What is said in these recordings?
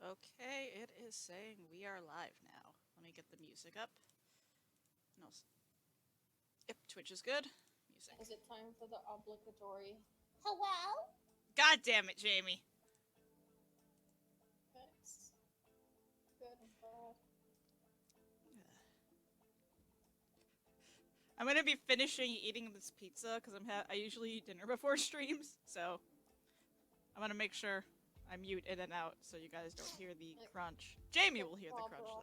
Okay, it is saying we are live now. Let me get the music up. No. Yep, Twitch is good. Music. Is it time for the obligatory hello? God damn it, Jamie. Thanks. Good and bad. I'm gonna be finishing eating this pizza because I usually eat dinner before streams, so I'm gonna make sure I mute in and out so you guys don't hear the crunch. Jamie will hear the crunch though.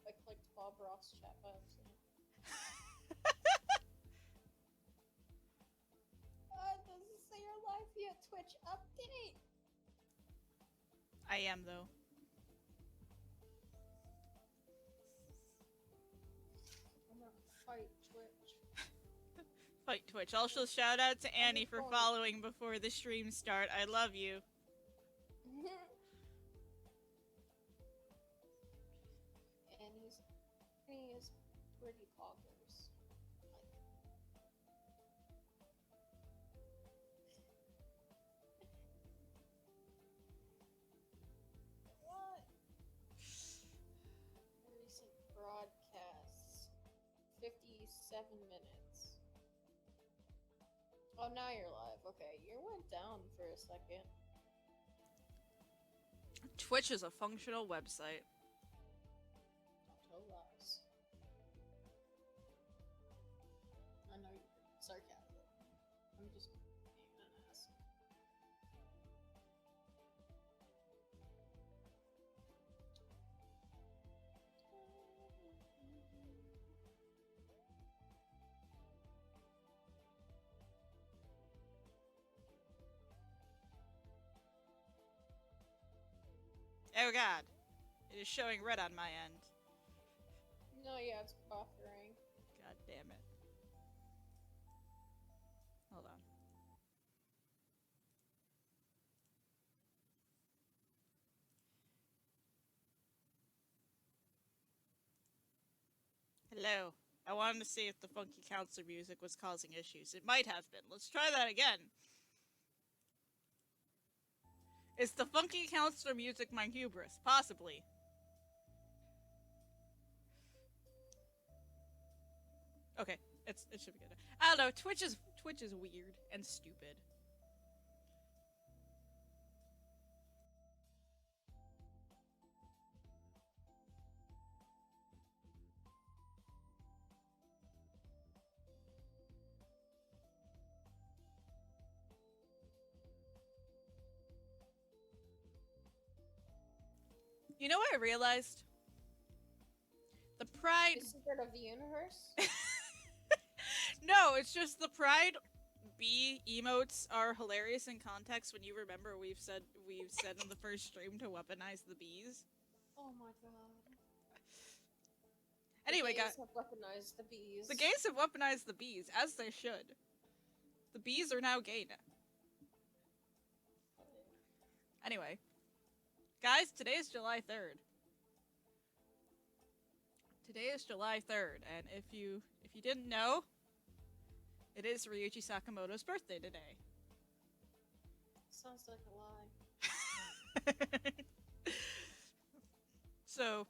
I clicked Bob Ross chat by accident. Does it say you're live via Twitch update? I am though. I'm gonna fight Twitch. Fight Twitch. Also, shout out to Annie for following before the stream start. I love you. Annie is pretty poggers. What? Recent broadcasts. 57 minutes. Oh, now you're live. Okay, you went down for a second. Twitch is a functional website. Don't tell lies. I know you're sarcastic. I'm just being an ass. Oh god. It is showing red on my end. No, yeah, it's buffering. God damn it. Hold on. Hello. I wanted to see if the funky counselor music was causing issues. It might have been. Let's try that again. Is the funky counselor music my hubris? Possibly. Okay, it should be good. I don't know. Twitch is weird and stupid. You know what I realized? The Pride... The secret of the universe? No, it's just the Pride B emotes are hilarious in context when you remember we've said in the first stream to weaponize the bees. Oh my god. Anyway, the gays guys, have weaponized the bees. The gays have weaponized the bees, as they should. The bees are now gay now. Anyway. Guys, today is July 3rd. Today is July 3rd, and if you didn't know, it is Ryuji Sakamoto's birthday today. Sounds like a lie. So,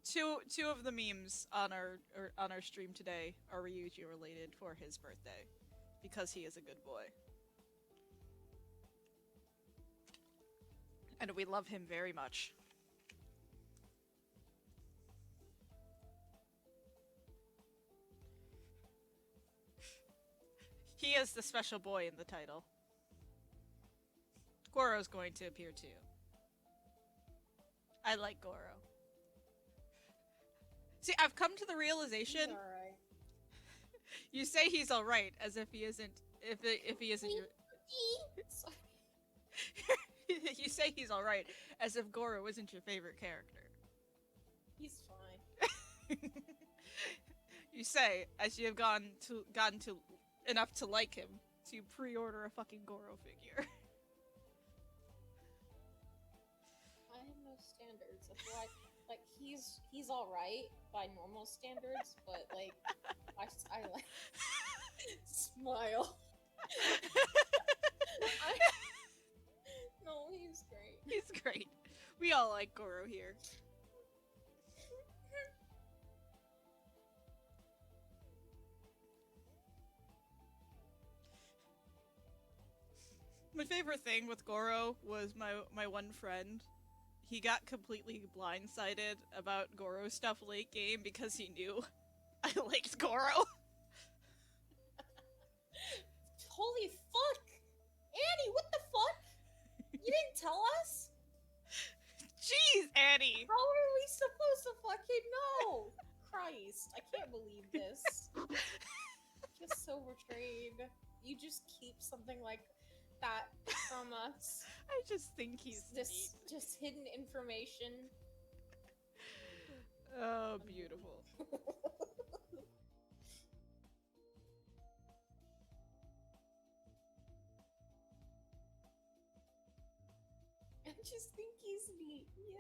two of the memes on our stream today are Ryuji related for his birthday, because he is a good boy. And we love him very much. He is the special boy in the title. Goro's going to appear too. I like Goro. See, I've come to the realization. He's alright. You say he's alright, as if he isn't. If he isn't your. You say he's alright, as if Goro isn't your favorite character. He's fine. You say, as you have gotten to enough to like him, to pre-order a fucking Goro figure. I have no standards. I feel like he's alright by normal standards, but like I like smile. We all like Goro here. My favorite thing with Goro was my one friend. He got completely blindsided about Goro stuff late game because he knew I liked Goro. Holy fuck! Annie, what the fuck? You didn't tell us? Jeez, Annie! How are we supposed to fucking know? Christ, I can't believe this. Just so betrayed. You just keep something like that from us. I just think he's this just hidden information. Oh, beautiful. I just think he's neat, yeah.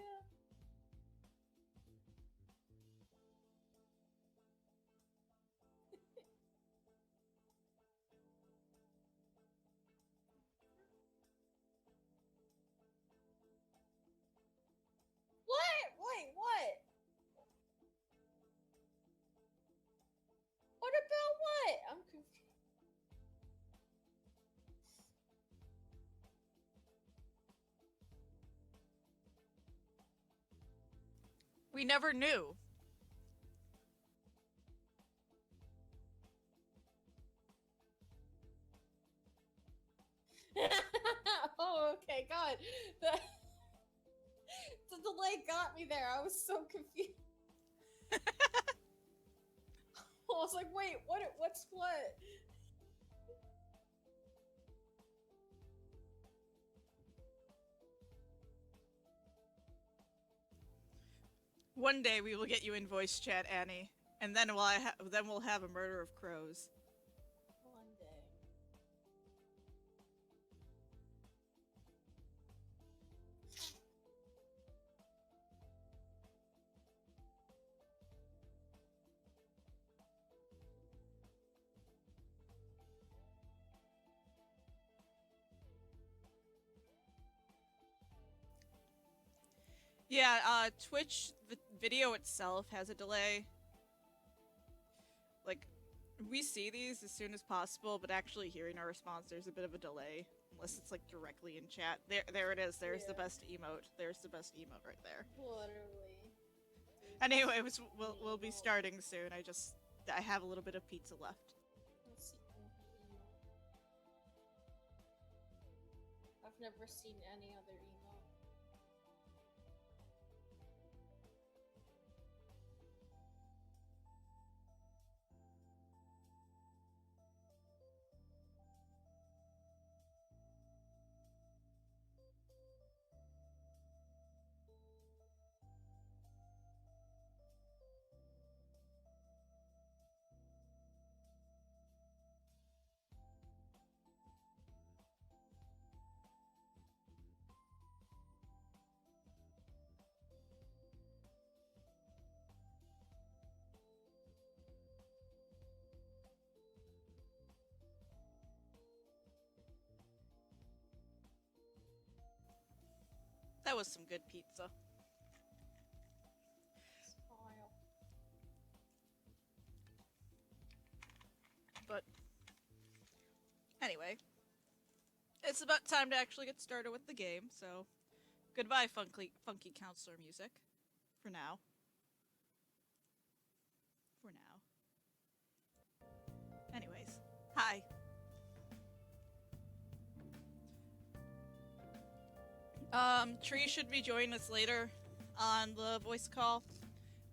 What? Wait, what? What about what? I'm confused. We never knew. Oh, okay, God. The delay got me there. I was so confused. I was like, wait, what's what? One day we will get you in voice chat, Annie, and then we'll have a murder of crows. One day. Yeah, Twitch, the video itself has a delay. Like, we see these as soon as possible, but actually hearing our response, there's a bit of a delay. Unless it's, like, directly in chat. There it is. There's the best emote. There's the best emote right there. Literally. Anyway, we'll be starting soon. I have a little bit of pizza left. Let's see. I've never seen any other emote. That was some good pizza. Smile. But anyway, it's about time to actually get started with the game, so goodbye funky counselor music. For now. For now. Anyways, hi. Tree should be joining us later on the voice call,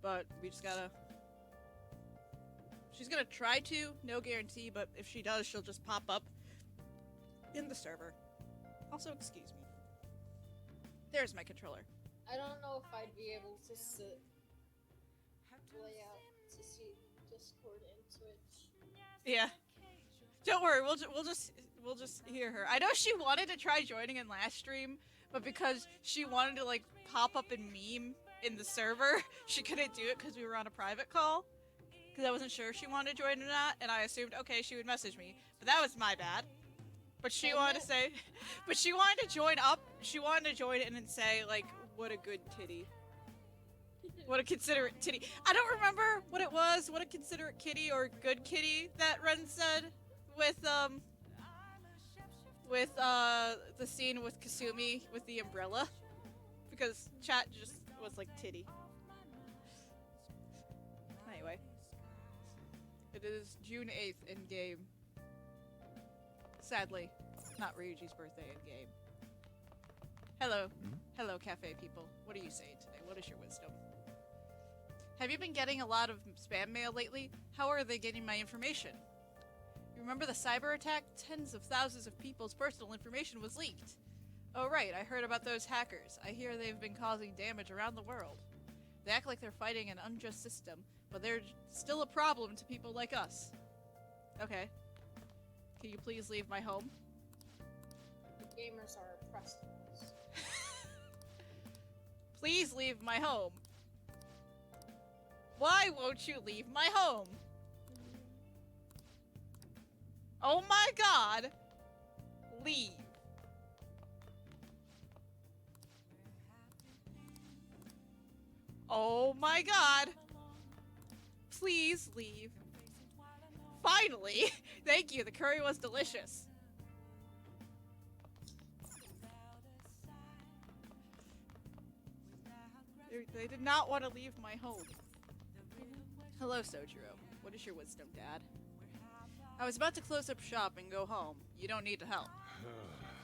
but we just gotta... She's gonna try to, no guarantee, but if she does, she'll just pop up in the server. Also, excuse me. There's my controller. I don't know if I'd be able to sit layout to see Discord and Twitch. Yeah. Don't worry, we'll just hear her. I know she wanted to try joining in last stream, but because she wanted to like pop up and meme in the server, she couldn't do it because we were on a private call. Because I wasn't sure if she wanted to join or not, and I assumed okay she would message me, but that was my bad. But she wanted to say, but she wanted to join up. She wanted to join in and say like What a good titty. What a considerate titty. I don't remember what it was. What a considerate kitty or good kitty that Ren said with the scene with Kasumi with the umbrella. Because chat just was like titty. Anyway. It is June 8th in game. Sadly, not Ryuji's birthday in game. Hello. Hello, cafe people. What are you saying today? What is your wisdom? Have you been getting a lot of spam mail lately? How are they getting my information? You remember the cyber attack? Tens of thousands of people's personal information was leaked. Oh right, I heard about those hackers. I hear they've been causing damage around the world. They act like they're fighting an unjust system, but they're still a problem to people like us. Okay. Can you please leave my home? The gamers are oppressed. Please leave my home. Why won't you leave my home? Oh my god! Leave. Oh my god! Please leave. Finally! Thank you, the curry was delicious. They did not want to leave my home. Hello, Sojiro. What is your wisdom, Dad? I was about to close up shop and go home. You don't need to help.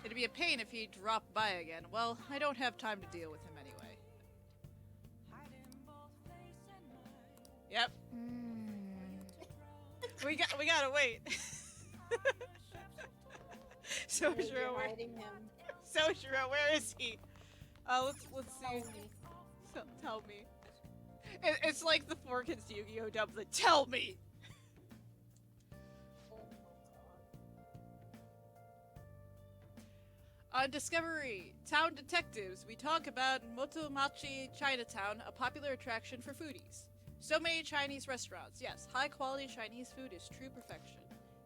It'd be a pain if he dropped by again. Well, I don't have time to deal with him anyway. Yep. We gotta wait. Sojiro, where is he? Let's see. Tell me. It's like the 4Kids Yu-Gi-Oh! Dub, the tell me! On Discovery, Town Detectives, we talk about Motomachi Chinatown, a popular attraction for foodies. So many Chinese restaurants. Yes, high-quality Chinese food is true perfection.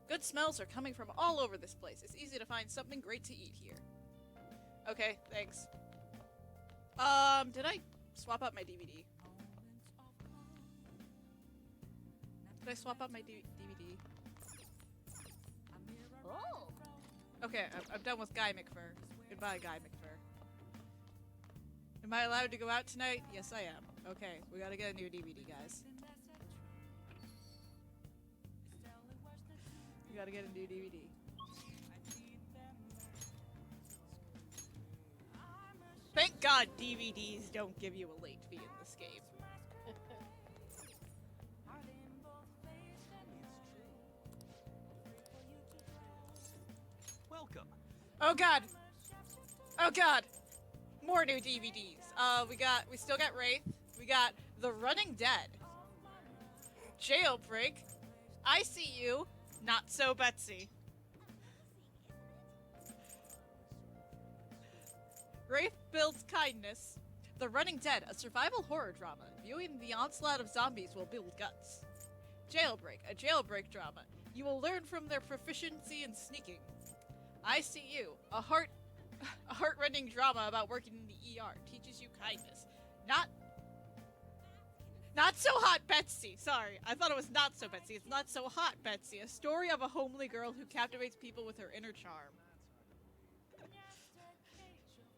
Good smells are coming from all over this place. It's easy to find something great to eat here. Okay, thanks. Did I swap out my DVD? Did I swap out my DVD? Oh. Okay, I'm done with Guy McFur. Goodbye, Guy McFur. Am I allowed to go out tonight? Yes, I am. Okay, we gotta get a new DVD, guys. We gotta get a new DVD. Thank God DVDs don't give you a late fee in this game. Welcome. Oh god! Oh god! More new DVDs. We still got Wraith. We got The Running Dead. Jailbreak. I See You. Not So Betsy. Wraith Builds Kindness. The Running Dead, a survival horror drama. Viewing the onslaught of zombies will build guts. Jailbreak, a jailbreak drama. You will learn from their proficiency in sneaking. I See You, a heart-rending drama about working in the ER. Teaches you kindness. Not So Hot Betsy. Sorry, I thought it was Not So Betsy. It's Not So Hot Betsy, a story of a homely girl who captivates people with her inner charm.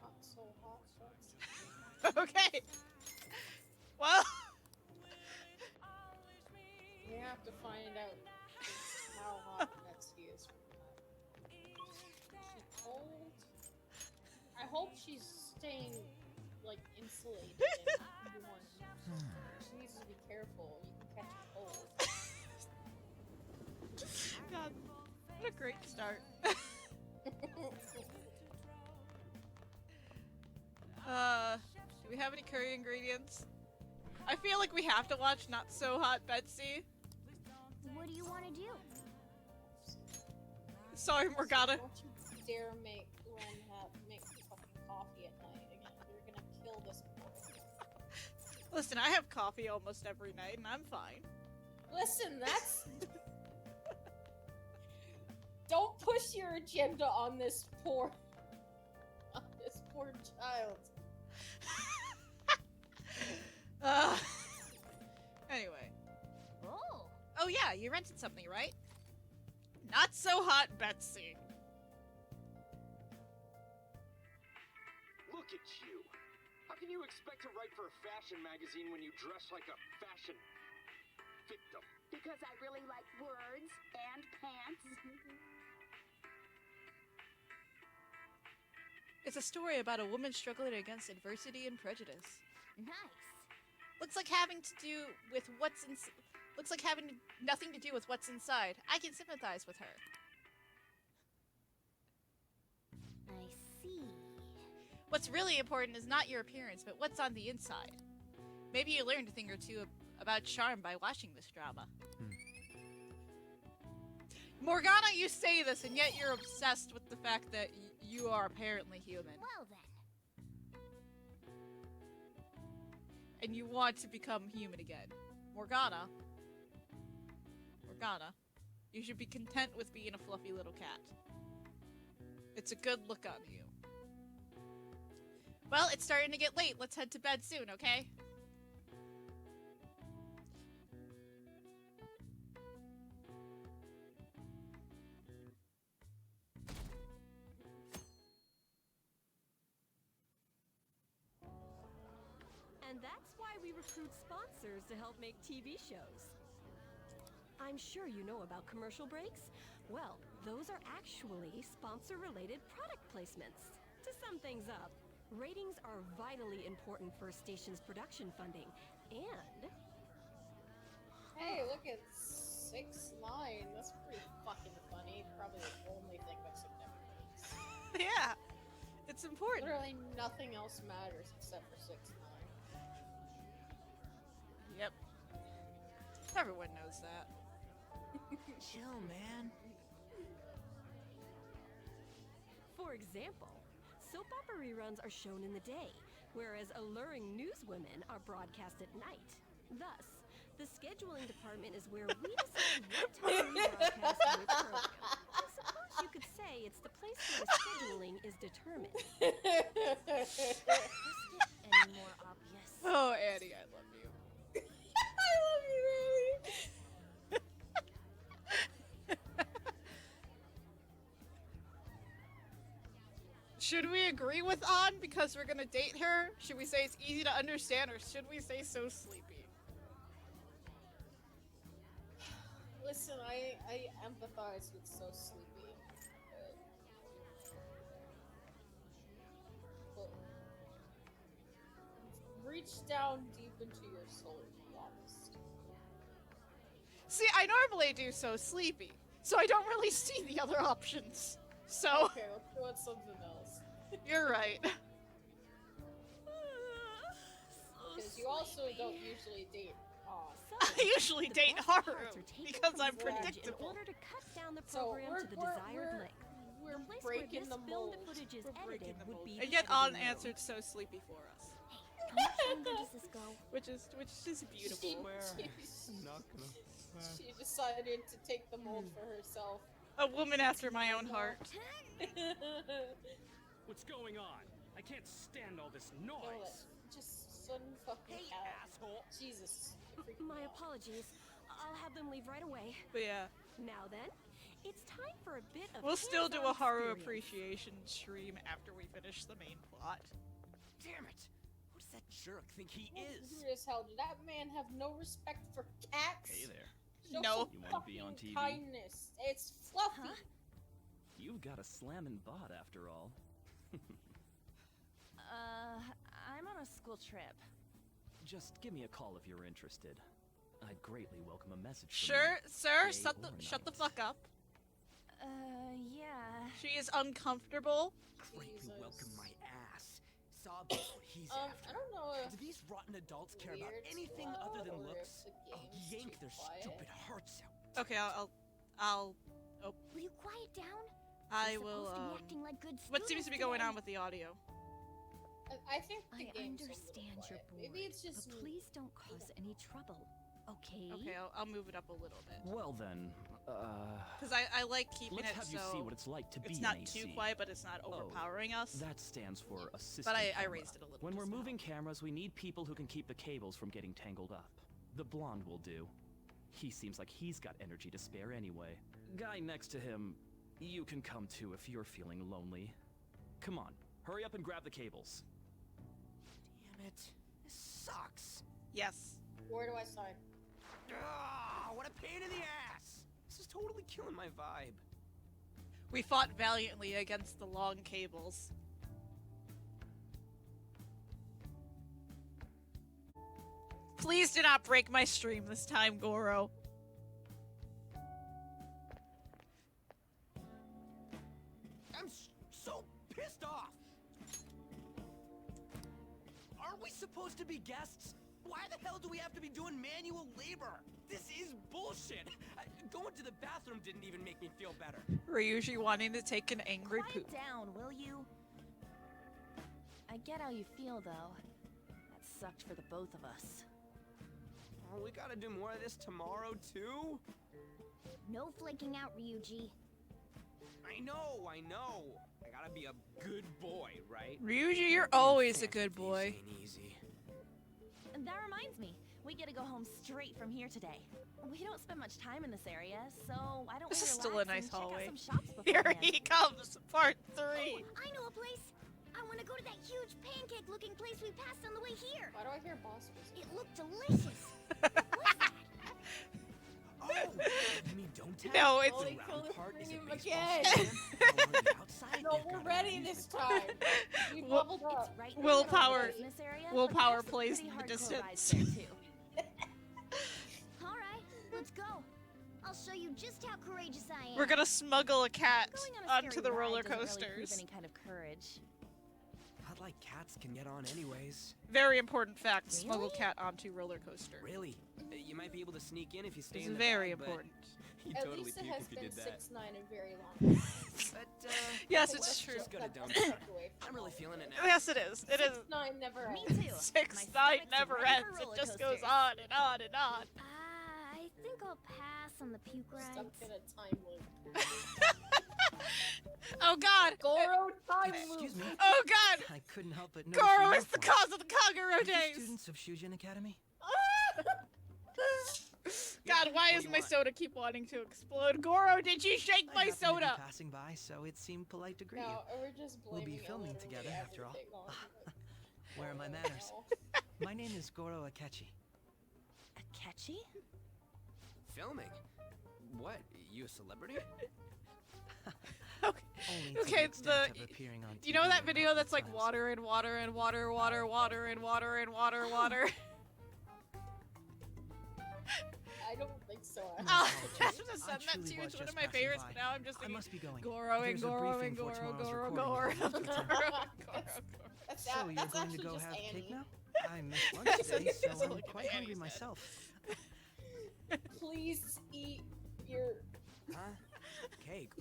Not so hot. Okay. Well, We have to find out how hot Betsy is from that. She cold? I hope she's staying, like, insulated and warm. She needs to be careful. You can catch a cold. God, what a great start. Do we have any curry ingredients? I feel like we have to watch Not So Hot Betsy. What do you want to do? Sorry, Morgana. Don't you dare make fucking coffee at night again. You're gonna kill this boy. Listen, I have coffee almost every night, and I'm fine. Listen, that's... Don't push your agenda on this poor child. Anyway. Oh. Oh yeah, you rented something, right? Not so hot, Betsy. Look at you. How can you expect to write for a fashion magazine when you dress like a fashion victim? Because I really like words and pants. It's a story about a woman struggling against adversity and prejudice. Nice. Looks like having to do with what's looks like having nothing to do with what's inside. I can sympathize with her. I see. What's really important is not your appearance, but what's on the inside. Maybe you learned a thing or two about charm by watching this drama. Morgana, you say this, and yet you're obsessed with the fact that you are apparently human. Well then. And you want to become human again. Morgana, you should be content with being a fluffy little cat. It's a good look on you. Well, it's starting to get late. Let's head to bed soon, okay? And that's why we recruit sponsors to help make TV shows. I'm sure you know about commercial breaks. Well, those are actually sponsor-related product placements. To sum things up, ratings are vitally important for a station's production funding, and... Hey, look, it's 6ix9ine. That's pretty fucking funny. Probably the only thing that's significant. Yeah, it's important. Literally nothing else matters except for 6ix9ine. Yep. Everyone knows that. Chill, man. For example, soap opera reruns are shown in the day, whereas alluring newswomen are broadcast at night. Thus, the scheduling department is where we decide what time we broadcast which program. I suppose you could say it's the place where the scheduling is determined. Does it get any more obvious? Oh, Annie, I love you. I love you, Annie! Should we agree with An because we're gonna date her? Should we say it's easy to understand, or should we say so sleepy? Listen, I empathize with So Sleepy. But reach down deep into your soul, be honest. See, I normally do so sleepy, so I don't really see the other options. So, Okay, let's go with something else. you're right. Because you also don't usually date I usually The date best Haru parts are taken because from I'm footage in predictable. order to cut down the So program we're to the desired length. we're The place breaking where the this film mold. footage is We're breaking edited the would mold. be And yet the An editing room. answered so sleepy for us, How much longer does this go? which is beautiful. She decided to take the mold for herself. A woman after my own heart. What's going on? I can't stand all this No, noise. just sudden fucking Hey, cat. asshole. Jesus. it freaked My me out. apologies. I'll have them leave right away. But yeah, Now then, it's time for a bit of we'll still do a hands-on Haru experience. appreciation stream after we finish the main plot. Damn it! Who does that jerk think he Well, is? weird as hell. Did that man have no respect for cats? Hey there. Show No. some You wanna be on fucking TV? Kindness. It's Fluffy. Huh? You've got a slammin' bod after all. I'm on a school trip. Just give me a call if you're interested. I'd greatly welcome a message from Sure, sir, Day shut the or fuck up. Yeah. She is uncomfortable. Greatly Jesus. welcome my ass. Saw that's what he's I after. don't know if Do these rotten adults care about weird's anything loud other than or if looks? the I'll game's yank too their quiet. stupid hearts out. Okay, I'll Will you quiet down? I We're will, supposed to be acting like good what seems to be going students on with the audio? I think the today. I game's a little understand you're quiet. bored. Maybe it's just But please don't cause any trouble, okay? Okay, I'll move it up a little bit. Well then, Because I like keeping Let's it have so you see what it's like to be it's an not AC. too quiet, but it's not overpowering us. That stands for assistant But I camera. raised it a little. When we're just now. moving cameras, we need people who can keep the cables from getting tangled up. The blonde will do. He seems like he's got energy to spare anyway. Guy next to him, you can come too if you're feeling lonely. Come on, hurry up and grab the cables. Damn it. This sucks. Yes. Where do I sign? Ah, what a pain in the ass. This is totally killing my vibe. We fought valiantly against the long cables. Please do not break my stream this time, Goro. I'm so pissed off. Aren't we supposed to be guests? Why the hell do we have to be doing manual labor? This is bullshit. Going to the bathroom didn't even make me feel better. Ryuji wanting to take an angry Quiet poop. down, will you? I get how you feel, though. That sucked for the both of us. Oh, we gotta do more of this tomorrow, too? No flaking out, Ryuji. I know. I gotta be a good boy, right? Ryuji, you're always a good boy. Ain't easy. And that reminds me, we get to go home straight from here today. We don't spend much time in this area, so why don't This we is relax still a nice and check hallway. out some shops Here beforehand? he comes, part 3. Oh, I know a place. I want to go to that huge pancake-looking place we passed on the way here. Why do I hear boss music? It looked delicious. What's that? Oh, you mean don't tell? No, it's- Oh, they The killed round the part is a stream baseball again. stadium. While on the outside, No, they've we're got an ready this amusement time. We Well, leveled It's up. right in the Willpower- middle of the business area, willpower but there's some plays pretty in the hardcore distance. rides there, too. All right, let's go. I'll show you just how courageous I am. We're gonna smuggle a cat Going on a onto scary the ride roller doesn't really prove coasters. any kind of courage. Not like cats can get on anyways. Very important fact, smuggle Really? cat onto roller coaster. Really? You might be able to sneak in if you stay It's in the very bag, but important. you'd At totally least it puke has if you been did that. 6'9" and very long. But, Yes, I think it's that's true. just Gotta that- dump that's it. tucked away from I'm really all. feeling it now. Yes, it is. It is. 6'9" never Me ends. too. 6 My 9 stomach's never ready ends. for It roller just goes coasters. on and on and on. I think I'll pass on the puke rides. Stuck in a time loop. Oh god! Goro time loop. Excuse me. Oh god! I couldn't help but notice Goro your is the uniform. cause of the Kagero Are you days! students of Shujin Academy? God, why What does do you my want? soda keep wanting to explode? Goro, did you shake I my happened to soda? be passing by, so it seemed polite to greet No, you. we're just We'll blaming be filming literally together after all. everything on you. Where are my Oh, manners? no. My name is Goro Akechi. Akechi? Filming? What? You a celebrity? Okay, Only to Okay, the extent the- of appearing on you know TV that and video that's like sometimes. water and water and water, water, water and water and water, water? I don't think so. Oh, apologies. I should have said I that truly too. was It's one of just my passing favorites, by. but now I'm just I thinking must be going. Goro and There's a Goro briefing and for Goro, tomorrow's Goro, recording Goro, of the Goro, video. Goro. That's, So you're that's going to actually go just have Annie. cake now? I missed lunch today, so Doesn't I'm look quite like hungry Annie's head. myself. Please eat your. Huh? Cake?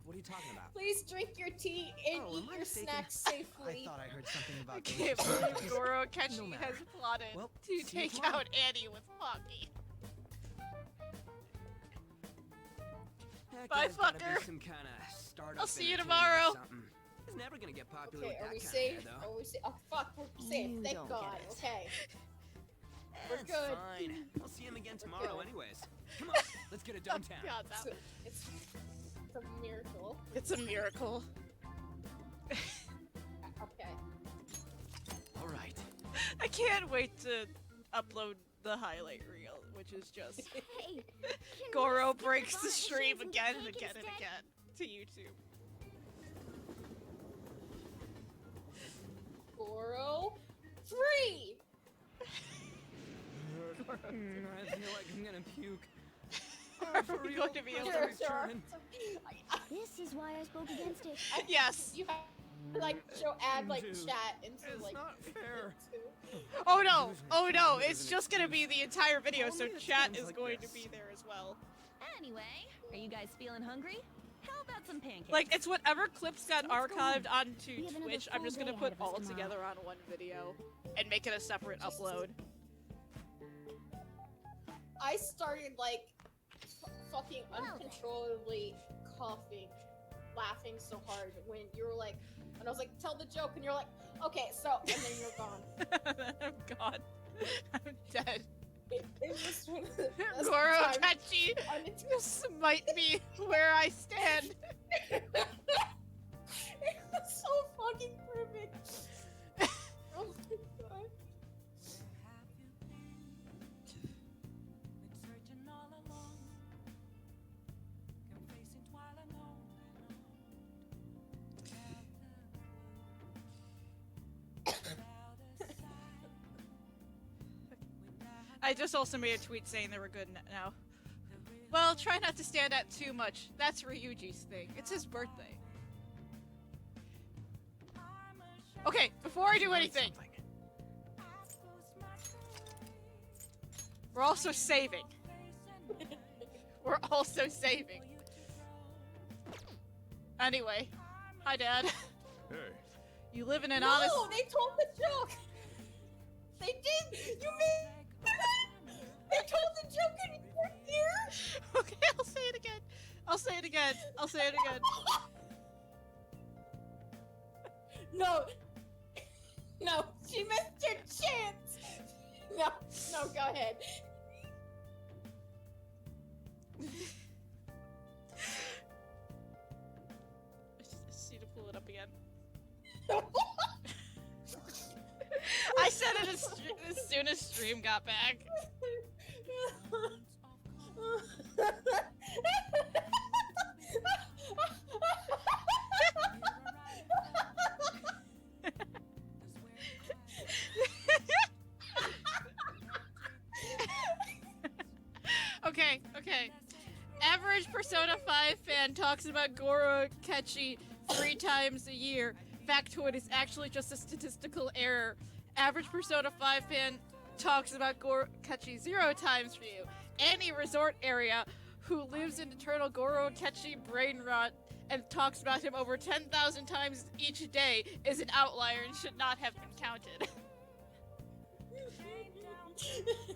What are you talking about? Please drink your tea and Oh, eat am I your mistaken? snacks I safely. thought I heard something I about can't delicious believe sandwiches. Goro Akechi No has matter. plotted Well, to see you take tomorrow. out Annie with Pocky. That Bye, guy's gotta be fucker. some kind of startup I'll see you entertainer or tomorrow. something. He's never gonna get popular Okay, with are we that kind safe? of hair, though. Are we safe? Oh fuck, we're safe. You Thank don't God. get it. Okay. We're That's good. fine. I'll see him again tomorrow good. anyways. Come on, let's get it done town. God, It's that, a, it's a miracle. it's a miracle. Okay. All right. I can't wait to upload the highlight reel, which is just Hey, can Goro we skip breaks the varnish stream and get again and cake again and instead? again to YouTube. Goro, free. I feel like I'm gonna puke. Are we going to be able Sure, to? sure. This is why I spoke against it. Yes. You have to like add like Dude, chat into it's like. not fair. Oh no! Oh no! It's just gonna be the entire video, Tell so me it chat sounds is like going this. to be there as well. Anyway, are you guys feeling hungry? How about some pancakes? Like, it's whatever clips got Let's go. archived onto We have another Twitch, I'm full just gonna day put ahead of us all tomorrow. together on one video and make it a separate upload. I started like fucking uncontrollably coughing, laughing so hard when you were like, and I was like, tell the joke, and you're like, okay, so, and then you're gone. I'm gone. I'm dead. It was one of the best Goro times. Akechi, smite me where I stand. It was so fucking perfect. Oh my god. I just also made a tweet saying they were good now. Well, try not to stand out too much. That's Ryuji's thing. It's his birthday. Okay, before I do anything, we're also saving. We're also saving. Anyway, hi Dad. Hey. You live in an No, honest. they told the joke. They did. You made. They told the joke and you were here. Okay, I'll say it again. I'll say it again. I'll say it again. No. No, she missed her chance. No, no, go ahead. I just need to pull it up again. I said it as soon as stream got back. Okay. Average Persona 5 fan talks about Goro Akechi 3 times a year. Factoid is actually just a statistical error. Average Persona 5 fan talks about Goro Akechi 0 times for you. Any resort area who lives in eternal Goro Akechi brain rot and talks about him over 10,000 times each day is an outlier and should not have been counted.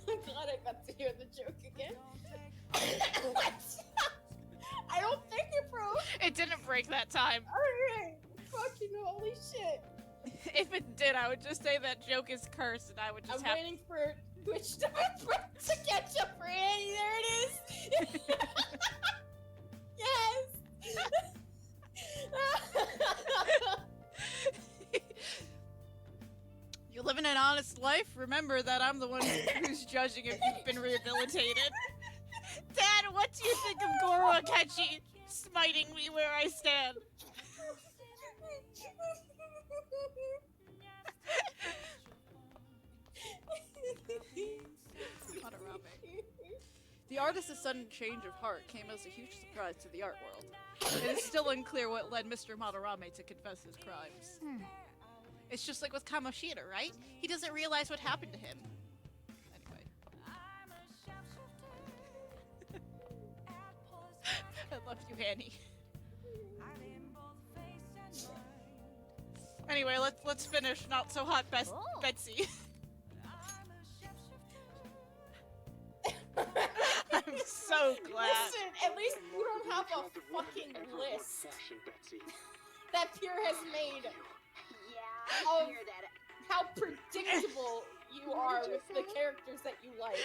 I'm glad I got to hear the joke again. What? I don't think it broke. It didn't break that time. Alright. Fucking holy shit. If it did, I would just say that joke is cursed and I would just I'm have waiting for Twitch to catch up for Annie. There it is. Yes. You live in an honest life? Remember that I'm the one who's judging if you've been rehabilitated. Dad, what do you think of Goro Akechi smiting me where I stand? The artist's sudden change of heart came as a huge surprise to the art world. It is still unclear what led Mr. Madarame to confess his crimes. It's just like with Kamoshida, right? He doesn't realize what happened to him. Anyway. I love you, Annie. Anyway, let's finish Not So Hot Betsy. I'm so glad. Listen, at least you don't have a fucking list that Pure has made of how predictable you are with the characters that you like.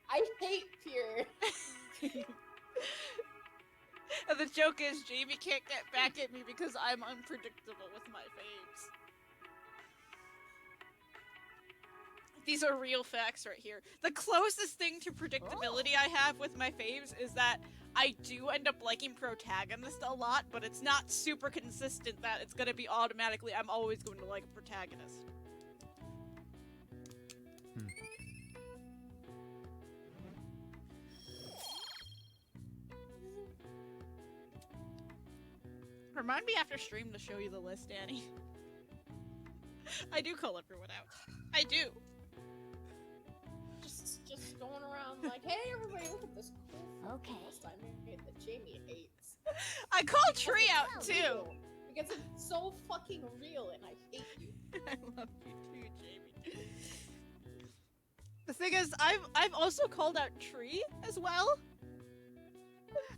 I hate Pure. And the joke is Jamie can't get back at me because I'm unpredictable with my faves. These are real facts right here. The closest thing to predictability I have with my faves is that I do end up liking protagonists a lot, but it's not super consistent that it's gonna be automatically I'm always going to like a protagonist. Remind me after stream to show you the list, Annie. I do call everyone out. I do. Just going around like, hey everybody, look at this cool list I made that Jamie hates. I call Tree out too. Real, because it's so fucking real and I hate you. I love you too, Jamie. The thing is, I've also called out Tree as well.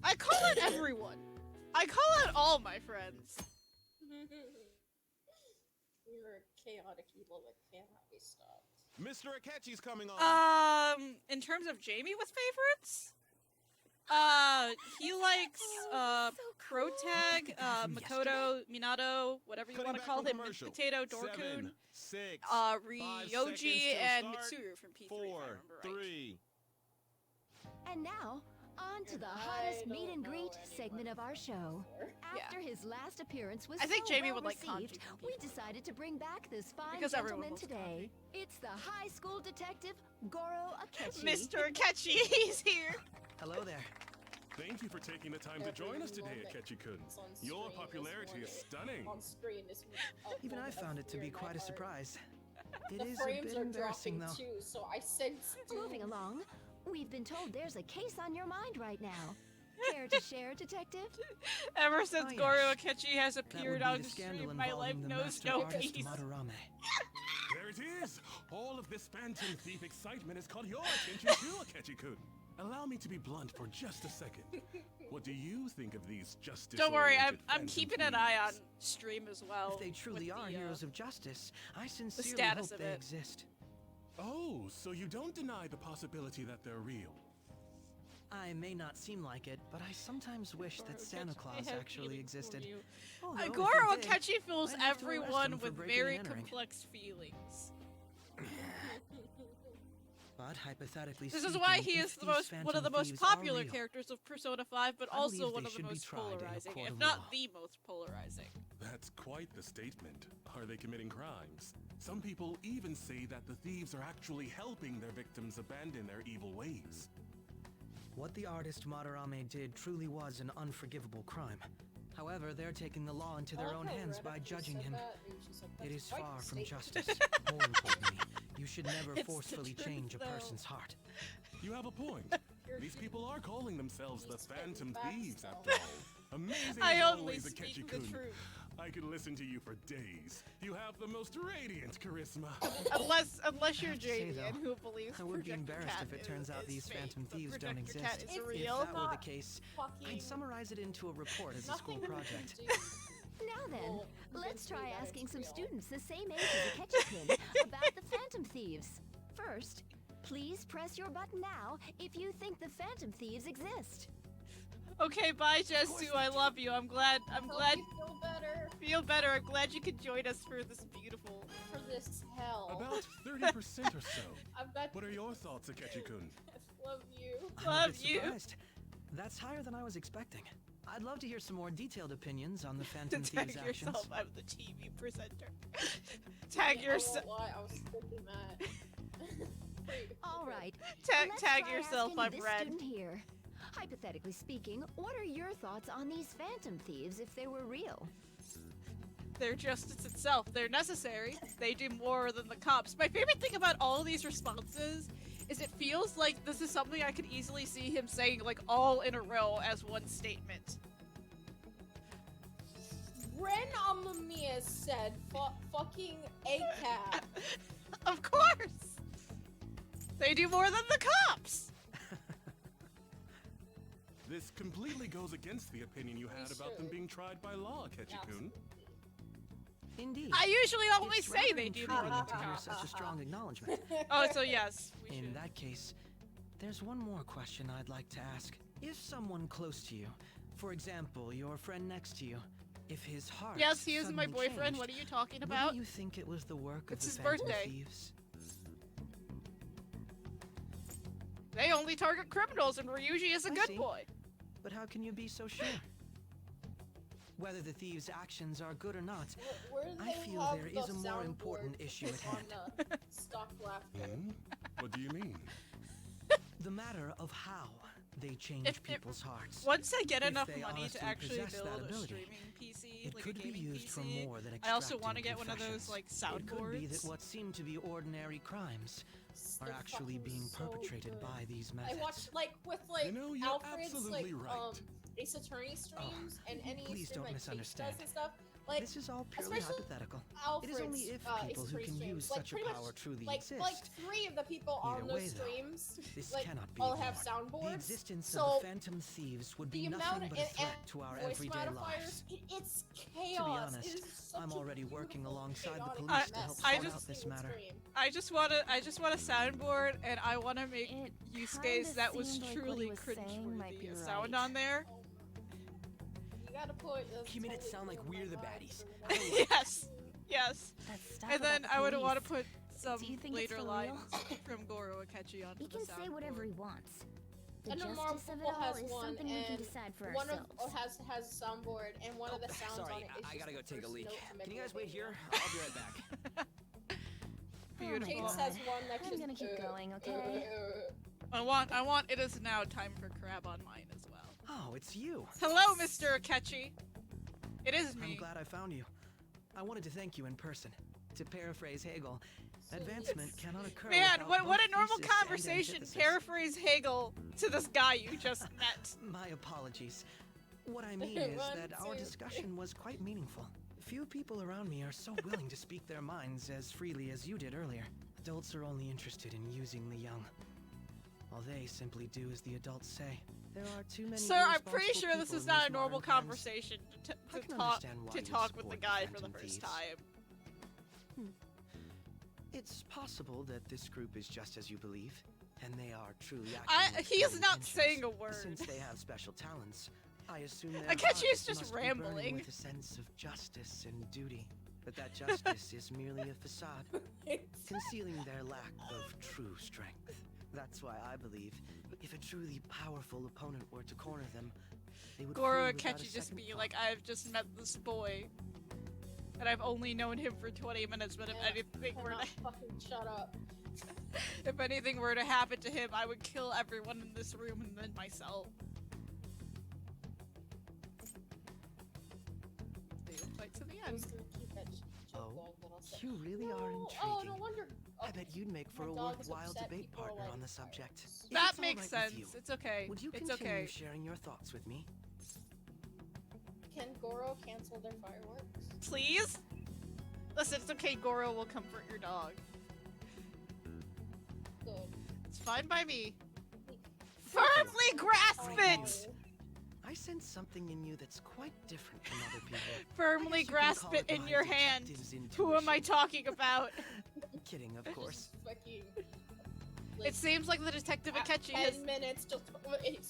I call out everyone. I call out all my friends. You're a chaotic evil that cannot be stopped. Mr. Akechi's coming on. In terms of Jamie with favorites, he likes Protag, Makoto, Minato, whatever you Cutting want to back call on him, commercial. Potato, Dorkun, 7, 6, 5 Ryuji, seconds and till start. Mitsuru from P3. 4, if I remember right. 3. And now, on to And the I hottest meet don't and know greet anyone segment of our show. Yeah. After his last appearance was I think so Jamie well would like received, Kanji from we P3. decided to bring back this fine Because everyone gentleman loves today. It's the high school detective, Goro Akechi. Mr. Akechi, he's here. Hello there. Thank you for taking the time to join us today, Akechi-kun. Your popularity is stunning. On screen is Even I found it to be quite a surprise. It The is a frames bit are embarrassing, dropping though. too, so I sense Moving along, we've been told there's a case on your mind right now. Care to share, detective? Ever since Oh, Goro yes. Akechi has That would appeared be on the the scandal stream, my life involving the knows master no artist peace. Madarame. There it is! All of this Phantom Thief excitement has caught your attention too, Akechi-kun. Allow me to be blunt for just a second. What do you think of these justice? Don't worry, I'm keeping an eye on stream as well. If they truly with are the, heroes of justice, I sincerely status hope of they it. exist. Oh, so you don't deny the possibility that they're real? I may not seem like it, but I sometimes wish that Santa Claus actually existed. Although, if Goro he did, Akechi fills I'd have to arrest everyone him for with breaking very and entering. complex feelings. But hypothetically This is speaking, why he if is these one of the Phantom most Thieves are popular real, characters of Persona 5, but I also believe one they of the should be most tried in a polarizing, court if of not law. the most polarizing. That's quite the statement. Are they committing crimes? Some people even say that the thieves are actually helping their victims abandon their evil ways. What the artist Madarame did truly was an unforgivable crime. However, they're taking the law into their own hands by judging him. It is far from justice. More importantly, you should never It's the forcefully truth, change a though. person's heart. You have a point. These people are calling themselves the Phantom Thieves, after all. Amazing I as only always, speak the Akechi-kun. truth. I could listen to you for days. You have the most radiant charisma. Unless you're have to say, Jamie, though, who believes I would be Projector embarrassed Cat if it turns out is these fake, Phantom but Thieves don't Projector exist. Cat is It's real. If that were not the case, fucking I'd summarize it into a report as a school nothing project. to do. Now then, Well, let's convince me try that asking it's some real. students the same age as Akechi-kun about the Phantom Thieves. First, please press your button now if you think the Phantom Thieves exist. Okay, bye, Jesu. I love you. I'm glad. Help me feel better Feel better. I'm glad you could join us for this beautiful. for this hell. About 30% or so. I've got What are your thoughts, Akechi-kun? love you. I'm a Love bit you. surprised. That's higher than I was expecting. I'd love to hear some more detailed opinions on the Phantom Tag Thieves' actions. yourself. I'm the TV presenter. Tag yourself. I won't lie, I was thinking that. All right. Tag try yourself. asking I'm this red. student here. Hypothetically speaking, what are your thoughts on these Phantom Thieves if they were real? They're justice itself. They're necessary. They do more than the cops. My favorite thing about all of these responses is it feels like this is something I could easily see him saying like all in a row as one statement. Ren Amamiya said fucking ACAB. Of course! They do more than the cops! This completely goes against the opinion you had about them should. being tried by law, Akechi-kun. Indeed. I usually always It's say rather they do more intriguing than the to hear cops. such a strong acknowledgement. Oh, so yes, we In should. that case, there's one more question I'd like to ask. If someone close to you, for example, your friend next to you, if his heart Yes, he is my suddenly boyfriend. changed, What are you talking wouldn't about? you think it was the work It's of his the Phantom birthday. Thieves? They only target criminals, and Ryuji is a I good see. boy. But how can you be so sure? Whether the thieves' actions are good or not, Where do I they feel have there the is a more soundboard important issue at on, hand. stock laughter. Hmm? What do you mean? The matter of how they change If- people's hearts. Once I get If enough they money honestly to actually possess that build a ability, streaming PC, It like could a be gaming used for PC, more than I also extracting want to get one of those confessions. like It could be that soundboards. what seem to be ordinary crimes are They're actually fucking being so perpetrated good. by these I methods. watched like with like You know, you're Alfred's absolutely like right. Ace Attorney streams and any please stream don't like Chase misunderstand. does and stuff. Like This is all purely especially hypothetical. Alfred It is only if people who can use such a power truly exist. Like 3 of the people on Either way, those though, streams, this like, cannot be all have ignored. soundboards. The existence so of the Phantom Thieves would be the amount nothing of but a threat to our voice everyday modifiers, lives. it's To chaos. be honest, It is such I'm a already working beautiful, alongside the chaotic police to mess help I sort just- out this matter. stream. I just want a soundboard, and I want to make It Yusuke's kinda that was seemed like what truly he was saying might be cringeworthy sound right. on there. You gotta put. You made it sound like we're the baddies. Yes, yes. That stuff And then about I the would want to police. put some Do you think it's later for lines real? from Goro Akechi onto He the can say whatever soundboard. he wants. The I know Marvel justice of it Football all has is one, something we can and decide for one ourselves. has a soundboard, and one of the sounds Sorry, on it is I just gotta go the take a first leak. note from Can you guys wait Metroidvania. here? I'll be right back. Beautiful. Kate God. has one that's I'm just. gonna keep going, okay? I want it is now time for crab on mine as well. Oh, it's you. Hello, Mr. Akechi. It is I'm me. glad I found you. I wanted to thank you in person. To paraphrase Hegel, advancement cannot occur Man, without what both a normal thesis and conversation. antithesis. Paraphrase Hegel to this guy you just met. My apologies. What I mean is One, that our two, discussion was quite meaningful. Few people around me are so willing to speak their minds as freely as you did earlier. Adults are only interested in using the young. All they simply do as the adults say. There are too many. Sir, I'm pretty irresponsible sure this people is in not these a normal modern times. conversation I to can talk understand why to you talk with the support guy the for the Phantom first Thieves. time. It's possible that this group is just as you believe, and they are truly I acting with he's good not intentions. saying a word. Since they have special talents, I assume their Akechi is hearts just must be burning rambling. with a sense of justice and duty. But that justice is merely a facade, concealing their lack of true strength. That's why I believe if a truly powerful opponent were to corner them, they would Goro flee without a Akechi just second be thought. like, I've just met this boy. And I've only known him for 20 minutes, but if anything were Cannot to fucking shut up. if anything were to happen to him, I would kill everyone in this room and then myself. They would fight to the I was end. gonna keep that joke Oh, going, but I'll say. You really are No, intriguing. Oh, no wonder. I bet you'd make for my a dog is worthwhile upset debate people are partner like on the subject. If That it's all makes right with sense. you, It's okay. would you It's continue okay. sharing your thoughts with me? Can Goro cancel their fireworks? Please? Listen, it's okay, Goro will comfort your dog. Good. It's fine by me. Firmly grasp it! I sense something in you that's quite different from other people. Firmly I guess you can grasp call it in my your hand. detective's Who am I intuition. talking about? Kidding, of course. Just fucking. It seems like the Detective Akechi 10 is minutes just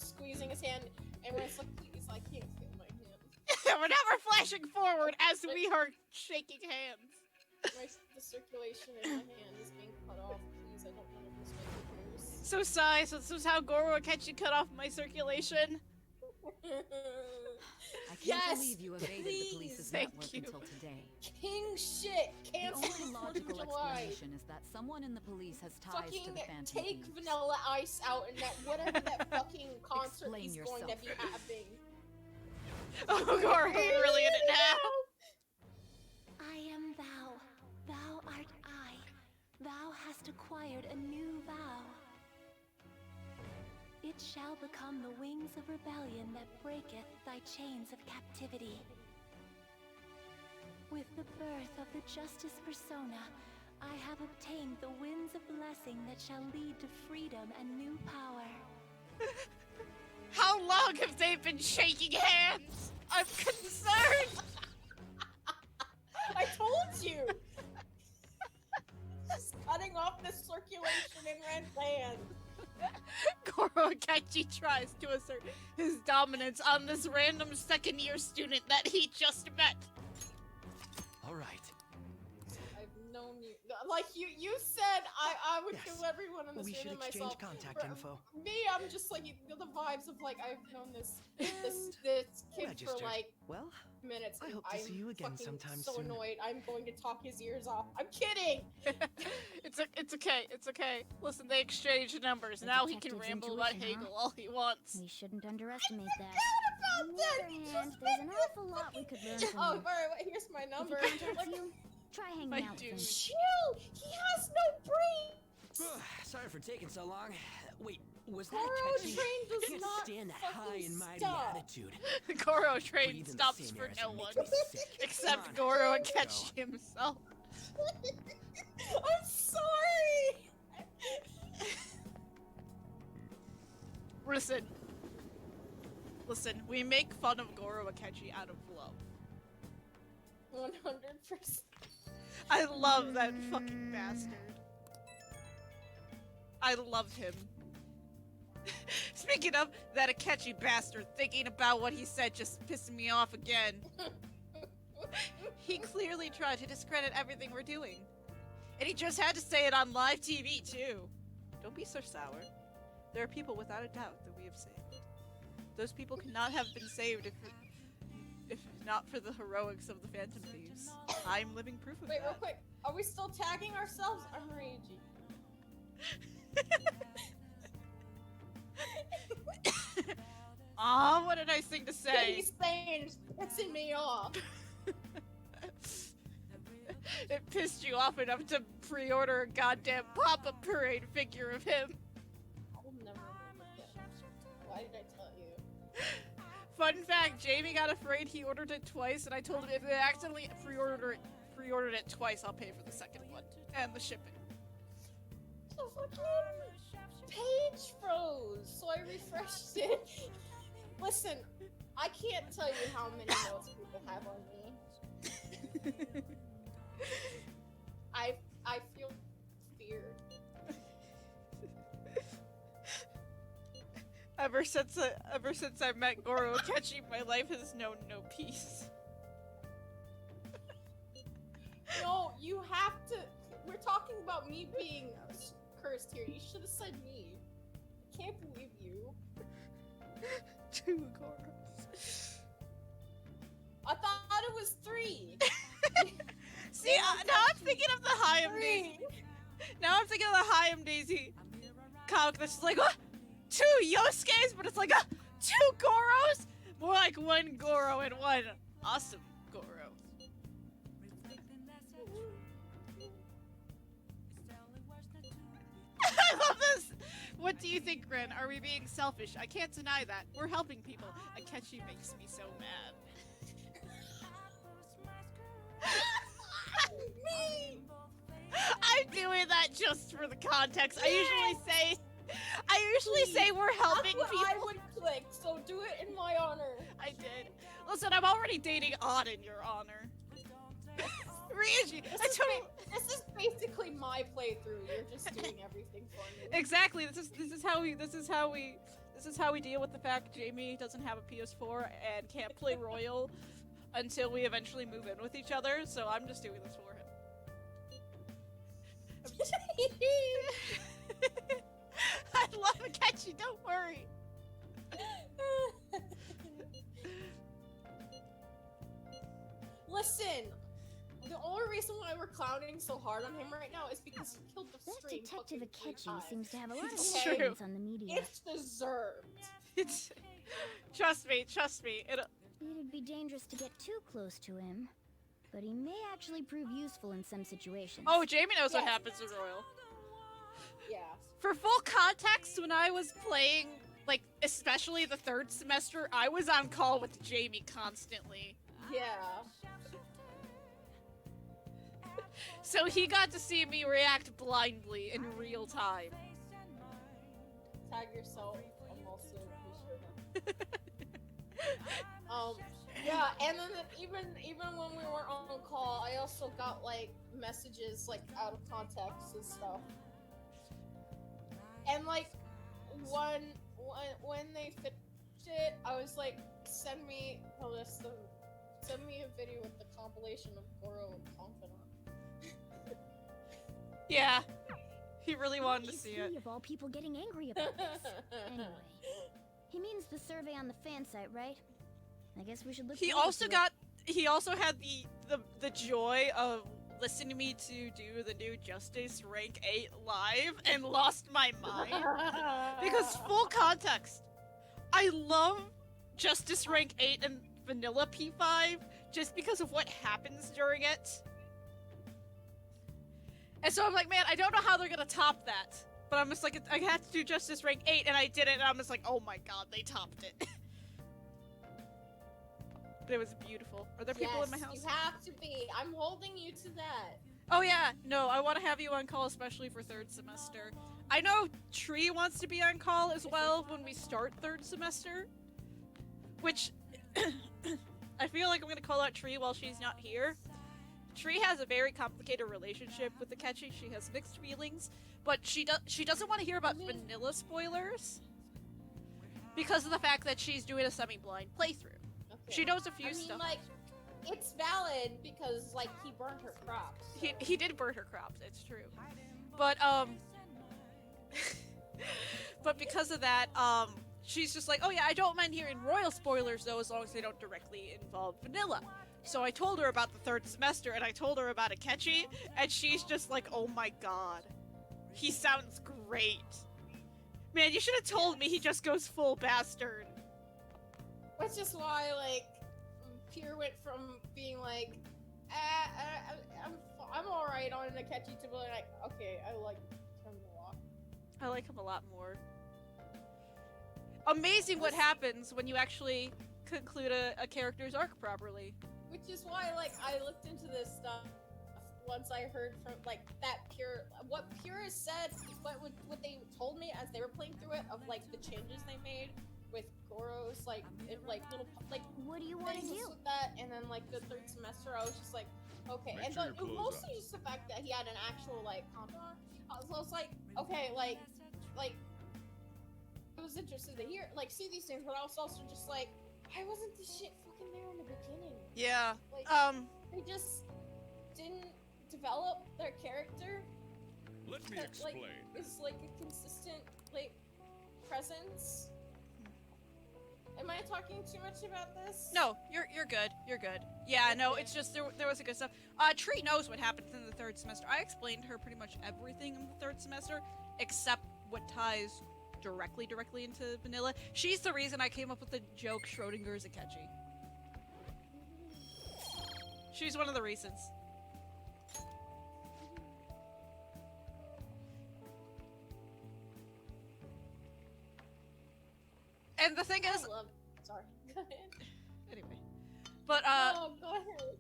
squeezing his hand, and when it's like, please, I can't feel my hand. We're never flashing forward as we are shaking hands. The circulation in my hand is being cut off. Please, I don't want to lose my fingers. So Sai, so this is how Goro Akechi cut off my circulation. I can't Yes, believe you evaded the police's Thank network you. until today. King shit! The Cancel only the 4th logical of July! explanation is that someone in the police has ties Fucking to the Phantom take Thieves. Vanilla Ice out and that whatever that fucking concert Explain he's yourself. going to be having. Oh, Goro, you're really in it now. I am thou. Thou art I. Thou hast acquired a new vow. It shall become the wings of rebellion that breaketh thy chains of captivity. With the birth of the Justice Persona, I have obtained the winds of blessing that shall lead to freedom and new power. How long have they been shaking hands? I'm concerned. I told you! Just cutting off the circulation in Red Land. Goro Akechi tries to assert his dominance on this random second-year student that he just met. All right. I've known you. Like, you said I would Yes. kill everyone in this We room should and exchange myself. contact info. Me, I'm just like, the vibes of like, I've known this kid Registered. for like Well, minutes. I and hope to see you again fucking sometime so soon. annoyed. I'm going to talk his ears off. I'm kidding! It's okay. It's okay. Listen, they exchanged numbers. The Now he can detective's ramble about intuition, huh? Hegel all he wants. We shouldn't underestimate that. About On the that, other he hand, just there's an fucking- awful lot we could learn from Oh, him. alright, here's my If number. he contacts Like, you, try hanging My out with him. dude. chill! He has no brain! Sorry for taking so long. Wait, Was that Goro catchy? Train I does can't not stand that high fucking and mighty stop. attitude. Goro Train Breathe in the stops same for air as no it one. makes me sick. Except Come on, Goro let's Akechi go. himself. I'm sorry! Listen, we make fun of Goro Akechi out of love. 100%. I love that fucking bastard. I love him. Speaking of that Akechi bastard, thinking about what he said just pissing me off again. He clearly tried to discredit everything we're doing. And he just had to say it on live TV, too. Don't be so sour. There are people without a doubt that we have saved. Those people could not have been saved if not for the heroics of the Phantom Thieves. I'm living proof of Wait, that. real quick. Are we still tagging ourselves? I'm Ryuji. Aw, what a nice thing to say. He's saying it's pissing me off. It pissed you off enough to pre-order a goddamn pop-up parade figure of him. I'll never remember that. Why did I tell you? Fun fact, Jamie got afraid he ordered it twice, and I told him if they accidentally pre-ordered it twice, I'll pay for the second one. And the shipping. The fucking page froze, so I refreshed it. Listen, I can't tell you how many notes people have on me. I feel fear. Ever since I met Goro Akechi, my life has known no peace. No, you have to. We're talking about me being cursed here. You should have said me. I can't believe you. Two Goros. I thought it was 3. See, now I'm thinking of the Hayam Daisy. Now I'm thinking of the Hayam Daisy comic that's just like, 2 Yosuke's, but it's like, 2 Goros? More like 1 Goro and 1 awesome Goro. I love this! What do you think, Ren? Are we being selfish? I can't deny that. We're helping people. Akechi makes me so mad. Me! I'm doing that just for the context. I usually say we're helping That's what people. I would click, so do it in my honor. I did. Listen, I'm already dating Odd in your honor. Ryuji, This is basically my playthrough. You're just doing everything for me. Exactly. This is how we deal with the fact Jamie doesn't have a PS4 and can't play Royal until we eventually move in with each other. So I'm just doing this for him. I love Akechi. Don't worry. Listen, the only reason why we're clowning so hard on him right now is because he killed the That stream. Detective fucking 3 Akechi times. seems to have a lot of It's influence true. on the media. It's deserved. Trust me. It'd be dangerous to get too close to him, but he may actually prove useful in some situations. Oh, Jamie knows what Yes. happens in Royal. Yeah. For full context, when I was playing, like, especially the 3rd semester, I was on call with Jamie constantly. Yeah. So he got to see me react blindly in real time. Tag yourself. I'm also yeah, and then even when we weren't on call, I also got like messages like out of context and stuff. And like when they finished it, I was like, send me a video with the compilation of Goro and Confidant. Yeah. He really wanted to Why is see he, it. of all people, getting angry about this? Anyway, he means the survey on the fan site, right? I guess we should look. He forward also to got he also had the joy of listening to me to do the new Justice Rank 8 live and lost my mind. Because full context, I love Justice Rank 8 and Vanilla P5 just because of what happens during it. And so I'm like, man, I don't know how they're gonna top that. But I'm just like, I had to do Justice rank 8, and I did it, and I'm just like, oh my god, they topped it. But it was beautiful. Are there people in my house? You have to be. I'm holding you to that. Oh yeah, no, I want to have you on call, especially for 3rd semester. I know Tree wants to be on call as well when we start 3rd semester. Which, I feel like I'm gonna call out Tree while she's not here. Tree has a very complicated relationship with Akechi. She has mixed feelings, but she doesn't want to hear about vanilla spoilers because of the fact that she's doing a semi-blind playthrough. Okay. She knows a few stuff. Like, it's valid because, like, he burned her crops. So. He did burn her crops, it's true. But, but because of that, she's just like, oh yeah, I don't mind hearing royal spoilers though, as long as they don't directly involve vanilla. So I told her about the 3rd semester, and I told her about Akechi, and she's just like, oh my god. He sounds great. Man, you should have told me he just goes full bastard. Which is why, like, Pierre went from being like, I'm alright on Akechi to being like, okay, I like him a lot. I like him a lot more. Amazing what happens when you actually conclude a character's arc properly. Which is why, like, I looked into this stuff once I heard from, like, that what Pure said, what they told me as they were playing through it, of, like, the changes they made with Goro's, like, little, like, What do you want to do? with that, and then, like, the 3rd semester, I was just like, okay, and but it was mostly just the fact that he had an actual, like, conflict. I was like, okay, like, I was interested to hear, like, see these things, but I was also just like, why wasn't this shit fucking there in the beginning? Yeah. Like, they just didn't develop their character. Let me explain. Like, it's like a consistent, like, presence. Am I talking too much about this? No, you're good. You're good. Yeah, no, it's just there was a good stuff. Tree knows what happens in the 3rd semester. I explained to her pretty much everything in the 3rd semester, except what ties directly into vanilla. She's the reason I came up with the joke Schrodinger's Akechi. She's one of the reasons. And the thing is, sorry. Go ahead. Anyway, but no, go ahead.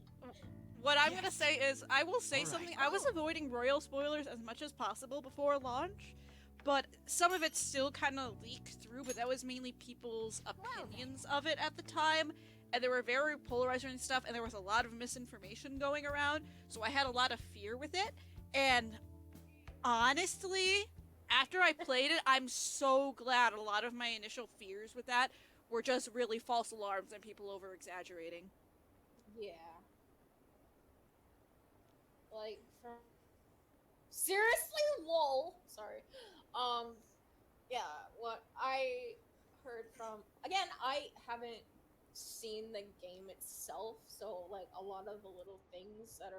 What I'm gonna say is, I will say something. I was avoiding royal spoilers as much as possible before launch, but some of it still kind of leaked through. But that was mainly people's opinions of it at the time, and they were very polarizing and stuff. And there was a lot of misinformation going around, so I had a lot of fear with it. And honestly, after I played it, I'm so glad a lot of my initial fears with that were just really false alarms and people over-exaggerating. Yeah. Like, seriously? Lol. Sorry. Yeah, what I heard from... Again, I haven't seen the game itself, so, like, a lot of the little things that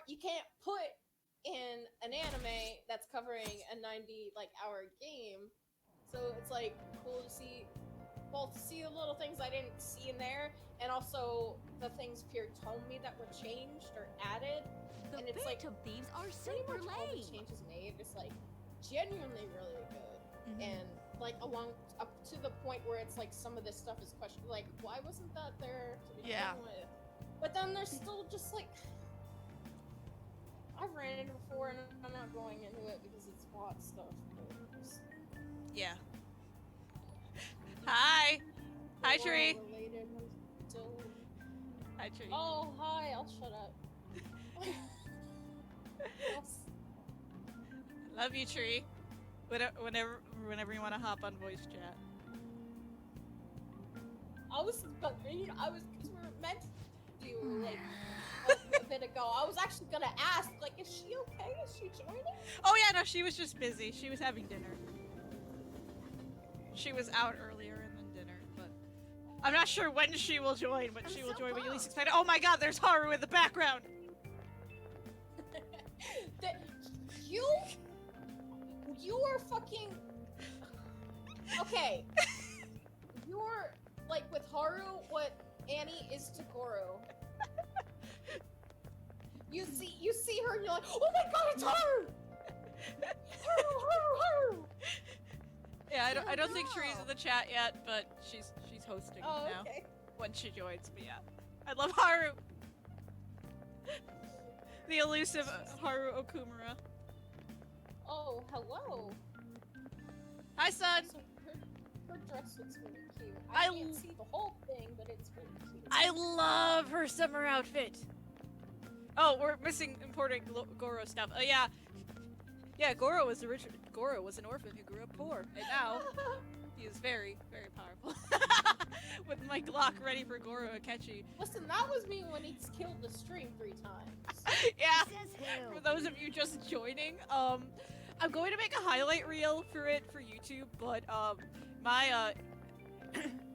you can't put in an anime that's covering a 90-hour game. So it's like cool to see the little things I didn't see in there, and also the things Pierre told me that were changed or added. The and it's like Phantom Thieves are pretty super much all the lame. changes made is like genuinely really good, and like up to the point where it's like some of this stuff is questioned, like why wasn't that there to begin with? But then there's still just like I've ran into before, and I'm not going into it because it's bot stuff. Yeah. Hi! Hi, Tree! Hi, Tree. Oh, hi, I'll shut up. Love you, Tree. Whenever you want to hop on voice chat. Because we were meant to do, like, a bit ago. I was actually gonna ask, like, is she okay? Is she joining? Oh yeah, no, she was just busy. She was having dinner. She was out earlier and then dinner, but I'm not sure when she will join, but she will join when you least expect it. Oh my god, there's Haru in the background! You are fucking... Okay. You're, like, with Haru, what Annie is to Goro. You see her and you're like, oh my god, it's Haru! Yeah, I don't think Tree's in the chat yet, but she's hosting Oh, now okay. when she joins. But yeah, I love Haru. The elusive Haru Okumura. Oh, hello. Hi, son. Also, her dress looks really cute. I I can't see the whole thing, but it's really cute. I love her summer outfit. Oh, we're missing important Goro stuff. Oh yeah, yeah. Goro was an orphan who grew up poor, and now he is very, very powerful. With my Glock ready for Goro Akechi. Listen, that was me when he's killed the stream 3 times. Yeah. Says who? For those of you just joining, I'm going to make a highlight reel for it for YouTube, but my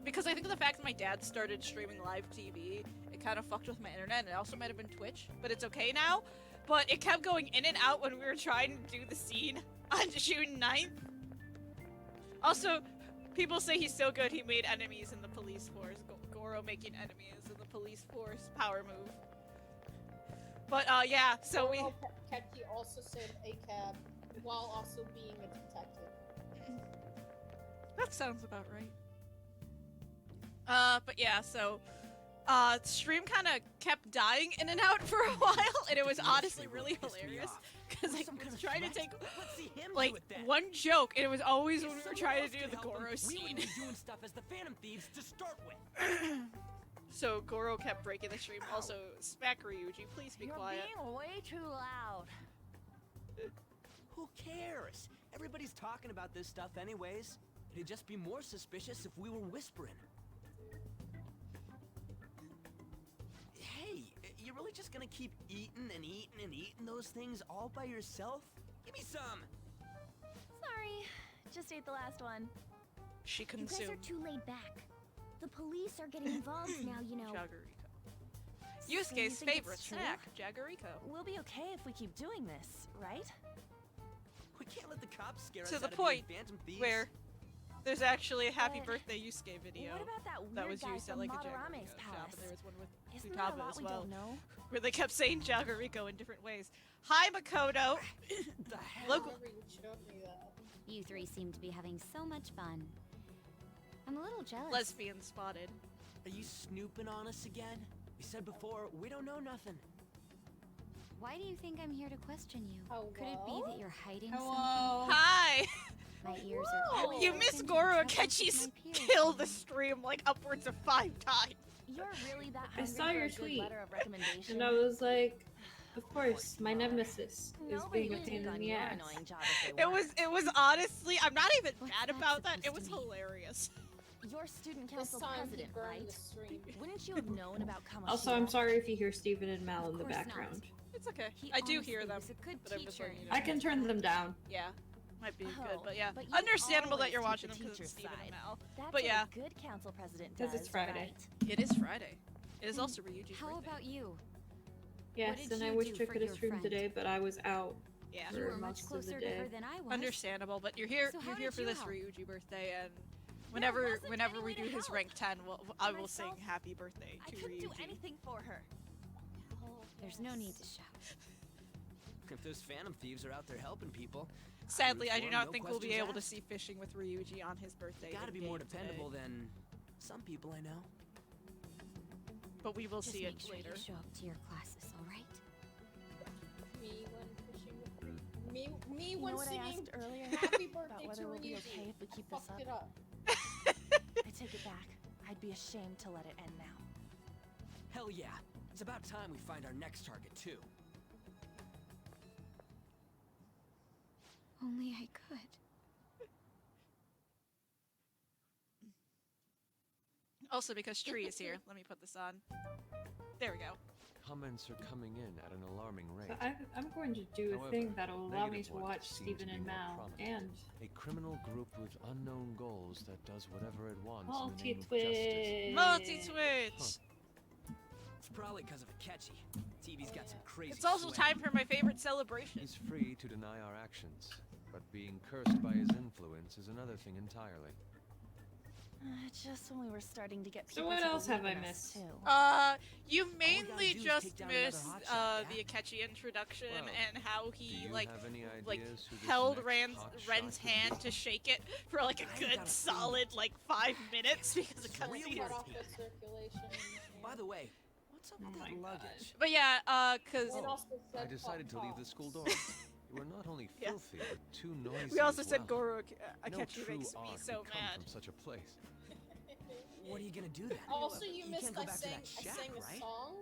because I think of the fact that my dad started streaming live TV, it kind of fucked with my internet, and it also might have been Twitch, but it's okay now. But it kept going in and out when we were trying to do the scene on June 9th. Also, people say he's so good he made enemies in the police force. Goro making enemies in the police force power move. But yeah, so we. Akechi also saved a cab while also being a detective. That sounds about right. But yeah, so stream kind of kept dying in and out for a while, and it was honestly really hilarious because I was trying to take like one joke, and it was always when we were trying to do the Goro scene. We would be doing stuff as the Phantom Thieves to start with. So Goro kept breaking the stream. Also, Smack Ryuji, please be quiet. You're being way too loud. Who cares? Everybody's talking about this stuff anyways. It'd just be more suspicious if we were whispering. Hey, you're really just gonna keep eating and eating and eating those things all by yourself? Give me some! Sorry, just ate the last one. She You guys consumed are too laid back. The police are getting involved now, you know. Jagariko. So you Yusuke's think favorite it's true? snack, Jagariko. We'll be okay if we keep doing this, right? We can't let the cops scare us To out the of being point Phantom Thieves. where there's actually a happy But birthday Yusuke video What about that weird that was guy used at from like a Madarame's Jagariko shop, palace? and there was one with Isn't that a Futaba lot as we well, don't know? where they kept saying Jagariko in different ways. Hi, Makoto. The hell? Look, I remember you showed me that. You three seem to be having so much fun. I'm a little jealous. lesbian spotted. Are you snooping on us again? We said before, we don't know nothing. Why do you think I'm here to question you? Could it be Hello? that you're hiding Hello? Hi. something? My ears are Oh, always You open miss to the Goro presence of Akechi's my peers. kill the stream like upwards of 5 times. You're really that I hungry saw for your a good tweet, letter of recommendation? And I was like, of course, my nemesis is Nobody being a would pain take in on the your ass. annoying job if they weren't. It was honestly, I'm not even What's mad that about that. It supposed was to mean? hilarious. You're student This council time he president, burned right? the stream. Wouldn't you have known about Kamoshida? Also, I'm sorry if you hear Steven and Mal in the Of course not. background. It's okay. He I do hear honestly them. was a good but I'm just teacher. letting you know. I can turn them down. Yeah, might be good, Oh, but yeah, but you understandable that always you're take watching the them because teacher's it's Steven and side. Mal. That's But yeah. what a good council president 'Cause does, it's Friday. right? It is Friday. It is also Ryuji's How birthday. about you? Yes, did and I you wish do I for could have your streamed friend? today, but I was out. Yeah, You For were much most of the closer to her day. than I was. understandable. But you're here. So how You're here did for you this help? Ryuji birthday, and wasn't whenever any we way do to his help. rank 10, I will sing Myself, happy birthday I to couldn't do Ryuji. anything for her. There's no need to shout. If those Phantom Thieves are out there helping people, Sadly, I do root for 'em, not no think we'll be questions able to asked. see fishing with Ryuji on his birthday. Gotta be in-game more today. dependable than some people I know. But we will Just see make it sure later. you show up to your classes, all right? Me when fishing with me You know when what I singing asked earlier happy about birthday whether to we'll be Ryuji. okay if we keep I this fucked up? it up. I take it back. I'd be ashamed to let it end now. Hell yeah. It's about time we find our next target too. Only I could. Also, because Tree is here, let me put this on. There we go. Comments are coming in at an alarming rate. So I'm going to do a However, thing that'll allow me negative to ones watch seem Steven to be and more Mal prominent. and A criminal group with unknown goals that does whatever it wants in the name of multi-twitch. Multi-twitch! It's probably because of Akechi. TV's got some crazy It's also swag. time for my favorite celebration. He's free to deny our actions, but being cursed by his influence is another thing entirely. Just when we were starting to get So people what to else have believe I in us, missed? too. You gotta mainly do is just take down another missed hotshot, the Akechi introduction Well, and how Do he you like have any like ideas who this held next Ren's hotshot could be? hand to shake it for like a I good gotta solid like 5 minutes because of Real cutscenes. Cut off routine. the circulation. By the way, what's up Oh with my that God. luggage? But yeah, cause And Oh, also I said decided to leave the pop-tarts. school door. You were not only Yes. filthy, but too noisy we also as said well. Goro No Akechi true makes me art so could come mad. from such a place. What are you gonna do then? Also, you missed can't go I back to sang, that I shack, sang a right? song.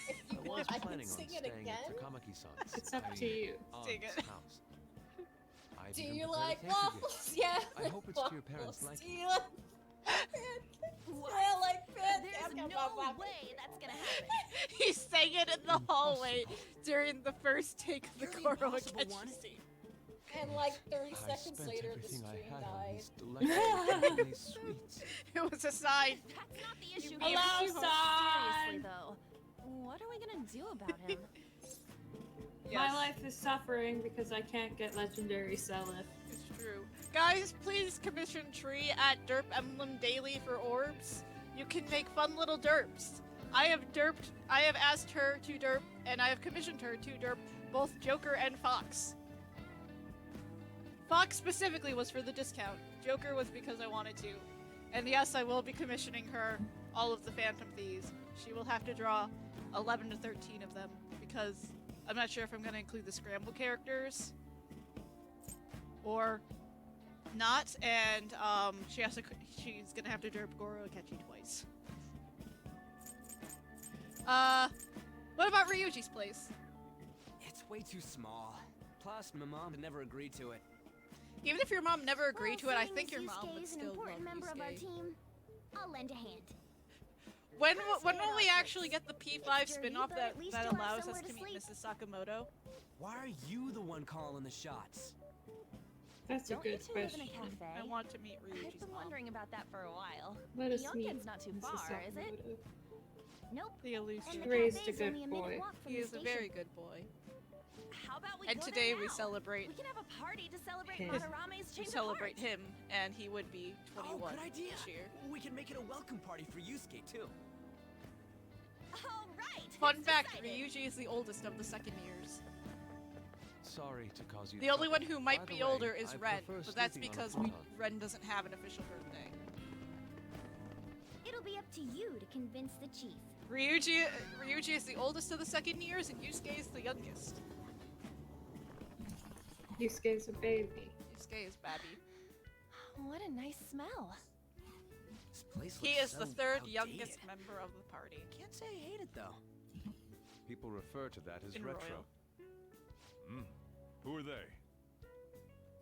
If you I was want, I can planning on sing it staying again. at Takamaki-san's. It's up I to mean, you. Sing aunt's it. house. I've Do even you prepared a like cake again. waffles? Yeah. I hope it's to your parents' waffles. liking. Do you like pancakes? I like pancakes. There's no way that's gonna happen. He sang it in the hallway during the first take of the You're the Goro impossible Akechi one. scene. And like 30 I seconds spent later, the everything I stream had on died. these delightful Japanese sweets. It was a sign. That's not the issue mean here. Hello, Seriously, son! though. What are we gonna do about him? My life is suffering because I can't get legendary Selith. It's true. Guys, please commission Tree at Derp Emblem Daily for orbs. You can make fun little derps. I have asked her to derp, and I have commissioned her to derp both Joker and Fox. Fox specifically was for the discount. Joker was because I wanted to. And yes, I will be commissioning her all of the Phantom Thieves. She will have to draw 11 to 13 of them, because I'm not sure if I'm going to include the Scramble characters or not, and she's gonna have to derp Goro Akechi twice. What about Ryuji's place? It's way too small. Plus, my mom had never agreed to it. Even if your mom never agreed to it, I seeing think as your mom Yusuke would is an still important love member of our Yusuke. team, I'll lend a hand. When Let's will get we off actually this. get the P5 It's dirty, spin-off but that, at least that you'll have allows us somewhere to to meet sleep. Mrs. Sakamoto? Why are you the one calling the shots? That's a Don't you good two live in question. a cafe? I want to meet I've Ryuji's been mom. wondering about that for a while. Let us meet. Youngkin's not too Mrs. far, is it? Sakamoto. Nope. The And elusive. the Raised a cafe's good only a minute boy. walk from He the is a station. very good boy. How about we And go today there we now? celebrate We can have a party to celebrate Okay. Madarame's we change celebrate of heart. him, and he would be 21 Oh, good idea. this year. We can make it a welcome party for Yusuke too. All right. Fun it's fact, decided. Ryuji is the oldest of the second years. Sorry to cause you The only one trouble. who might By the be way, older is I Ren, prefer but that's sleeping on because a futon. Ren doesn't have an official birthday. It'll be up to you to convince the chief. Ryuji is the oldest of the second years, and Yusuke is the youngest. Yusuke's a baby. Yusuke is Babby. What a nice smell. This place He looks is the so third outdated. youngest member of the party. Can't say I hate it though. People refer to that as In retro. Royal. Who are they?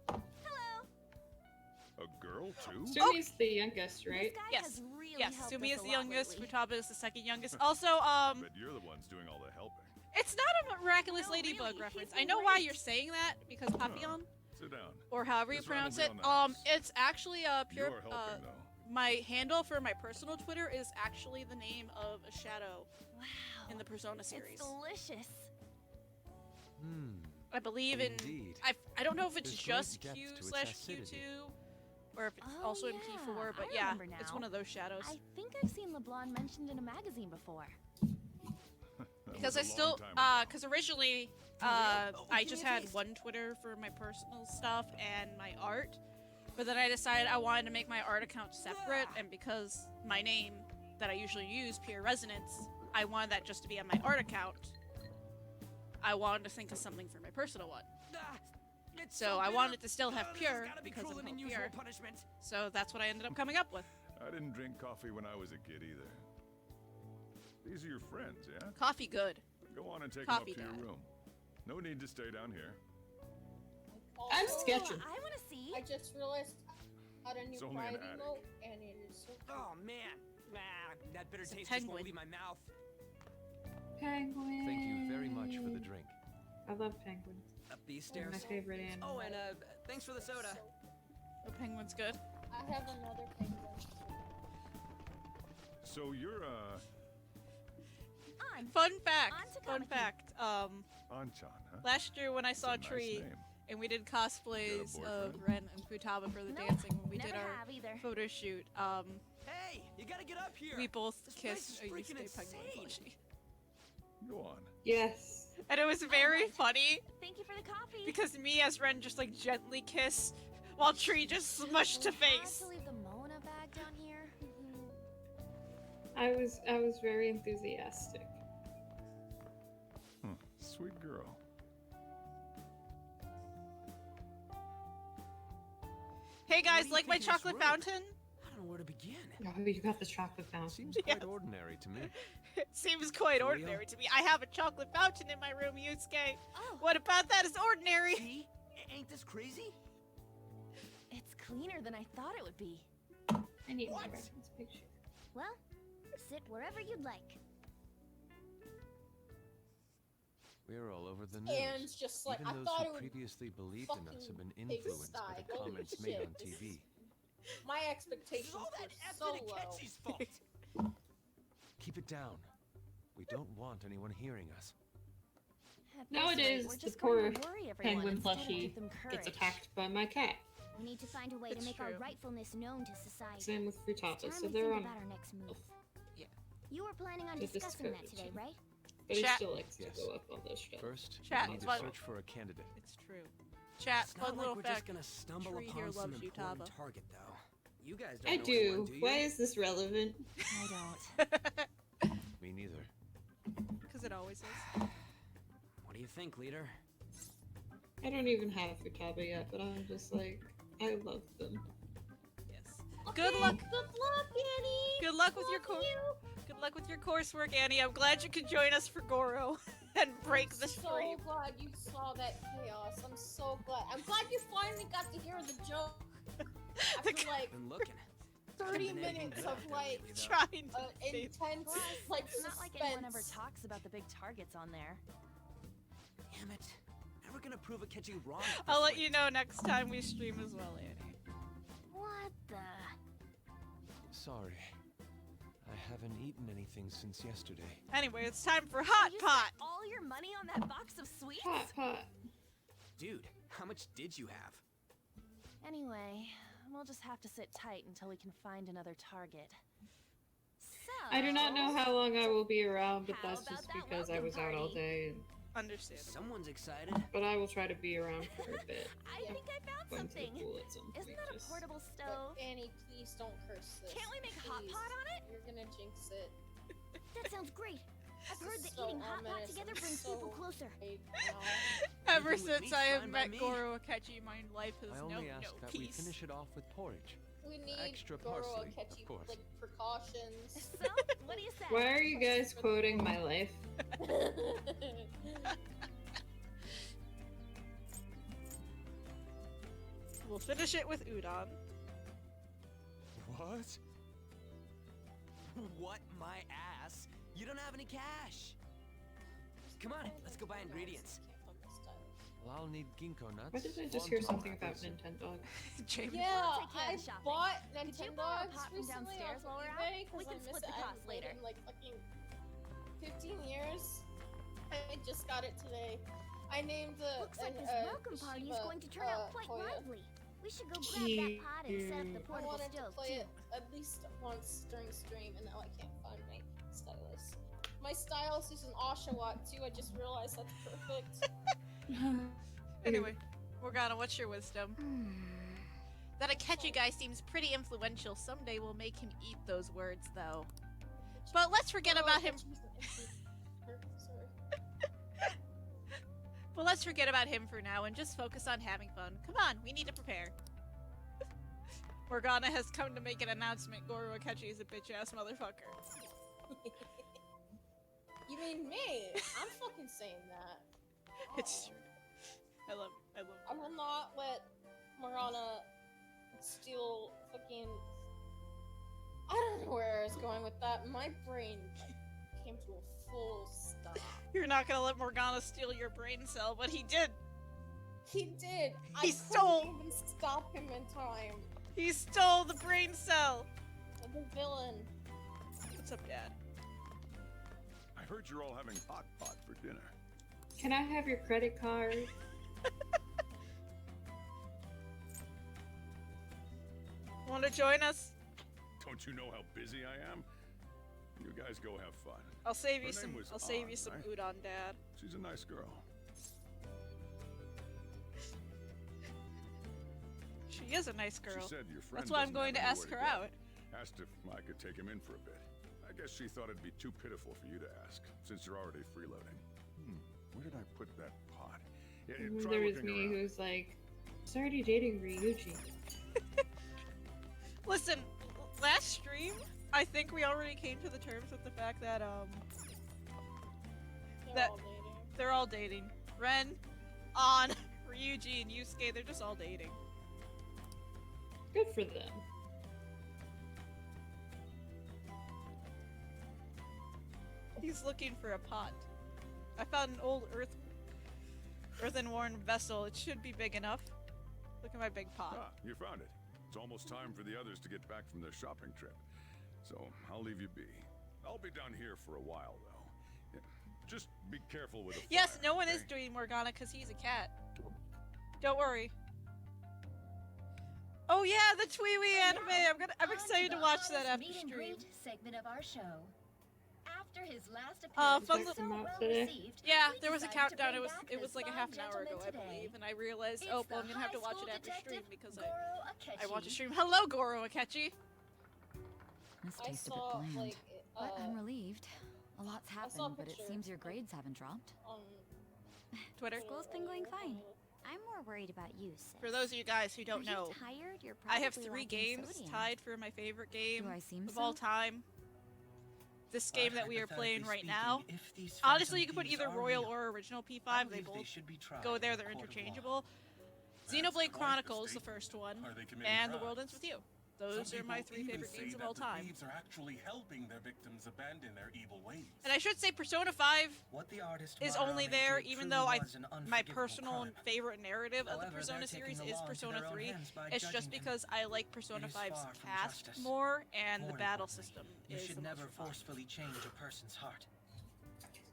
Hello. A girl, too? Sumi's the youngest, right? This guy Yes. has really Yes, helped Sumi us is a the lot youngest, lately. Futaba is the second youngest. Also, But you're the ones doing all the helping. it's not a Miraculous No, Ladybug really, reference. he's I know why great. you're saying that, because Papillon, Sit down. or however you This round pronounce will it, be on the house. it's actually a pure, You're helping, though. my handle for my personal Twitter is actually the name of a shadow Wow. in the Persona series. It's delicious. I believe in, Indeed. I don't know if it's There's just great depth Q to its slash acidity. Q2, or if it's Oh, also in yeah, P4, but I yeah, remember it's now. one of those shadows. I think I've seen LeBlanc mentioned in a magazine before. That Because was a I still, long time ago. because originally, Oh, I give just me a had taste. one Twitter for my personal stuff and my art, but then I decided I wanted to make my art account separate, and because my name that I usually use, Pure Resonance, I wanted that just to be on my art account. I wanted to think of something for my personal one. Ah, it's So I bitter. wanted to still have This Pure has gotta be because cruel of and no unusual Pure. punishment. So that's what I ended up coming up with. I didn't drink coffee when I was a kid either. These are your friends, yeah? Coffee good. Go on and take Coffee them up to dad. your room. No need to stay down here. I'm Also, sketching. I want to see. I just realized I got a new It's only pride an attic. emote, and it is so cute. Oh man, that bitter It's a taste just penguin. won't leave my mouth. Penguin. Thank you very much for the drink. I love penguins. Up these They're stairs. my favorite animal. Oh, and thanks for the soda. The penguin's good. I have another penguin. So you're, On. Fun fact. On to Fun Kamiki. fact. Anchan, huh? Last year when I saw That's a nice Tree, name. and we did cosplays of Ren and Futaba for the Nope, dancing when we did never our have either. photo shoot. Hey, you gotta get up here. We both This place kissed is a freaking Yusuke penguin insane. plushie. Go on. Yes. And it was very funny Thank you for the coffee. because me as Ren just like gently kiss while Tree just smushed to We had face. to leave the Mona bag down here. I was very enthusiastic. Sweet girl. Hey guys, do you like my think of this chocolate room? fountain? I don't know where to begin. Oh, you got the chocolate fountain. Seems Yes. quite ordinary to me. It seems quite For real? ordinary to me. I have a chocolate fountain in my room, Yusuke. Oh, What about that is ordinary? See? Ain't this crazy? it's cleaner than I thought it would be. I need my What? reference picture. Well, sit wherever you'd like. We're all over the news. And just like, Even I those thought who it would previously believed in us have been fucking influenced by pigsty. the Holy comments made shit. on TV. My This expectations is all that were so effing low. Akechi's fault. Keep it down. We don't want anyone hearing us. At this Nowadays, rate, we're the just going poor to worry everyone penguin instead of plushie give them gets courage. attacked by my cat. We need to find a way It's to make our true. rightfulness known to society. Same with It's Futaba, time so we they're think on. about our next move. Yeah. You were planning on Get this discussing that courage. today, right? But he Chat. still likes Yes. to go up on those shelves. First, Chat, we need to what- search for a candidate. It's true. Chat, It's fun not like little we're fact. just gonna stumble Tree here upon some loves you, important Taba. target, though. You guys don't I know do. anyone, do you? Why is this relevant? I don't. Me neither. Because it always is. What do you think, leader? I don't even have Futaba yet, but I'm just like, I love them. Yes. Good luck. Good luck, Annie. Good luck with your Love Good luck with your coursework, Annie. I'm glad you could join us for Goro and break the so stream. glad you saw that chaos. I'm so glad. I'm glad you finally got to hear the joke. After like Been looking. 30 Couldn't been anything minutes good of like lately, though. Trying to save. intense Plus, like it's not like anyone ever suspense. talks about the big targets on there. Damn it. Never gonna prove Akechi wrong. at I'll this let rate. you know next time we stream as well, Annie. What the? Sorry. I haven't eaten anything since yesterday. Anyway, it's time for Hot You Pot. spent all your money on that box of sweets? Hot pot. Dude, how much did you have? Anyway, we'll just have to sit tight until we can find another target. So, I do not know how long I will be around, but How that's about just that because I welcome was out all party? day. Understandable. Someone's excited. But I will try to be around for a bit. I think I found Going to the something. pool at some Isn't point, that a just- portable But stove? Annie, please don't curse this. Can't we make hot Please. pot on it? You're gonna jinx it. That sounds great. I've This heard is that so eating hot pot ominous together and brings so people closer. right Ever Anything with since meat, I have fine by met me. Goro Akechi, my life has I known only no ask that we peace. finish it off with porridge. We need Extra Goro parsley, Akechi, of course. like precautions. So, what do you say? Why are you guys quoting my life? We'll finish it with udon. What? What my ass? You don't have any cash. Come on, let's go buy ingredients. Well, I'll need ginkgo nuts. Why did I just one hear something about tomatoes, and- Nintendo? Jamie. Yeah, take care I of the shopping. bought Could you Nintendo borrow a pot from recently downstairs off while we're eBay out? We because I can miss split it. the I cost haven't played later. it in like fucking 15 years. I just got it today. I named the Looks like this welcome party is going to turn out quite lively. We should go grab that pot and set up the I portable wanted to stove play too. it at least once during stream, and now I can't find my stylus. My stylus is an Oshawott too. I just realized that's perfect. Anyway, Morgana, what's your wisdom? That Akechi guy seems pretty influential. Someday we'll make him eat those words, though. But let's forget Goro about him. Akechi's an Sorry. But let's forget about him for now and just focus on having fun. Come on, we need to prepare. Morgana has come to make an announcement. Goro Akechi is a bitch-ass motherfucker. You mean me? I'm fucking saying that. It's true. I will not let Morgana steal fucking. I don't know where I was going with that. My brain like, came to a full stop. You're not gonna let Morgana steal your brain cell, but he did. He did. He I stole- couldn't even stop him in time. He stole the brain cell. The villain. What's up, Dad? I heard you're all having hot pot for dinner. Can I have your credit card? Want to join us? Don't you know how busy I am? You guys go have fun. I'll save Her you name some. was I'll save Ann, you some right? udon, Dad. She's a nice girl. She is a nice girl. She said your friend That's why I'm doesn't going to have ask her anywhere to out. go. Asked if I could take him in for a bit. I guess she thought it'd be too pitiful for you to ask, since you're already freeloading. Where did I put that pot? Yeah, try There was looking me around. who's like, "He's already dating Ryuji." Listen, last stream, I think we already came to the terms with the fact that they're all dating. Ren, An, Ryuji, and Yusuke, they're just all dating. Good for them. He's looking for a pot. I found an old earthen-worn vessel. It should be big enough. Look at my big pot. Ah, you found it. It's almost time for the others to get back from their shopping trip. So, I'll leave you be. I'll be down here for a while, though. Yeah, just be careful with the Yes, fire, no one okay? is doing Morgana because he's a cat. Don't worry. Oh yeah, the Tweewee anime! I'm excited to watch that after meet and stream. greet segment of our show. After his last Fun appearance was little- so well today? received, Yeah, we there was a decided to countdown. bring It back was this like a fine half an hour ago, gentleman I today. believe, and I realized, It's oh, the well, I'm gonna have to high watch school it after stream detective, because Goro I watch a Akechi. stream. Hello, Goro Akechi. This I tastes a bit saw bland. like But I'm relieved. A lot's saw a happened, but it picture seems your grades haven't dropped. on Twitter. School's been going fine. I'm more worried about you, sis. For those of you guys who don't Are you know, tired? You're I have probably 3 lacking games sodium. tied for my favorite game Do I seem of all so? time. This game that we are playing right now. Hypothetically speaking, if these Honestly, you phantom can put thieves either are Royal real, or Original P5. I They believe both should be tried go there. in a They're court of law. interchangeable. That's Xenoblade quite the Chronicles, the statement. first one, Are they committing and The World Ends crimes? with You. Those are my 3 favorite games of all time. Thieves are actually helping their victims abandon their evil ways. And I should say Persona 5 What the artist is Madarame only there, did even truly though was an my unforgivable personal crime. favorite narrative of the However, Persona they're taking series the is law into Persona their own 3. hands by It's just judging him. because I like Persona It is 5's far from cast justice. more, and the More battle importantly, system You is should the most never refined. forcefully change a person's heart.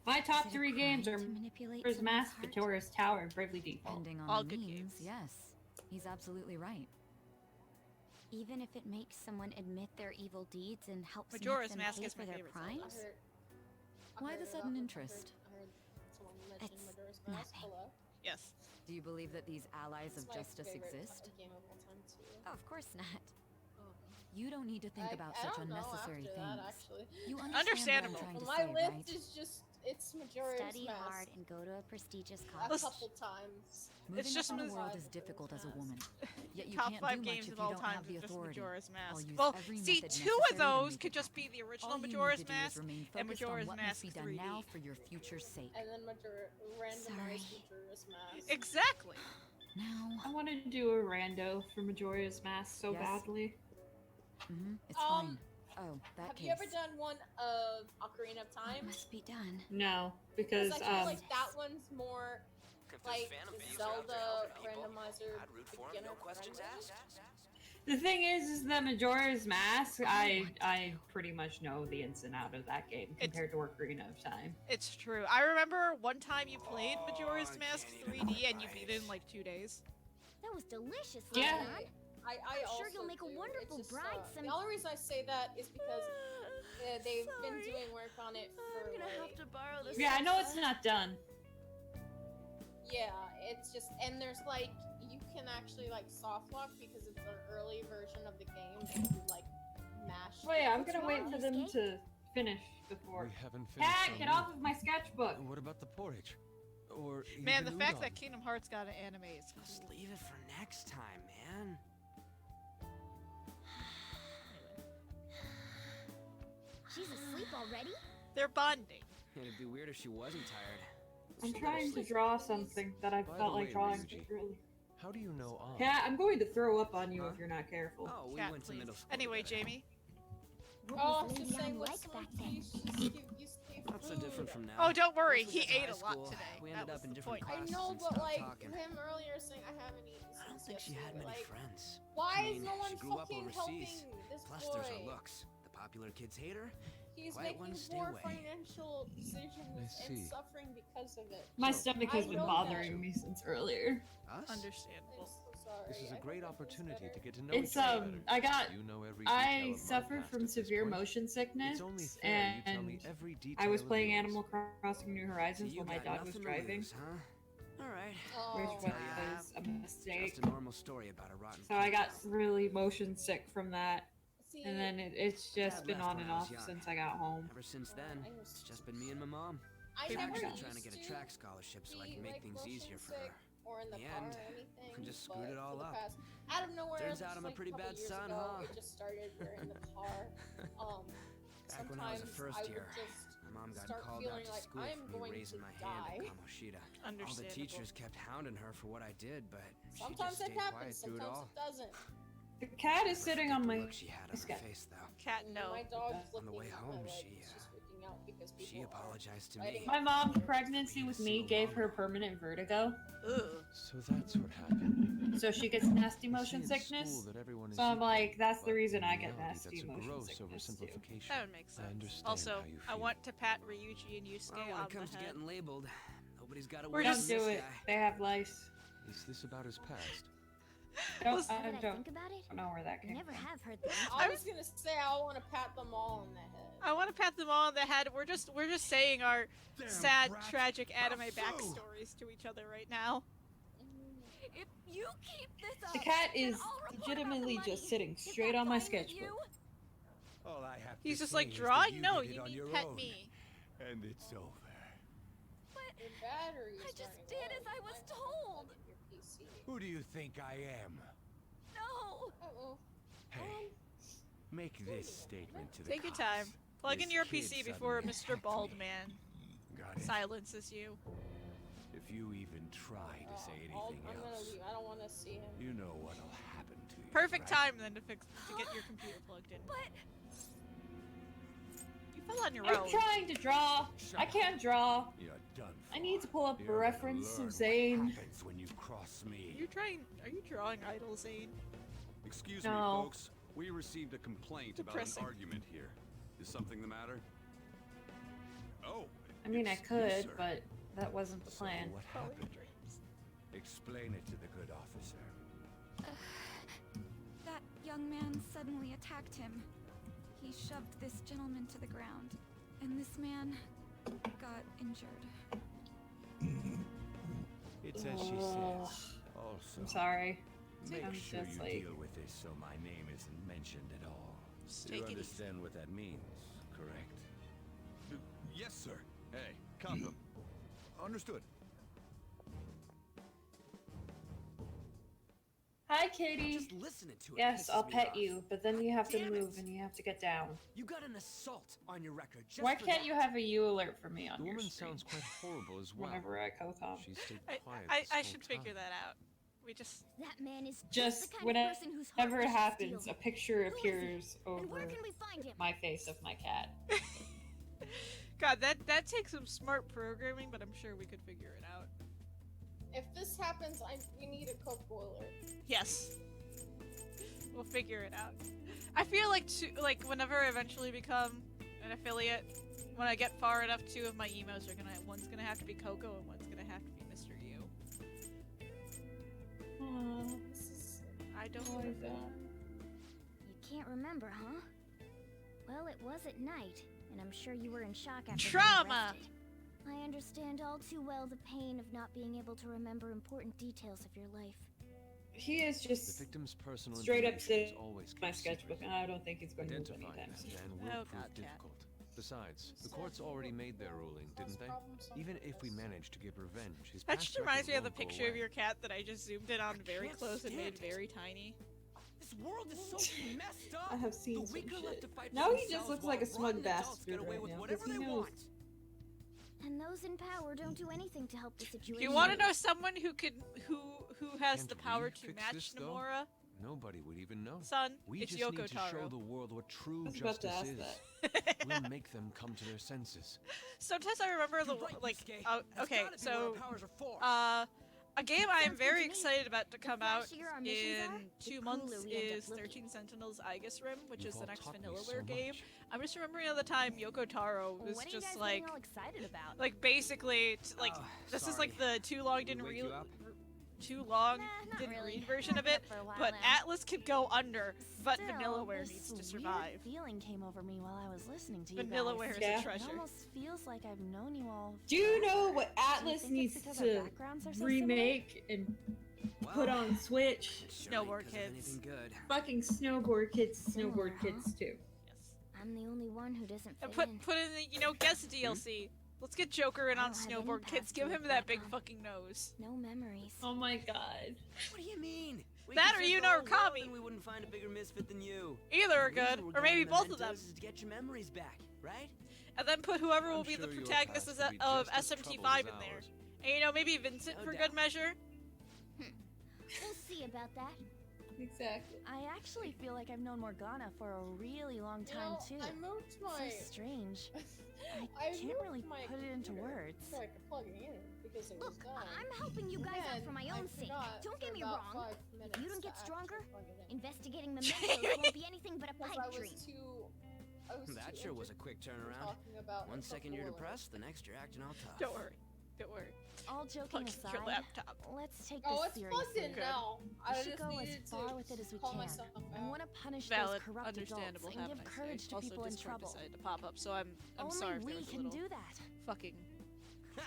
My top Is it a 3 games are crime to manipulate Majora's someone's Mask, heart? Majora's Tower, and Bravely Default. Depending on All the good means, games. yes. He's absolutely right. Even if it makes someone admit their evil deeds and helps Majora's make them Mask pay is for my their favorite Zelda. crimes? Why the sudden interest? I heard someone mention It's Majora's Mask. nothing. Hello? Yes. Do you believe that these allies It's of my justice favorite exist? game of all time too. Oh, of course not. You don't need to think about I such don't know unnecessary after things. That, actually. You understand what I'm Understandable. trying to My say, list right? is just it's Majora's Study Mask hard and go to a prestigious a college. couple times. Moving It's just up in the Ms. world is difficult as a woman. Yet you Top can't 5 do much games if of you all don't time have the are just authority. Majora's I'll Mask. use Well, every see, method 2 necessary of to those make could it just happen. be the original All you need Majora's to do Mask is remain and focused on Majora's what Mask must be done 3D. now for your future's sake. And then randomized Sorry. Majora's Mask. Exactly. Now, I want to do a rando for Majora's Mask so Yes. badly. it's Um, fine. Oh, that Have case. you ever done one of Ocarina of It Time? must be done. No, Because because I feel like that one's more like Zelda randomizer beginner friendly. the thing is that Majora's Mask, I pretty much know the ins and out of that game compared to Ocarina of Time. It's true. I remember one time you played Majora's Mask 3D and you beat it in like 2 days. That was delicious, Yeah. Leon. I I'm also sure you'll make a do. wonderful It's just, bride The some- only reason I say that is because they've been doing work on it for like, borrow this. Yeah, I know it's not done. yeah, it's just and there's like you can actually like soft lock because it's an early version of the game and you like mash. Well, yeah, I'm gonna wait wrong, for them Escape? to finish before. We haven't finished. Cat, our get meal. off of my sketchbook! What about the porridge? Or Man, the even fact udon? that Kingdom Hearts got an anime is Just cool. leave it for next time, man. She's asleep already? They're bonding. It'd be weird if she wasn't tired. I'm trying to draw something that I By felt the like way, drawing Ryuji, really. How do you know On? Cat, I'm going to throw up on you Huh? if you're not careful. Oh, we Cat, went to please. middle school. Anyway, together. Jamie. What Oh, I was was Lady just saying Anne what's like back so then? Not so different from now. Oh, don't worry. Once He we got to ate high a lot school, today. We That ended was up in the different point. I classes know, and but stopped like talking. him earlier saying I haven't eaten I don't since think she had yesterday, many like, friends. why I is mean, no one she grew up fucking overseas. helping this Plus, boy? there's her looks. The popular kids hate her. He's Quiet making ones stay poor away. financial decisions I and see. suffering because of it. My So, stomach has I been know bothering that. me since earlier. Us? Understandable. I'm so sorry. This is a great opportunity to get to know It's each other better. You know every detail I of my suffer past from at this severe point. motion sickness, It's only fair you tell and me every detail I was of playing yours. Animal Crossing New Horizons So you while my got dog was nothing to driving, lose, huh? All right. which Oh. was a mistake. Just a normal story about a rotten. So I got playground. really motion sick from that, See, and then it's just Dad been left on when and I was off young. since I got home. Ever since then, I it's just been me and my mom. I I'm never actually used trying to get a track scholarship so I be, can make like, things motion easier for sick her. or in the In the car end, or anything. I just but screwed it all for the up. past, out of nowhere, Turns just, out I'm a like, pretty couple bad years son, ago, huh? It just started. We're in the car. Back when I was a Sometimes first I would year, just my mom got start called feeling out to like school I'm for me going raising to my hand die. at Kamoshida. All the Understandable. teachers kept hounding her for what I did, but she Sometimes just it stayed quiet happens. through it Sometimes all. it doesn't. The cat is sitting on The my look she had on her desk. face, though. Cat, no. My dog's On the looking way at home, my leg. she, She's freaking out because She people are apologized to writing me. My on mom's her. pregnancy with me gave her permanent vertigo, Ugh. So that's what happened. so she gets nasty You say motion in sickness. school that everyone is So I'm equal, like, that's the but reason in I get reality, nasty that's a motion gross sickness too. oversimplification. That would make sense. I understand Also, how you I feel. want to pat Ryuji and Yusuke Well, when on it comes the to head. getting labeled, nobody's got to We're win Don't just- do this it. guy. They have lice. Is this about his past? Don't, Listen, I Now that I don't think about it, know where that I came never from. have heard that. I was gonna say I want to pat them all on the head. I want to pat them all on the head. We're just saying our Damn sad, brat. tragic anime Afu. backstories to each other right now. If you keep this up, The cat then is I'll report about the legitimately money. just sitting Is straight that on my fine with sketchbook. you? All I have He's to just say like, is that drawing? you No, did it you on mean your pet own. me. And it's over. Your battery is I just running did low. as I You was might have to told. plug in your PC. Who do you think I am? No. Uh-oh. Hey, make this statement to the Take your cops. time. Plug in This your kid PC before suddenly Mr. attacked Baldman me. Got it? silences you. If you even try to say anything I'm gonna else, leave. I don't want to see him. you know what'll happen to you. Perfect right? time then to get your computer plugged in. But You fell on your I'm own. trying to draw. I can't draw. You're done for. I need to pull up a You're gonna reference learn of what Zane. happens when you cross me. Are you drawing Idol Zane? Excuse No. me, folks. We received a complaint about an Depressing. argument here. Is something the matter? Oh. I mean, I it's you, could, sir. but that wasn't the So plan. what Follow your happened? dreams. Explain it to the good officer. That young man suddenly attacked him. He shoved this gentleman to the ground, and this man got injured. It's as she Ugh. says. Also, I'm sorry. make I'm sure just you like- deal with this so my name isn't mentioned at all. Just You take it easy. understand what that means, correct? Yes, sir. Hey, count them. Understood. Hi, Katie. Just listening to it. Yes, pisses I'll me pet off. you, but then you have to Damn move it. and you have to get down. You got an assault on your record. Just Why for can't that. you have a U alert for me on The your woman screen sounds quite horrible as well. whenever I co-com? She stayed I, quiet I, this I whole should figure time. that out. We just That man is Just the kind of person whose heart whenever it we should happens, steal. a picture Who is appears he? And where over can we find him? my face of my cat. God, that takes some smart programming, but I'm sure we could figure it out. If this happens, we need a coke boiler. Yes. We'll figure it out. I feel like whenever I eventually become an affiliate, when I get far enough, two of my emos are one's gonna have to be Coco and one's gonna have to be Mr. U. I don't know. You can't remember, huh? Well, it was at night, and I'm sure you were in shock after being Trauma! arrested. I understand all too well the pain of not being able to remember important details of your life. He is The just victim's personal straight up information is sitting always my kept secret. sketchbook, and I don't think he's going to move Identifying anytime that soon. man will Oh, prove God, Cat. difficult. Besides, the courts already made their ruling, didn't they? Even if we manage to get revenge, his That past just reminds me record of the won't go picture of away. your cat that I just zoomed in on very can't close and made stand it. very tiny. This world is so messed up. I have seen the some weaker shit. left to fight for Now he just themselves looks while like a smug rotten adults bastard get away right with now, whatever 'cause he they knows. want. And those in power don't do anything to help the situation. If you want to know someone who has Can't the power we to fix match this, though? Nomura, Nobody would even know. son, We it's just Yoko need to Taro. show the world what true I was about to justice ask is. that. We'll make them come to their senses. Sometimes I remember the You're right, like. Yusuke. Oh, That's okay, gotta be what so our powers are for. a game I am Sounds good very to me. excited about to come out flashier our missions are, in the 2 cooler months we end up is looking. 13 Sentinels Aegis Rim, which You've is the all next taught me vanillaware so game. much. I'm just remembering the time Yoko Taro was What are you just guys like, getting all excited about? like basically, like Oh, this is sorry. like the too long Did didn't we wake you real. up? too long, not the really. green version of Been it, up for a while but now. Atlas could go under, but Still, Vanillaware this needs to weird survive. feeling came over me while I was listening to you Vanillaware is guys. a treasure. It almost feels like I've known you all. Do you know what Do you Atlas think needs it's because our to backgrounds are so remake and put on Switch? Snowboard Kids. Good. Fucking Snowboard Kids, Snowboard Similar, Kids too. I'm the only one who doesn't fit And put in. in the, you know, guest DLC. Let's get Joker in I on don't have any Snowboard Kids. past Give to him look that back big on. fucking nose. No memories. Oh my god. What do you mean? We That could or search you the know whole world Kami. and we wouldn't find a bigger misfit than you. Either are The reason good, we're or going maybe to both of them. Mementos is to get your memories back, right? And then put whoever will I'm be the sure your protagonist past of will be just as SMT5 troubled in as there. ours. And you know, maybe Vincent No for doubt. good measure. We'll see about that. Exactly. I actually feel like I've known Morgana for a really long time too. I moved my. So strange. I I can't moved really my put it into computer words. So I could plug it in because it was Look, done. I'm helping you guys out for my Then I own sake. forgot Don't get for me about wrong. 5 If minutes you don't to get actually stronger, plug it in. investigating mementos won't be anything but a Because pipe I was dream. I was That too sure was a interested quick in turnaround. talking about One it second you're before. depressed, the next you're acting all tough. Don't worry. Don't worry. All joking Plug aside, your laptop. let's take Oh, this it's plugged seriously. in now. I We should just go as needed far to with it as we call can. myself I out. want to punish Valid, those corrupt adults understandable. and Have give a nice courage day. to Also, people in Discord trouble. decided to pop up, so I'm Only sorry if there we was a can little do that. fucking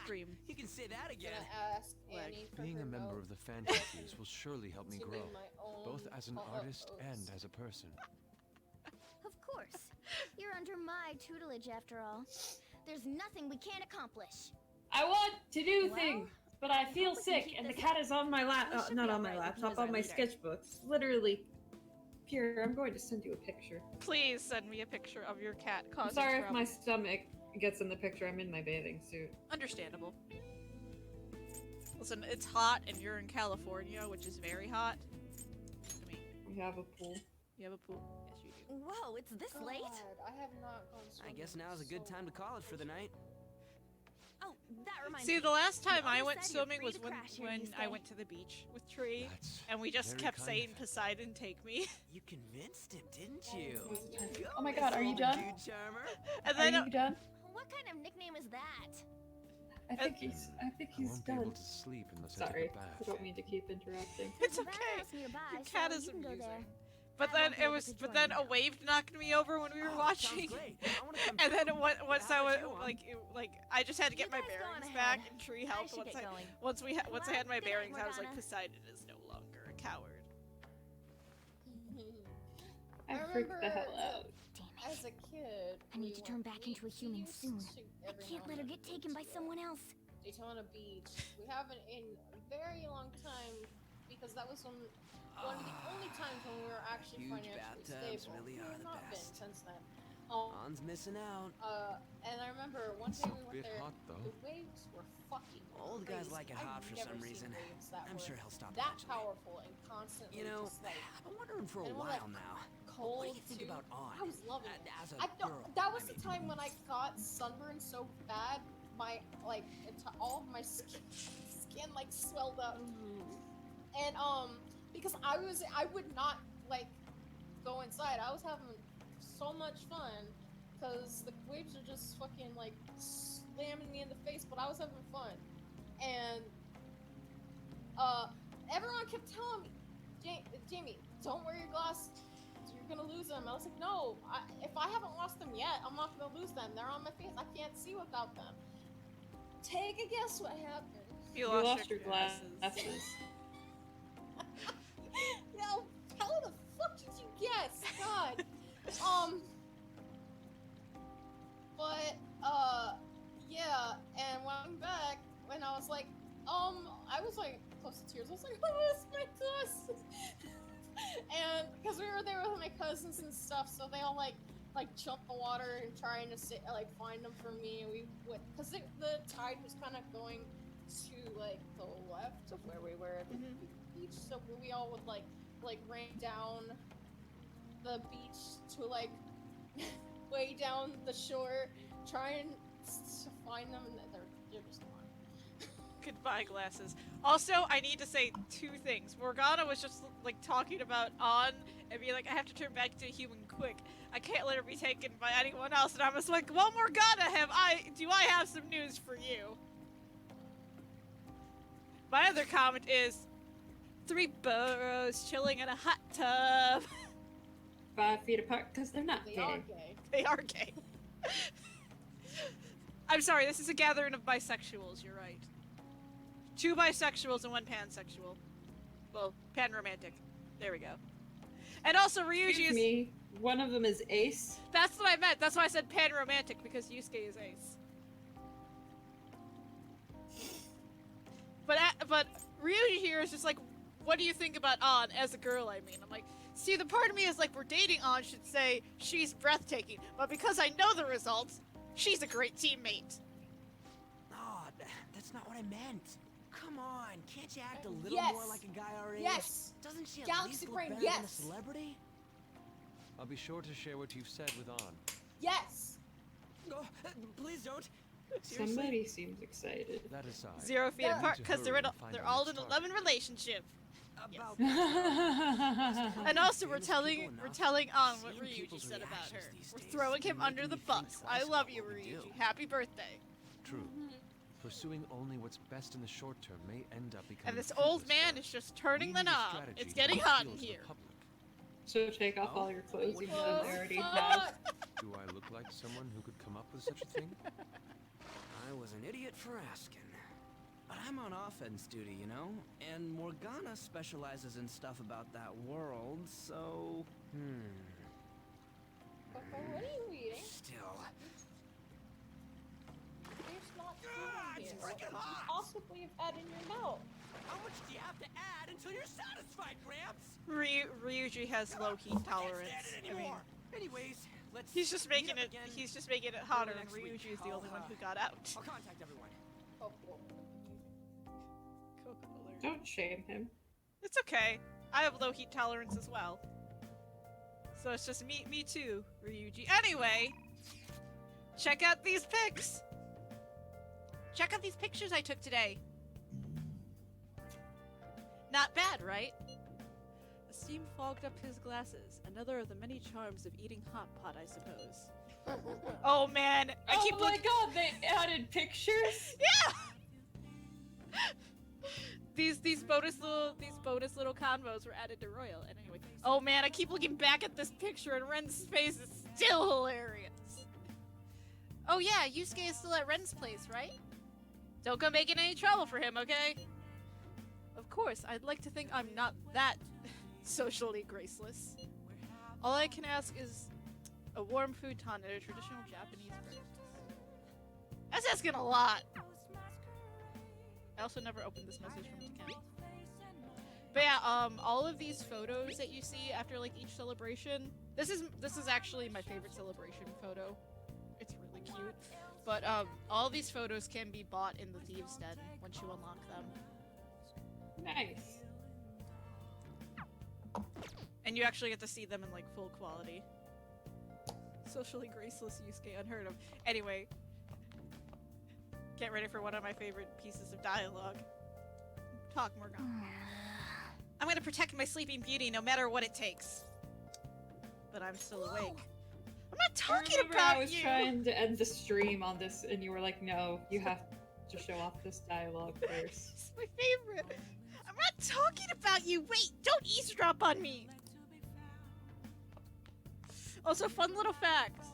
stream. You can say that I'm again. gonna ask Lag. Annie for Being her a member note of the Phantom Thieves will surely help me to grow, do my own both as an pop-up artist posts. and as a person. Of course. You're under my tutelage after all. There's nothing we can't accomplish. I want to do Well, things, but I feel hope we can sick, keep and the this cat is on my lap. We should Not be on my alright with you laptop, as on our my leader. sketchbooks. Literally. Here, I'm going to send you a picture. Please send me a picture of your cat I'm causing sorry if trouble. my stomach gets in the picture. I'm in my bathing suit. Understandable. Listen, it's hot and you're in California, which is very hot. I mean, We have a pool. you have a pool? Yes, you do. Whoa, it's this late? God, I have not gone I swimming guess now's a good so time to call it for the night. Oh, that reminds See, me. the last time You I always went said you're swimming free was to when, crash here if you I stay. went to the beach with Tree, That's and we just very kept kind saying of him. Poseidon, take me. You convinced him, didn't you? Oh my god, are you done? Dude charmer. And Are then you done? What kind of nickname is that? I think he's I he's won't be able done. to sleep unless Sorry, I take a I bath. don't mean to keep interrupting. it's There's a okay. bathhouse nearby, Your cat so is you can go amusing. there. But I then won't be it able was, to but join then you. a wave knocked me over when we were Oh, watching. sounds great. I wanna come And then too. once How I was about you, Juan? like I just had to get You my guys go on bearings ahead. back, and Tree I helped should once get I going. once I Well, had my good night, bearings. I was like, Morgana. Poseidon is no longer a coward. I I freaked the remember hell out. Damn As a kid, I need we to turn went- back we- into a we human used soon. to I every can't now let her and get then taken go by to someone else. Daytona Beach. We haven't in a very long time because that was one of the only times when we were actually Huge financially bathtubs stable. really We are have the not best. been since then. Han's missing out. And I remember one It's day a we went bit there. hot, though. The waves were fucking Old guys crazy. like it I've hot for never some seen reason. waves that I'm were sure he'll stop that eventually. powerful and constantly You know, just like I've been wondering for a and we're, like, while now. cold. What do you think too. about On? I was loving it. As a I don't, girl, that was I the mean. time when I got sunburned so bad, my like all of my skin like swelled up, and because I would not like go inside. I was having so much fun because the waves are just fucking like slamming me in the face, but I was having fun, and everyone kept telling me, Jamie, don't wear your glasses. You're gonna lose them. I was like, no, if I haven't lost them yet, I'm not gonna lose them. They're on my face. I can't see without them. Take a guess what happened. You You lost your glasses. No, how the fuck did you guess? God. But yeah, and when I'm back, when I was like close to tears. I was like, I lost my glasses. And because we were there with my cousins and stuff, so they all like jumped the water and trying to find them for me. We would, because the tide was kind of going to like the left of where we were at the beach, so we all would like rain down the beach to like way down the shore, trying to find them, and they're just gone. Goodbye, glasses. Also, I need to say two things. Morgana was just like talking about On and being like, I have to turn back to a human quick. I can't let her be taken by anyone else. And I was like, well, Morgana, do I have some news for you? My other comment is, 3 burros chilling in a hot tub. 5 feet apart because they're not They gay. are gay. They are gay. I'm sorry, this is a gathering of bisexuals, you're right. 2 bisexuals and 1 pansexual. Well, pan-romantic. There we go. And also Ryuji Excuse is... me, one of them is Ace. That's what I meant. That's why I said pan-romantic, because Yusuke is ace. But Ryuji here is just like, what do you think about An as a girl, I mean? I'm like, see, the part of me is like, we're dating An should say she's breathtaking, but because I know the results, she's a great teammate. Oh, that's not what I meant. Come on, can't you act a little Yes. more like a guy our age? Yes. Doesn't she at Galaxy least look Brain, better than a yes. celebrity? I'll be sure to share what you've said with On. Yes. Oh, please don't. Somebody seems excited. That aside, 0 feet Yeah. apart, to because hurry and find they're our all next in a target. loving relationship. About And also, we're famous telling people enough. An what Seeing Ryuji people's said about her. reactions these We're days throwing can him make under you the think bus. I twice love about you, what we do. Ryuji. Happy birthday. True. Pursuing only what's best in the short term may end up becoming And this old fruitless man for is us. just turning We the need a knob. strategy It's to getting make hot in appeals to the here. public. So take off all your clothes even though they already have. Do I look like someone who could come up with such a thing? I was an idiot for asking. But I'm on offense duty, you know? And Morgana specializes in stuff about that world, so... What are you eating? Still. There's not food in here. it's What freaking could you hot. possibly have had in your mouth? How much do you have to add until you're satisfied, Gramps? Ryuji has low heat tolerance. I can't stand it I mean, anymore. Anyways, let's he's just meet making up it. again He's just making it hotter, and next week. Ryuji is the only one I'll, who got out. I'll contact everyone. Oh, cool. Coca alert. Don't shame him. It's okay. I have low heat tolerance as well. So it's just me too, Ryuji. Anyway, check out these pics. Check out these pictures I took today. Not bad, right? The steam fogged up his glasses. Another of the many charms of eating hot pot, I suppose. Oh man, I keep Oh my god, they added pictures? Yeah. These bonus little convos were added to Royal. And anyway, oh man, I keep looking back at this picture and Ren's face is still hilarious. Oh yeah, Yusuke is still at Ren's place, right? Don't go making any trouble for him, okay? Of course, I'd like to think I'm not that socially graceless. All I can ask is a warm futon at a traditional Japanese breakfast. That's asking a lot. I also never opened this message from Taken. But yeah, all of these photos that you see after like each celebration, this is actually my favorite celebration photo. It's really cute. But all these photos can be bought in the Thieves' Den once you unlock them. Nice. And you actually get to see them in like full quality. Socially graceless Yusuke, unheard of. Anyway, get ready for one of my favorite pieces of dialogue. Talk, Morgana. I'm gonna protect my sleeping beauty no matter what it takes. But I'm still awake. I'm not talking I remember about I was you! trying to end the stream on this, and you were like, "No, you have to show off this dialogue first." It's my favorite. I'm not talking about you! Wait, don't eavesdrop on me! Also, fun little fact.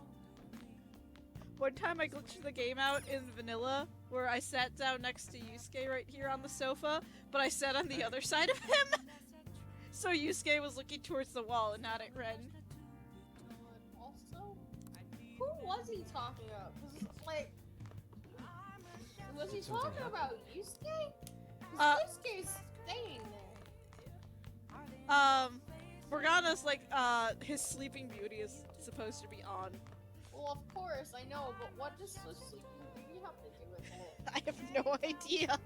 One time I glitched the game out in vanilla, where I sat down next to Yusuke right here on the sofa, but I sat on the other side of him! So Yusuke was looking towards the wall and not at Ren. Also, who was he talking about? 'Cause it's like, was he talking about Yusuke? 'Cause Yusuke's staying there. Morgana's like, his sleeping beauty is supposed to be on. Well, of course, I know, but what does the sleeping beauty have to do with it? I have no idea.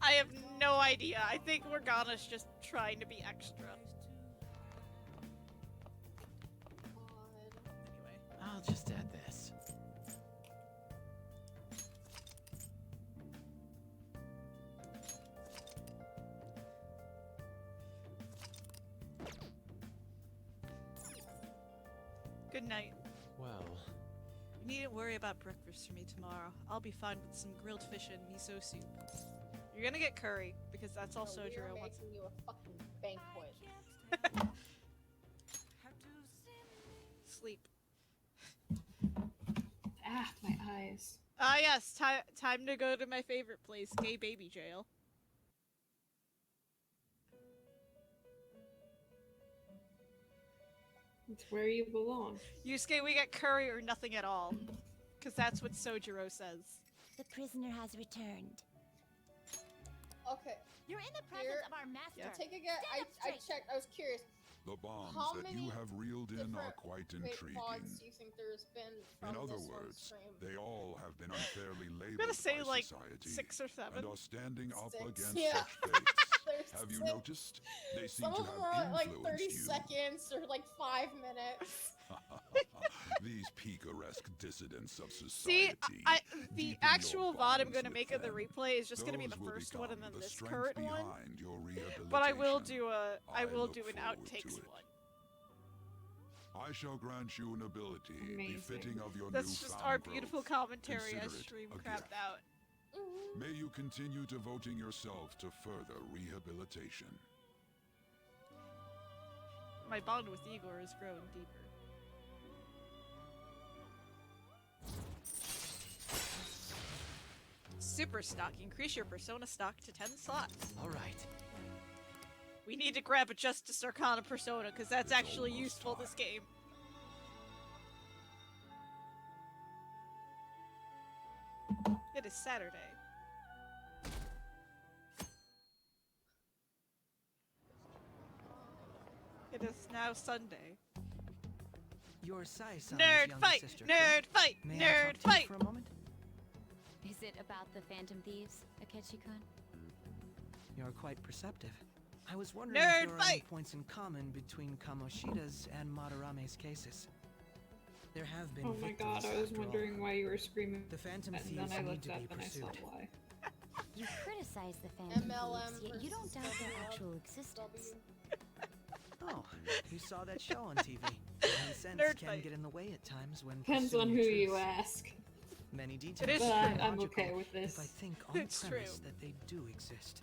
I have no idea. I think Morgana's just trying to be extra. Anyway. I'll just add this. Good night. Well, You needn't worry about breakfast for me tomorrow. I'll be fine with some grilled fish and miso soup. You're gonna get curry, because that's all No, we Sojiro are wants. making you a fucking banquet. Sleep. Ah, my eyes. Ah, yes, time to go to my favorite place, gay baby jail. It's where you belong. Yusuke, we get curry or nothing at all. Because that's what Sojiro says. The prisoner has returned. Okay. You're in the presence of our master. Yeah. Take a guess. I checked. I was curious. The bombs How that many you have reeled in are different quite great intriguing. pods do you think there's been from In other this one words, stream? they all have been unfairly I'm labeled gonna say by like society 6 or 7. and are standing up 6, against yeah. such fates. There's Have you 6. noticed? They seem Some to of them have are like influenced 30 you. seconds or like 5 minutes. These picaresque dissidents of See, society. the deepen your actual VOD I'm bonds gonna with make of the them. replay is just gonna be the Those will first one and then become the this strength current one. behind your But I will rehabilitation. do a I will look do an forward outtakes to it. one. I shall grant you an ability Amazing. befitting of your That's just newfound our growth. beautiful commentary as Consider it stream a crapped gift. out. May you continue devoting yourself to further rehabilitation. My bond with Igor is growing deeper. Super stock. Increase your persona stock to 10 slots. Alright. We need to grab a Justice Arcana persona because that's actually useful this game. It is Saturday. It is now Sunday. Your Sai-san's Nerd younger fight! sister, Nerd fight! May I Nerd talk to you fight! for a moment? Is it about the Phantom Thieves, Akechi-kun? You're quite perceptive. I was wondering Nerd if there are any fight! points in common between Kamoshida's and Madarame's cases. There have been Oh my god, victims, I was after all. wondering why you were screaming. The Phantom And Thieves then I need looked to up be and I saw pursued. why. You criticize the Phantom MLM Thieves, yet you don't doubt their versus actual existence. Oh, you saw that show on TV. And sense Nerd can fight. get in the way at times when Depends pursuing on the who you truth. ask. Many It details is But are true. I'm logical okay with this. if I think on the It's premise true. that they do exist.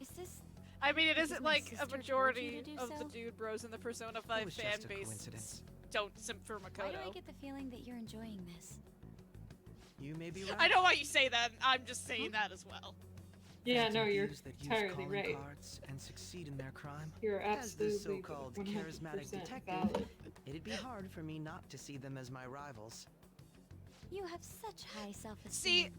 Is this... I mean, it Because isn't my like a sister told you majority to do of the so? dude bros in the Persona It 5 was fan just a base coincidence. don't simp for Why do I Makoto. get the feeling that you're enjoying this? You may be right. I know why you say that, I'm just saying that as well. Yeah, Phantom no, you're thieves that use entirely calling right. cards and succeed in their crime. You're As the absolutely so-called 100% charismatic detective, valid. it'd be hard for me not to see them as my rivals. You have such high self-esteem. See,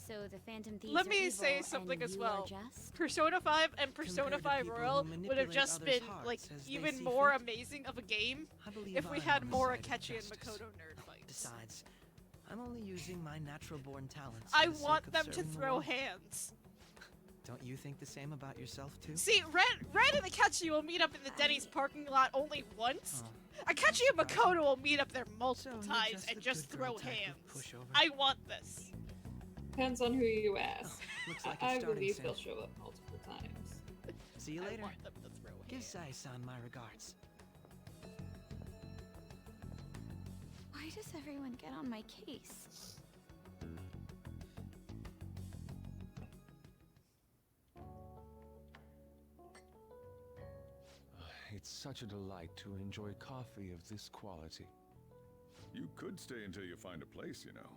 so the Phantom Thieves let are me evil say something and as you well. are just? Persona 5 and Persona Compared to 5 people who Royal would have manipulate just others' been hearts like as they even see more fit. amazing of a game I believe if we I'm had on the more side of Akechi and justice. Makoto nerd fights. Besides, I'm only using my natural-born talents. I for the sake want of them to serving the throw world. hands. Don't you think the same about yourself too? See, Red and Akechi will meet up in the Denny's parking lot only once. Oh. Akechi and Makoto will meet up there multiple So you're times just and the just good girl throw type with hands. pushover. I want this. Depends on who you ask. Looks like it's I starting believe soon. he'll show up multiple times. See you I later. want them to throw Give hands. Sai-san my regards. Why does everyone get on my case? It's such a delight to enjoy coffee of this quality. You could stay until you find a place, you know.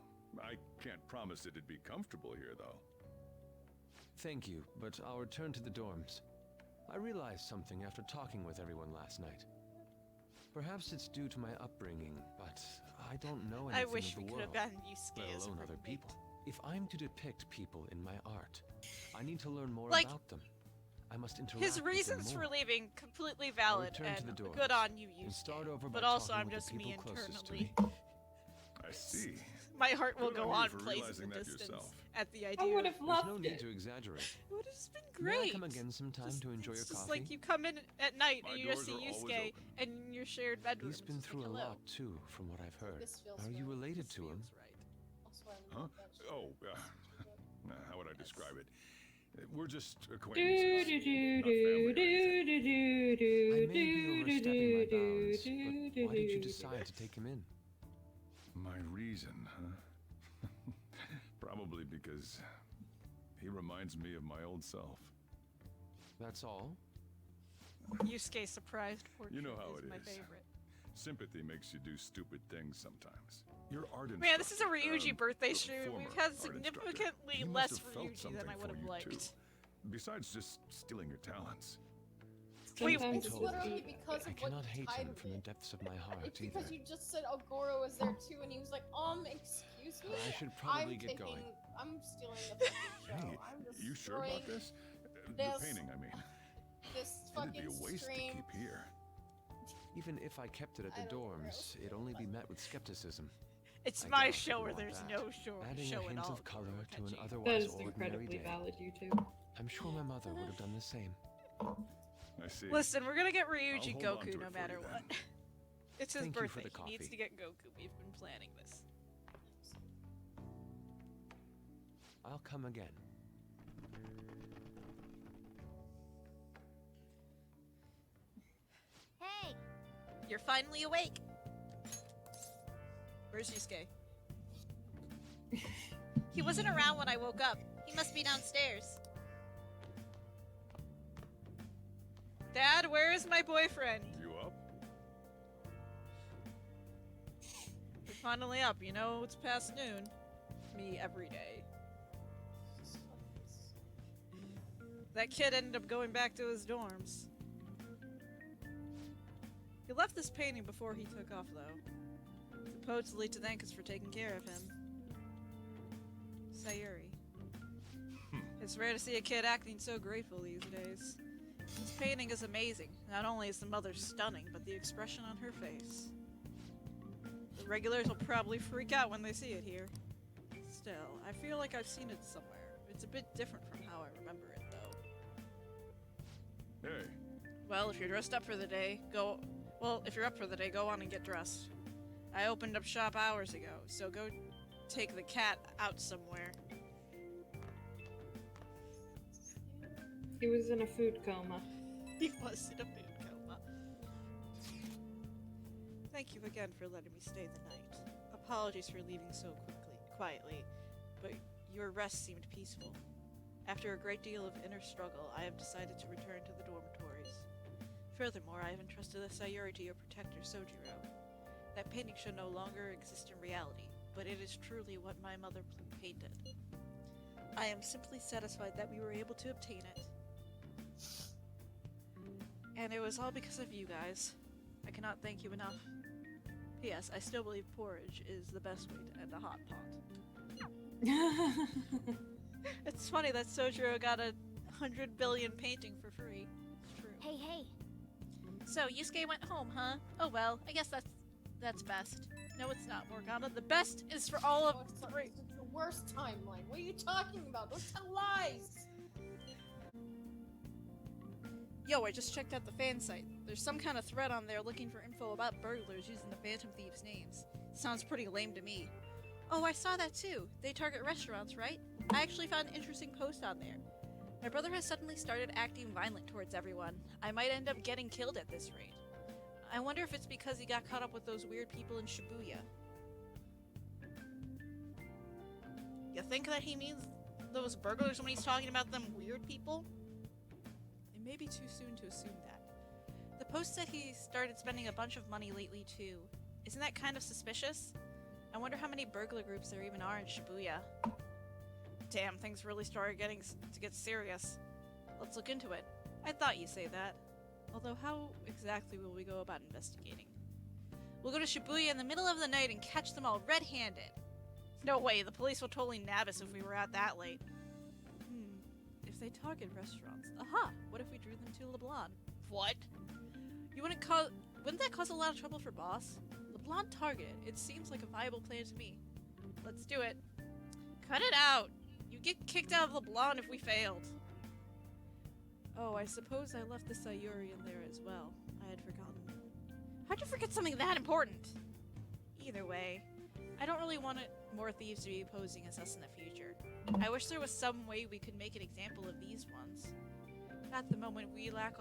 I can't promise it'd be comfortable here, though. Thank you, but I'll return to the dorms. I realized something after talking with everyone last night. Perhaps it's due to my upbringing, but I don't know anything I wish of we the could have world, gotten Yusuke let as a alone other roommate. people. If I'm to depict people in my art, I need to learn more Like, about them. I must interact His with them reasons for more. leaving completely I'll valid return to and the dorms good on you, and start Yusuke. over by But also, talking I'm with the just me people closest to internally. me. I see. My heart will Good go on you on for placing realizing the that distance yourself. at the I idea. would have There's loved no it. need to exaggerate. It would have just been May great. I come again sometime to enjoy your It's just coffee? like you come in at night My and you just see doors are always Yusuke open. in your shared bedroom. He's been It's just through like, a hello. lot too, from what I've heard. This feels Are you right. related This to him? feels right. Also, I Huh? love that shit. Oh, how would I describe it? We're just Do acquaintances. do do Not family do or anything. do do I do may be overstepping my bounds, but why did you do. decide to take him in? My reason, huh? Probably because He reminds me of my old self. That's all? Yusuke surprised portrait You know how is it my is. favorite. Sympathy makes you do stupid things sometimes. Your art instructor, Man, this is a Ryuji birthday stream. former We've had art instructor, significantly he less must have felt Ryuji than something I would for have you liked. too. Besides just stealing your talents. Wait, It's literally because I of what cannot you hate tied him with from the it. depths of my heart It's either. because you just said Goro was there too, and he was like, excuse me? I should probably I'm get taking, going. I'm stealing the fucking show. Hey, I'm just you sure about this? The painting, I mean. This It'd be fucking a waste stream. to keep here. Even if I kept it at the dorms, it'd only be met with skepticism. It's I my doubt show you where want there's that. no Adding show a at hint all. of color to an That otherwise is ordinary incredibly day. valid, you two. I'm sure my mother would have done the same. I see. Listen, we're gonna get I'll Ryuji hold on to Goku it no for matter you what. then. It's his Thank you for birthday. the He needs coffee. to get Goku. We've been planning this. I'll come again. Hey! You're finally awake. Where's Yusuke? He wasn't around when I woke up. He must be downstairs. Dad, where is my boyfriend? You up? You're finally up. You know, it's past noon. Me every day. That kid ended up going back to his dorms. He left this painting before he took off, though. Supposedly to thank us for taking care of him. Sayuri. It's rare to see a kid acting so grateful these days. This painting is amazing. Not only is the mother stunning, but the expression on her face. The regulars will probably freak out when they see it here. Still, I feel like I've seen it somewhere. It's a bit different from how I remember it, though. Hey. Well, if you're dressed up for the day, if you're up for the day, go on and get dressed. I opened up shop hours ago, so go take the cat out somewhere. He was in a food coma. He was in a food coma. Thank you again for letting me stay the night. Apologies for leaving so quietly, but your rest seemed peaceful. After a great deal of inner struggle, I have decided to return to the dormitories. Furthermore, I have entrusted the Sayuri to your protector, Sojiro. That painting should no longer exist in reality, but it is truly what my mother painted. I am simply satisfied that we were able to obtain it. And it was all because of you guys. I cannot thank you enough. P.S. I still believe porridge is the best way to end a hot pot. It's funny that Sojiro got a 100 billion painting for free. It's true. Hey, hey! So, Yusuke went home, huh? Oh well, I guess that's best. No, it's not, Morgana. The best is for all of three. It's the worst timeline. What are you talking about? Don't tell lies! Yo, I just checked out the fan site. There's some kind of thread on there looking for info about burglars using the Phantom Thieves' names. Sounds pretty lame to me. Oh, I saw that too. They target restaurants, right? I actually found an interesting post on there. My brother has suddenly started acting violent towards everyone. I might end up getting killed at this rate. I wonder if it's because he got caught up with those weird people in Shibuya. You think that he means those burglars when he's talking about them weird people? It may be too soon to assume that. The post said he started spending a bunch of money lately too. Isn't that kind of suspicious? I wonder how many burglar groups there even are in Shibuya. Damn, things really started to get serious. Let's look into it. I thought you'd say that. Although how exactly will we go about investigating? We'll go to Shibuya in the middle of the night and catch them all red-handed. No way, the police will totally nab us if we were out that late. If they target restaurants. Aha! What if we drew them to LeBlanc? What? Wouldn't that cause a lot of trouble for Boss? LeBlanc targeted. It seems like a viable plan to me. Let's do it. Cut it out! You get kicked out of LeBlanc if we failed. Oh, I suppose I left the Sayuri in there as well. I had forgotten. How'd you forget something that important? Either way, I don't really want more thieves to be posing as us in the future. I wish there was some way we could make an example of these ones. At the moment, we lack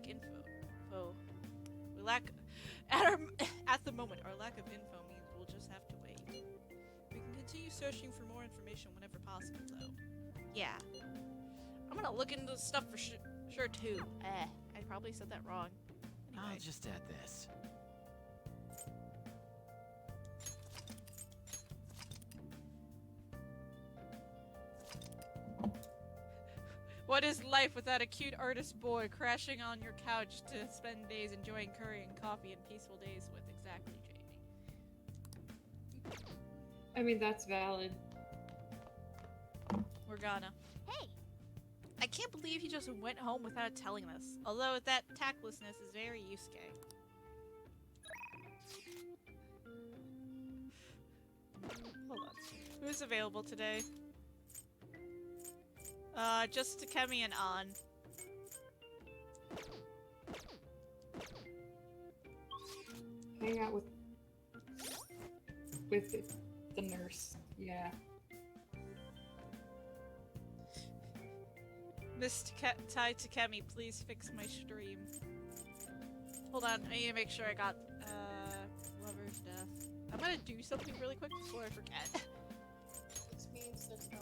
info. At the moment, our lack of info means we'll just have to wait. We can continue searching for more information whenever possible, though. Yeah. I'm gonna look into stuff for sure too. I probably said that wrong. Anyway. I'll just add this. What is life without a cute artist boy crashing on your couch to spend days enjoying curry and coffee and peaceful days with? Exactly, Jamie. I mean, that's valid. Morgana. Hey! I can't believe he just went home without telling us. Although that tactlessness is very Yusuke. Hold on. Who's available today? Just Takemi and An. Hang out with the nurse. Yeah. Miss Tai Takemi, please fix my stream. Hold on, I need to make sure I got Lover's Death. I'm gonna do something really quick before I forget. 6 means there's no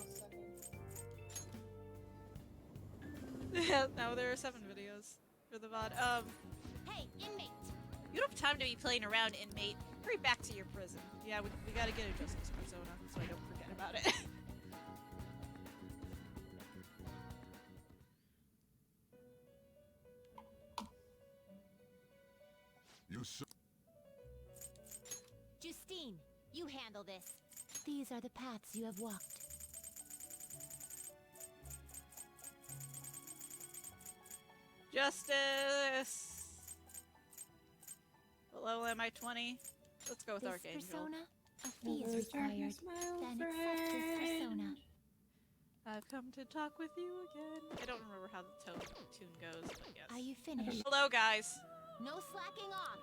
7. Now there are 7 videos for the VOD. Hey, inmate! You don't have time to be playing around, inmate. Hurry back to your prison. Yeah, we gotta get a justice persona, so I don't forget about it. Justine, you handle this. These are the paths you have walked. Justice! What level am I? 20? Let's go with This Archangel. persona, a fee is required. Then accept this persona. I've come to talk with you again. I don't remember how the tune goes, but yes. Are you finished? Hello, guys. No slacking off.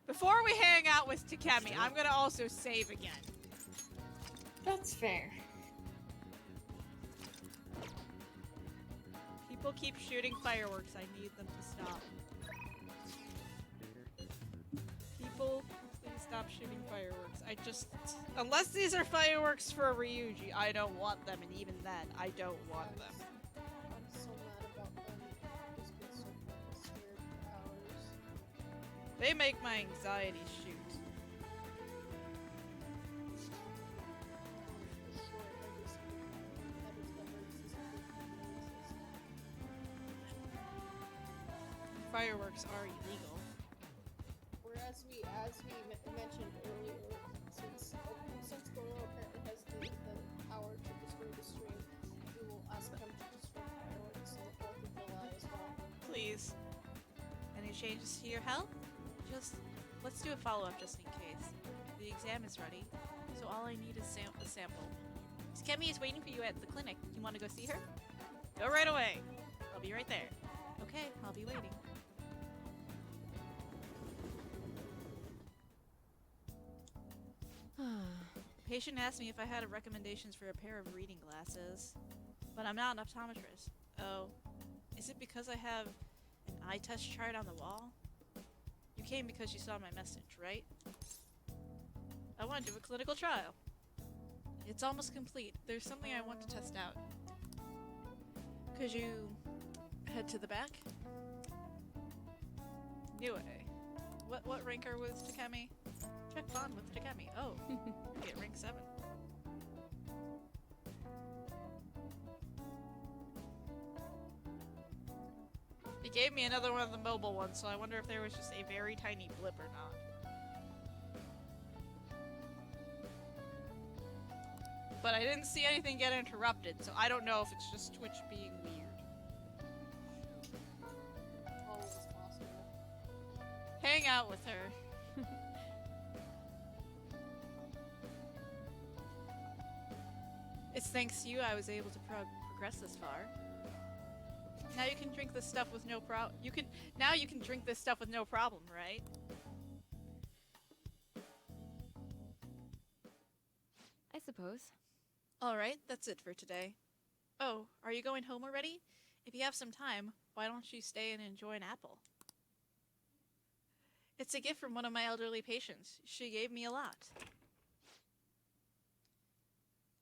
Before we hang out with Takemi, I'm gonna also save again. That's fair. People keep shooting fireworks. I need them to stop. People, please stop shooting fireworks. I just... Unless these are fireworks for Ryuji, I don't want them, and even then, I don't want them. I'm so mad about them. Just been so scared for hours. They make my anxiety shoot. Fireworks are illegal. Whereas as we mentioned earlier, since Goro apparently has the power to destroy the stream, we will ask him to destroy fireworks on the 4th of July as well. Please. Any changes to your health? Let's do a follow-up just in case. The exam is ready, so all I need is a sample. Takemi is waiting for you at the clinic. You want to go see her? Go right away. I'll be right there. Okay, I'll be waiting. The patient asked me if I had recommendations for a pair of reading glasses, but I'm not an optometrist. Oh, is it because I have an eye test chart on the wall? You came because you saw my message, right? I want to do a clinical trial. It's almost complete. There's something I want to test out. Could you head to the back? Knew it. What rank are with Takemi? Check bond with Takemi. Oh, get rank 7. He gave me another one of the mobile ones, so I wonder if there was just a very tiny blip or not. But I didn't see anything get interrupted, so I don't know if it's just Twitch being weird. Always possible. Hang out with her. It's thanks to you I was able to progress this far. Now you can drink this stuff with no now you can drink this stuff with no problem, right? I suppose. Alright, that's it for today. Oh, are you going home already? If you have some time, why don't you stay and enjoy an apple? It's a gift from one of my elderly patients. She gave me a lot.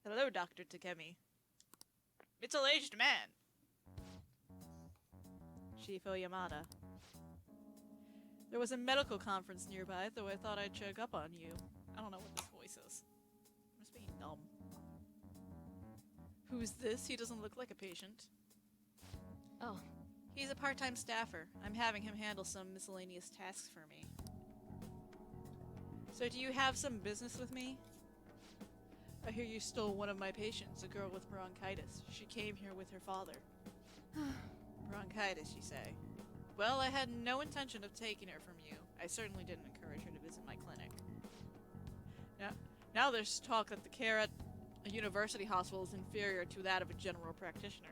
Hello, Dr. Takemi. Middle-aged man. Chief Oyamada. There was a medical conference nearby, though I thought I'd check up on you. I don't know what this voice is. I'm just being dumb. Who's this? He doesn't look like a patient. Oh. He's a part-time staffer. I'm having him handle some miscellaneous tasks for me. So do you have some business with me? I hear you stole one of my patients, a girl with bronchitis. She came here with her father. Bronchitis, you say? Well, I had no intention of taking her from you. I certainly didn't encourage her to visit my clinic. Now there's talk that the care at a university hospital is inferior to that of a general practitioner.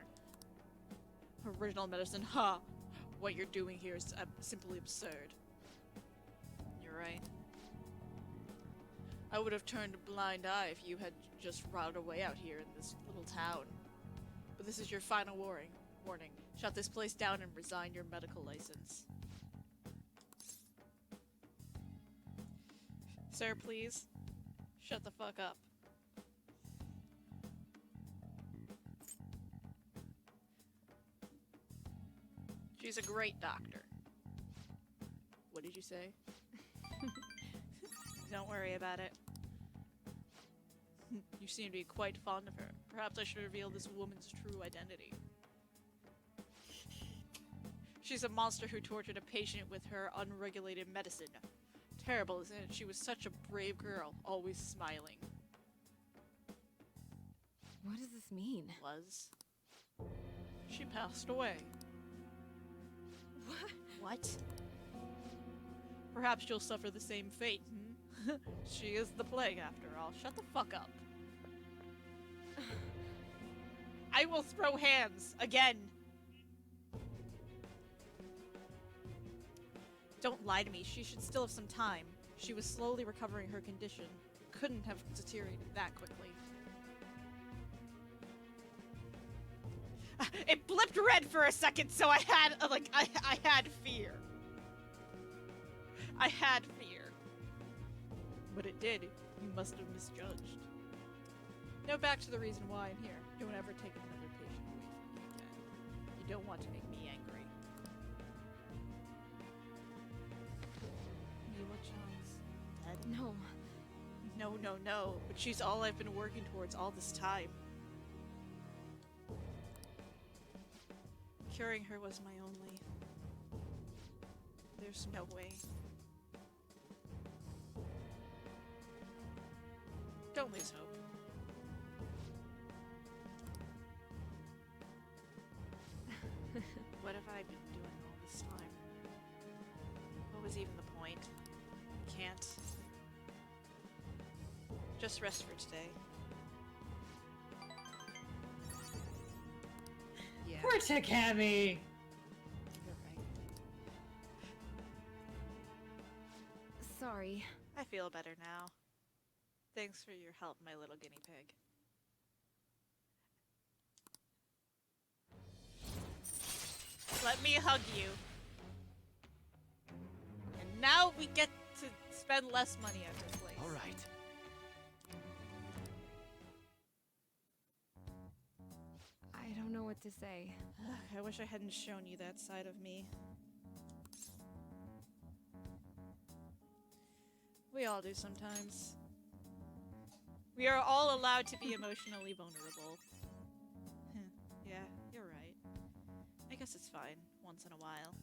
Original medicine, ha! What you're doing here is simply absurd. You're right. I would have turned a blind eye if you had just rotted away out here in this little town. But this is your final warning. Shut this place down and resign your medical license. Sir, please. Shut the fuck up. She's a great doctor. What did you say? Don't worry about it. You seem to be quite fond of her. Perhaps I should reveal this woman's true identity. She's a monster who tortured a patient with her unregulated medicine. Terrible, isn't it? She was such a brave girl, always smiling. What does this mean? Was. She passed away. What? Perhaps you'll suffer the same fate, hmm? She is the plague, after all. Shut the fuck up. I will throw hands again. Don't lie to me. She should still have some time. She was slowly recovering her condition. Couldn't have deteriorated that quickly. It blipped red for a second, so I had, I had fear. I had fear. But it did. You must have misjudged. Now back to the reason why I'm here. Don't ever take another patient away from me again. You don't want to make me angry. Mila-chan's dead? No. No. But she's all I've been working towards all this time. Curing her was my only. There's no way. Don't lose hope. What have I been doing all this time? What was even the point? Can't. Just rest for today. Yeah. Poor Takemi! You're right. Sorry. I feel better now. Thanks for your help, my little guinea pig. Let me hug you. And now we get to spend less money at this place. All right. I don't know what to say. I wish I hadn't shown you that side of me. We all do sometimes. We are all allowed to be emotionally vulnerable. Yeah, you're right. I guess it's fine, once in a while.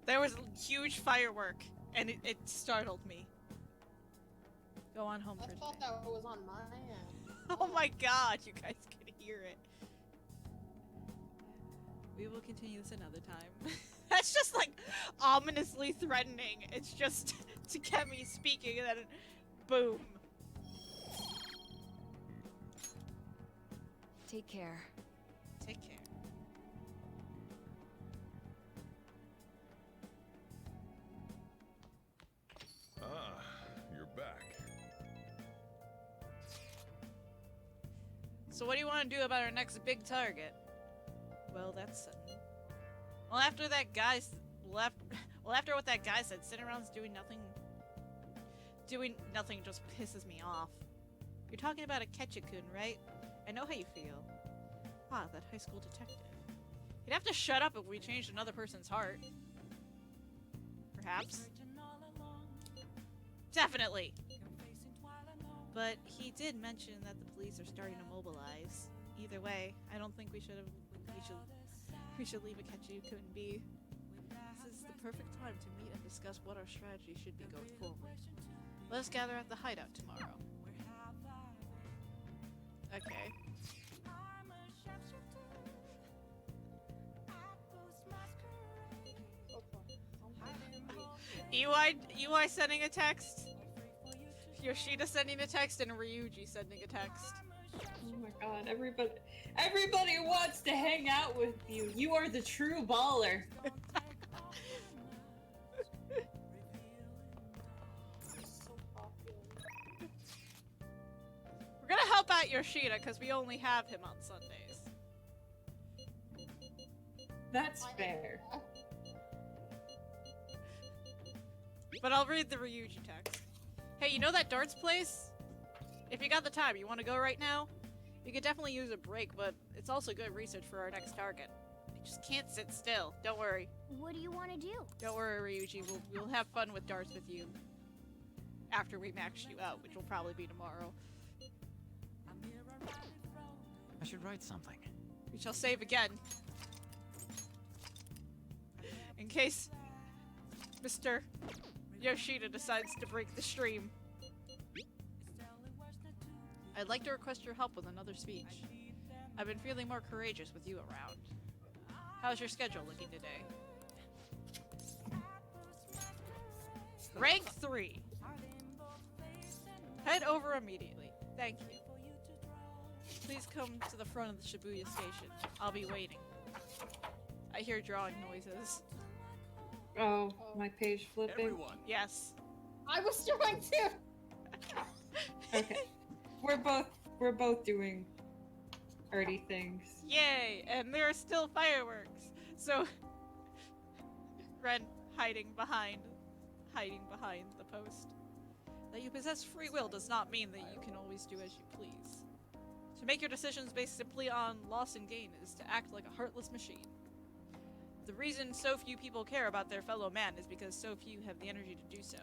There was a huge firework, and it startled me. Go on home for I today. thought that was on my end. Oh my god, you guys can hear it. We will continue this another time. That's just like ominously threatening. It's just Takemi speaking and then boom. Take care. Take care. Ah, you're back. So what do you want to do about our next big target? Well, that's sudden. Well, after that guy after what that guy said, sitting around doing nothing. Doing nothing just pisses me off. You're talking about Akechi-kun, right? I know how you feel. Ah, that high school detective. You'd have to shut up if we changed another person's heart. Perhaps. Definitely! But he did mention that the police are starting to mobilize. Either way, I don't think we should leave Akechi-kun be. This is the perfect time to meet and discuss what our strategy should be going forward. Let us gather at the hideout tomorrow. Okay. UI sending a text. Yoshida sending a text and Ryuji sending a text. Oh my god, everybody wants to hang out with you. You are the true baller. We're gonna help out Yoshida because we only have him on Sundays. That's fair. But I'll read the Ryuji text. Hey, you know that darts place? If you got the time, you want to go right now? You could definitely use a break, but it's also good research for our next target. You just can't sit still. Don't worry. What do you want to do? Don't worry, Ryuji. We'll have fun with darts with you. After we max you out, which will probably be tomorrow. I should write something. We shall save again. In case Mr. Yoshida decides to break the stream. I'd like to request your help with another speech. I've been feeling more courageous with you around. How's your schedule looking today? Rank 3. Head over immediately. Thank you. Please come to the front of the Shibuya station. I'll be waiting. I hear drawing noises. Oh, my page flipping. Everyone. Yes. I was trying to. Okay. We're both doing arty things. Yay! And there are still fireworks. So Ren hiding behind the post. That you possess free will does not mean that you can always do as you please. To make your decisions based simply on loss and gain is to act like a heartless machine. The reason so few people care about their fellow man is because so few have the energy to do so.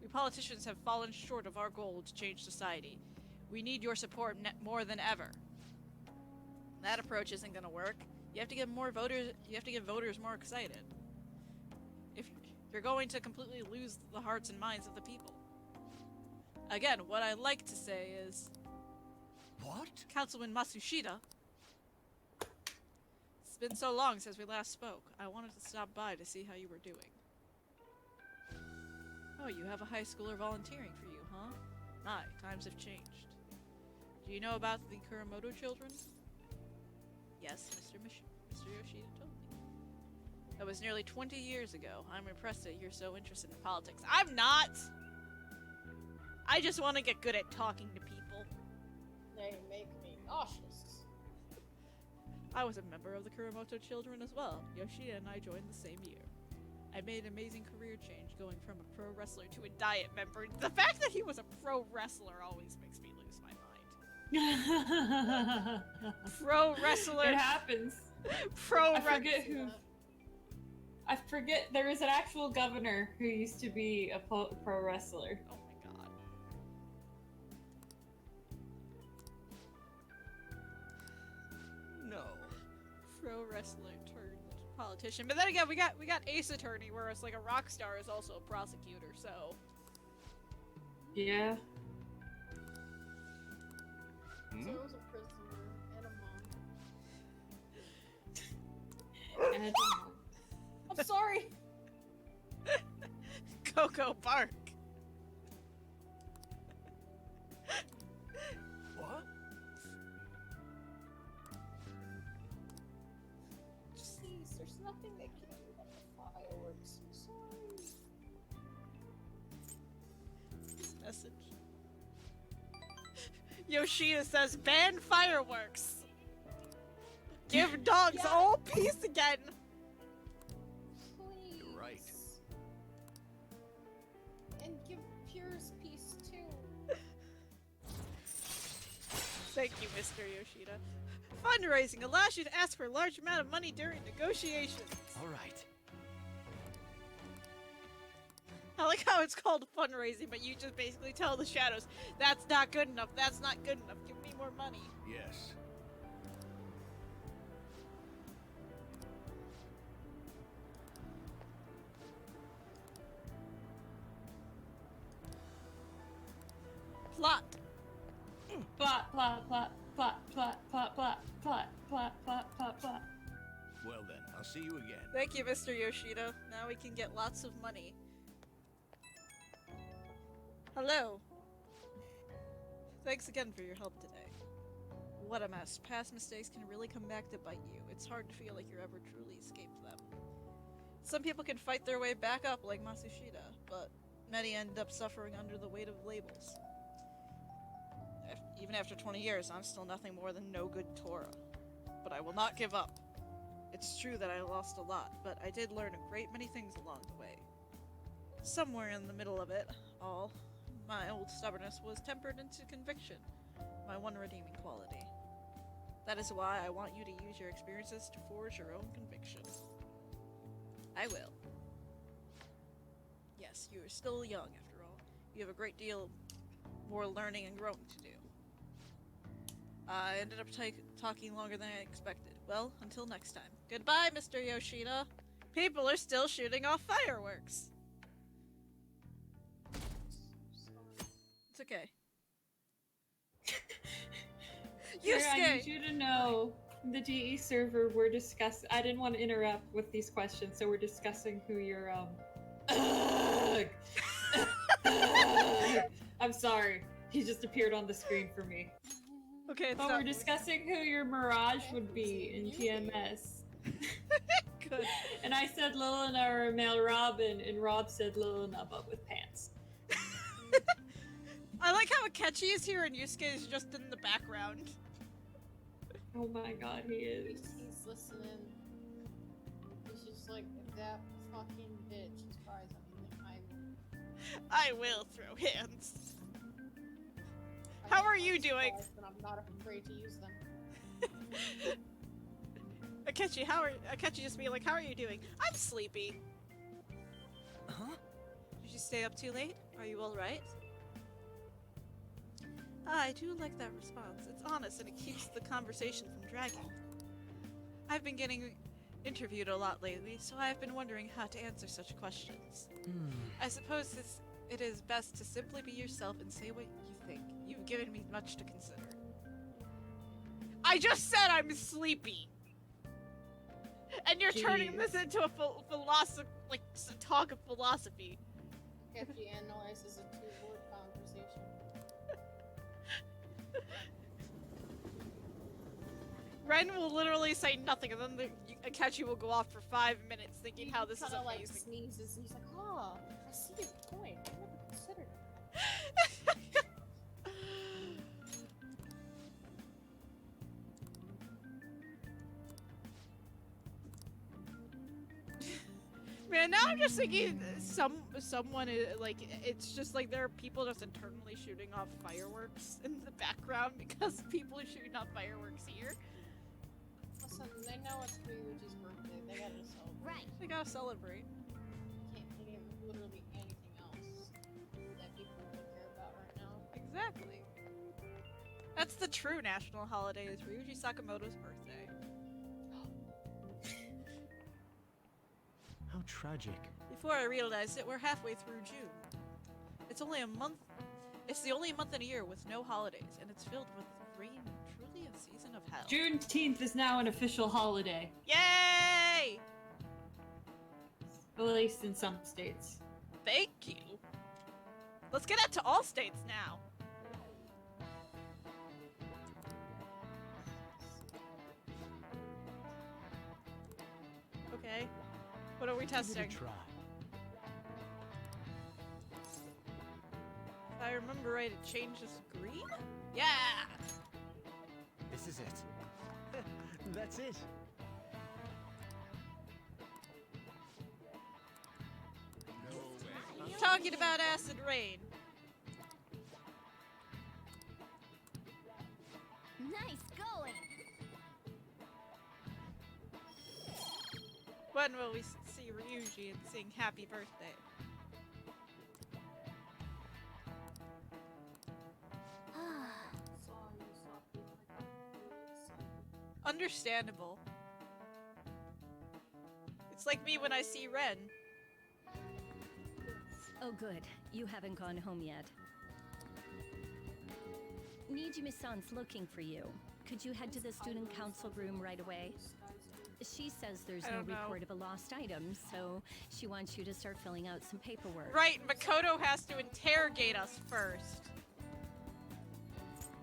We politicians have fallen short of our goal to change society. We need your support more than ever. That approach isn't going to work. You have to get voters more excited. If you're going to completely lose the hearts and minds of the people. Again, what I like to say is, What? Councilman Matsushita, it's been so long since we last spoke. I wanted to stop by to see how you were doing. Oh, you have a high schooler volunteering for you, huh? My, times have changed. Do you know about the Kuramoto children? Yes, Mr. Yoshida told me. That was nearly 20 years ago. I'm impressed that you're so interested in politics. I'm not! I just want to get good at talking to people. They make me nauseous. I was a member of the Kuramoto children as well. Yoshida and I joined the same year. I made an amazing career change going from a pro wrestler to a diet member. The fact that he was a pro wrestler always makes me lose my mind. Pro wrestler. It happens. I forget who. I forget there is an actual governor who used to be a pro wrestler. Oh my god. No. Pro wrestler turned politician. But then again, we got Ace Attorney, where it's like a rock star is also a prosecutor, so. Yeah. So it was a prisoner and a monk. And a demon. I'm sorry. Coco Bark. What? Jeez, there's nothing they can do about the fireworks. I'm sorry. Message. Yoshida says, ban fireworks. Give dogs all peace again. Please. You're right. And give Piers Thank you, Mr. Yoshida. Fundraising allows you to ask for a large amount of money during negotiations. All right. I like how it's called fundraising, but you just basically tell the shadows, that's not good enough, that's not good enough, give me more money. Yes. Plot. Plot, plot, plot, plot, plot, plot, plot, plot, plot, plot, plot, plot. Well then, I'll see you again. Thank you, Mr. Yoshida. Now we can get lots of money. Hello. Thanks again for your help today. What a mess. Past mistakes can really come back to bite you. It's hard to feel like you're ever truly escaped them. Some people can fight their way back up like Matsushita, but many end up suffering under the weight of labels. Even after 20 years, I'm still nothing more than no good Tora. But I will not give up. It's true that I lost a lot, but I did learn a great many things along the way. Somewhere in the middle of it all, my old stubbornness was tempered into conviction, my one redeeming quality. That is why I want you to use your experiences to forge your own conviction. I will. Yes, you are still young after all. You have a great deal more learning and growing to do. I ended up talking longer than I expected. Well, until next time. Goodbye, Mr. Yoshida. People are still shooting off fireworks. It's okay. Sarah, I need you to know, the DE server, we're discussing. I didn't want to interrupt with these questions, so we're discussing who your I'm sorry. He just appeared on the screen for me. Okay, but we're discussing who your Mirage would be in TMS. Good. And I said Lilina or Male Robin, and Rob said Lilina but with pants. I like how Akechi is here and Yusuke is just in the background. Oh my god, he is. He's listening. He's just like, if that fucking bitch tries anything, I will throw hands. How are you doing? And I'm not afraid to use them. Akechi, Akechi just being like, how are you doing? I'm sleepy. Huh? Did you stay up too late? Are you alright? I do like that response. It's honest and it keeps the conversation from dragging. I've been getting interviewed a lot lately, so I've been wondering how to answer such questions. I suppose it is best to simply be yourself and say what you think. You've given me much to consider. I just said I'm sleepy! And you're turning this into a talk of philosophy. Akechi analyzes a two-word conversation. Ren will literally say nothing, and then Akechi will go off for 5 minutes thinking how this is amazing. Like sneezes, and he's like, "Oh, I see your point. I never considered it." Man, now I'm just thinking someone is, like, it's just like there are people just internally shooting off fireworks in the background because people are shooting off fireworks here. Listen, they know it's Ryuji's birthday. They gotta celebrate. Right. They gotta celebrate. Can't think of literally anything else that people would care about right now. Exactly. That's the true national holiday, is Ryuji Sakamoto's birthday. How tragic. Before I realized it, we're halfway through June. It's only a month. It's the only month in a year with no holidays, and it's filled with rain. Truly a season of hell. Juneteenth is now an official holiday. Yay! At least in some states. Thank you. Let's get that to all states now. Okay. What are we testing? Give it a try. If I remember right, it changes green? Yeah! This is it. That's it. Talking about acid rain. When will we see Ryuji and sing happy birthday? Understandable. It's like me when I see Ren. Oh good, you haven't gone home yet. Nijime-san's looking for you. Could you head to the student council room right away? She says there's no report of a lost item, so she wants you to start filling out some paperwork. Right, Makoto has to interrogate us first.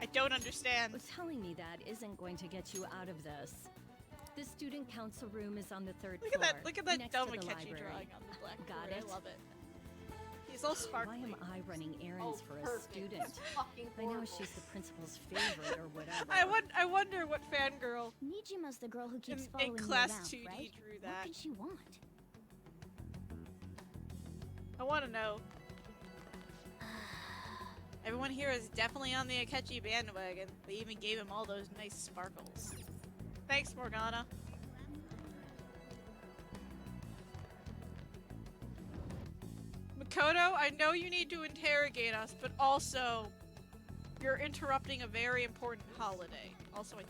I don't understand. Well, telling me that isn't going to get you out of this. The student council room is on the third floor. Look at that next dumb to the Akechi library. drawing on the blackboard. Got it? I love it. He's all sparkly. Why am I running errands for a perfect. student? That's fucking I know horrible. she's the principal's favorite or whatever. I wonder what fangirl Nijima's the girl who keeps in following class you 2D around, right? drew What that. could she want? I want to know. Everyone here is definitely on the Akechi bandwagon. They even gave him all those nice sparkles. Thanks, Morgana. Makoto, I know you need to interrogate us, but also, you're interrupting a very important holiday. Also, I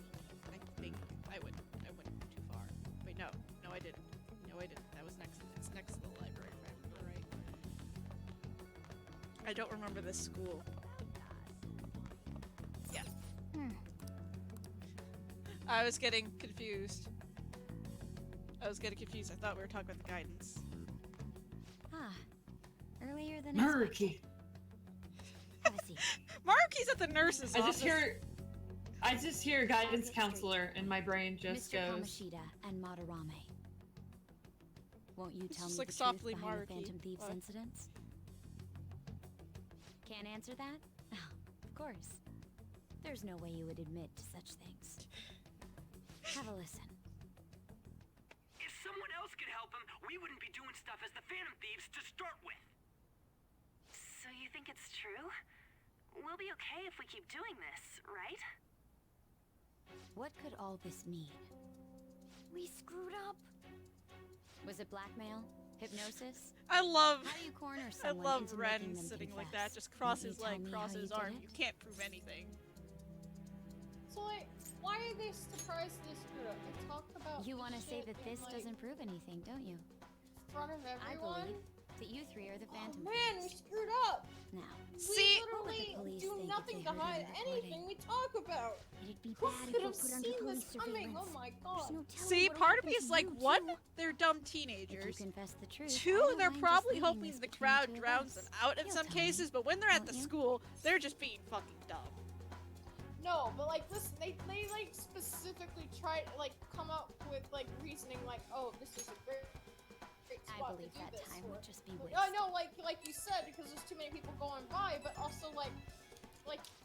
think I went too far. Wait, no, I didn't. No, I didn't. That was next. It's next to the library, if I remember right. I don't remember this school. Yeah. I was getting confused. I thought we were talking about the guidance. Ah, earlier than Maruki. Maruki's at the nurse's I office. just hear guidance counselor, and my brain just Mr. goes. Kamoshida and Madarame. Won't you It's tell just me like the softly truth behind the Maruki. Phantom Thieves What? incidents? Can't answer that? Oh, of course. There's no way you would admit to such things. Have a listen. If someone else could help him, we wouldn't be doing stuff as the Phantom Thieves to start with. So you think it's true? We'll be okay if we keep doing this, right? What could all this mean? We screwed up. Was it blackmail? Hypnosis? I love. How do you corner I someone love into Ren making them sitting like confess? that, just cross Won't his you tell leg, me cross how his you did arm. it? You can't prove anything. So like, why are they surprised they screwed up? They talked about You want to say shit that in, this like, doesn't prove anything, don't you? in front of I everyone? believe that you three are the Phantom Oh man, we Thieves. screwed up! Now, See, what would the We police literally do think if nothing they to heard hide our recording? anything we talk about! It'd be Who bad if could we have put under seen police this coming? surveillance. Oh my There's god! no telling See, what'll part of happen me to is like, you, one, too. they're dumb If teenagers. you confess the truth, I Two, don't they're mind just probably leaving hoping this the between crowd two of drowns them us. out in You'll some tell me, cases, but when they're at won't the you? school, they're just being fucking dumb. No, but like this, they like specifically try to like come up with like reasoning like, oh, this is a great I spot believe to do that this time for. would just be Like, wasted. I know, like you said, because there's too many people going by, but also like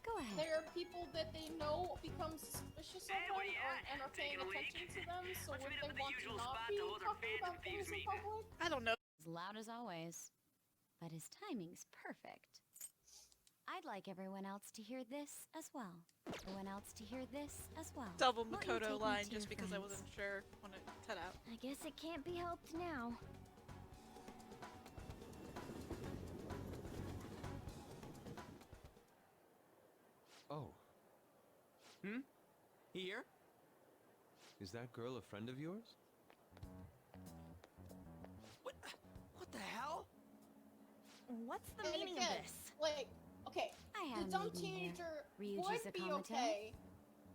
Go ahead. there are people that they know become suspicious of them and are paying Taking a leak. attention to them. So Let's would meet they up at the want to usual not spot be to hold our talking Phantom about Thieves things in meeting. public? I don't know. As loud as always, but his timing's perfect. I'd like everyone else to hear this as well. Everyone else to hear this as well. Double Won't you Makoto take me line to just your because I friends? wasn't sure when it cut out. I guess it can't be helped now. Oh, Here? is that girl a friend of yours? What the hell? What's the And meaning again, of this? Like, okay, I the have a dumb meeting here. teenager Ryuji's would be Akamate, okay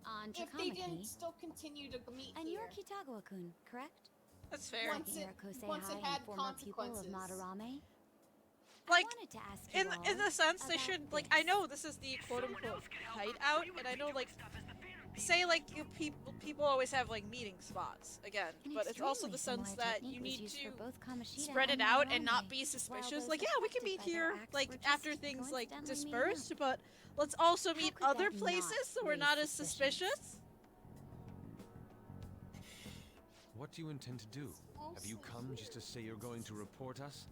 On if they didn't Takamaki, still continue to meet and here. you're Kitagawa-kun, correct? That's fair. Once it- Hirako say once it hi had and former pupil of consequences. Madarame. Like, I wanted to ask you in all the sense they about should, like, I this. know this is the quote-unquote hideout, and I know, like, say, like, you people always have, like, meeting spots, again, An but it's also the extremely sense similar that you technique was need used to for both Kamoshida spread it and out and not Madarame, be while suspicious. those Like, yeah, we can affected meet by their here, acts like, were just after things, like, coincidentally meeting dispersed, up. but let's also How meet could other that not places so we're raise not as suspicions? suspicious. What do you intend to do? Have you come just to say you're going to report us?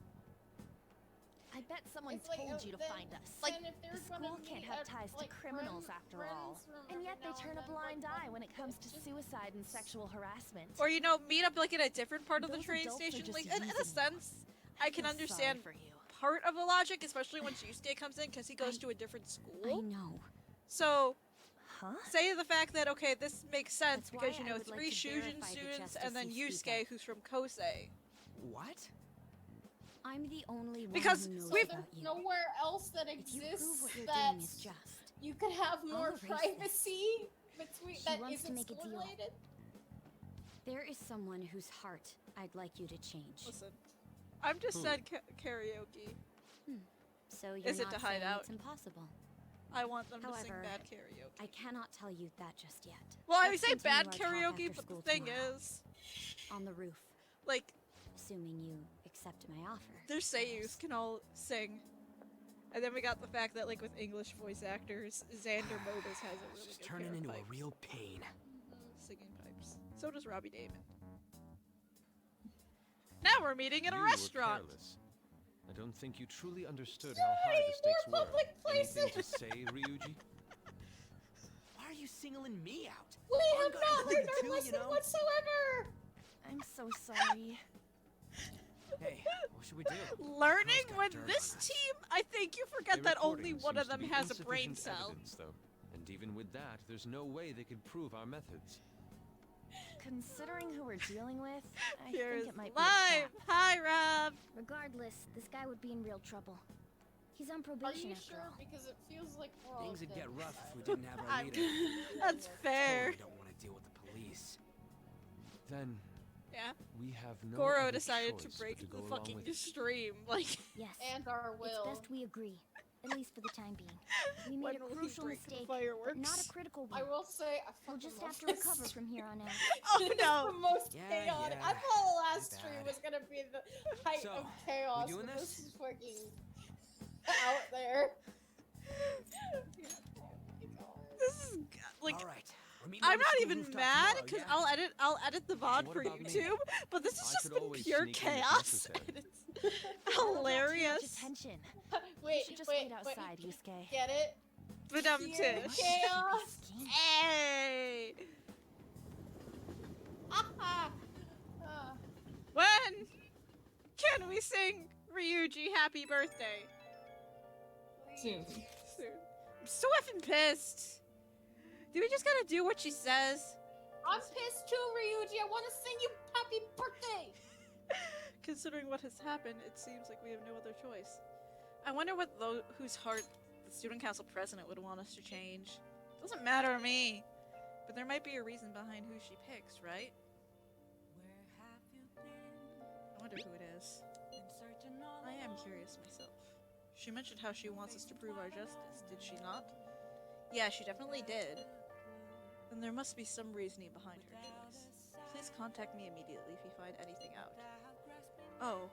I bet someone It's like, told you to then- find us. then if they're the gonna school can't meet have ties to criminals after all. And yet they turn a blind eye when it comes to suicide and sexual harassment. Or, you know, meet up like in a different part of the Those train adults are station. just Like, in a using sense, I can feel understand sorry for you. part of the logic, especially when Yusuke comes in because he goes to a different school. I know. So, Huh? say the fact that, okay, this makes sense That's why because, you I know, would like 3 to Shujin verify the students justice and then you speak Yusuke, of. who's from Kosei. What? I'm the only one Because who knows we've- about There's you. nowhere else that If you prove exists what you're that doing is just, you could have more erase this. privacy between She that wants to isn't make a school deal. related. there is someone whose heart I'd like you to change. Listen, I've just said karaoke. So you're Is it not to hide saying out? it's impossible. I want them to sing However, bad karaoke. I cannot tell you that just yet. Well, I would Let's say continue bad our talk karaoke, after but the school thing tomorrow. is, On the roof, like, assuming you accept my offer. their seiyus can all sing. And then we got the fact that, like, with English voice actors, Xander Mobus has a really Just good turning pair of into a pipes. real pain. Singing pipes. So does Robbie Damon. Now we're meeting in a You restaurant. Were careless. I don't think you truly understood how high the stakes were. Anything to say, Ryuji? Why are you singling me out? We I'm have gonna not do learned too, our lesson you know? whatsoever. I'm so sorry. Hey, what should we do? Learning got with dirt this on us. team, I think you forget Their that only recording one of seems to them be has a brain insufficient cell. evidence, though. And even with that, there's no way they could prove our methods. Considering who we're dealing with, I Here's think it might be a live. trap. Hi, Rob. Regardless, this guy would be in real trouble. He's on Are probation you after sure? all. Because it feels like we're all Things would get dead rough inside. if we didn't have our leader. That's fair. Totally don't want to deal with the police. Then Yeah. we have no Goro other decided to choice break but to the go along fucking with it. stream. Like, Yes. And our It's will. best we agree. At least for the time being. We when made a will he crucial break the mistake, fireworks? but not a critical one. I will say, I We'll fucking just love have to this. recover from here on out. Oh This is no. the most Yeah, chaotic. yeah. I thought the last My stream bad. was gonna be the height So, of chaos. we doing but this? This is fucking out there. This is like. All right, we're meeting I'm on the not school even rooftop mad tomorrow, because yeah? I'll edit the VOD what for about me? YouTube, but this has I just could been always pure sneak in if chaos. necessary. And it's Well, that's too much hilarious. attention. Wait, You should just wait, wait outside, wait. Yusuke. Get it? But Pure chaos. Hey. Ah. When can we sing Ryuji happy birthday? Soon. Soon. I'm so effing pissed. Do we just gotta do what she says? I'm pissed too, Ryuji. I want to sing you happy birthday. Considering what has happened, it seems like we have no other choice. I wonder what whose heart the student council president would want us to change. Doesn't matter to me. But there might be a reason behind who she picks, right? I wonder who it is. I am curious myself. She mentioned how she wants us to prove our justice, did she not? Yeah, she definitely did. Then there must be some reasoning behind her choice. Please contact me immediately if you find anything out. Oh,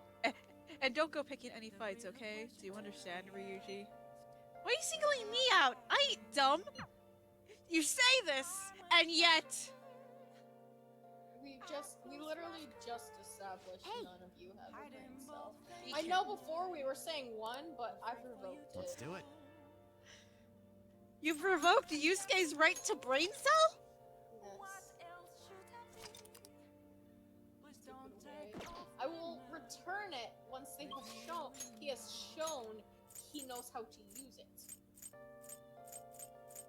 and don't go picking any fights, okay? Do you understand, Ryuji? Why are you singling me out? I ain't dumb! You say this, and yet... We literally just established none of you have a brain cell. Be I know before we were saying one, but I've revoked it. Let's do it. You've revoked Yusuke's right to brain cell? I will return it once they have shown he has shown he knows how to use it.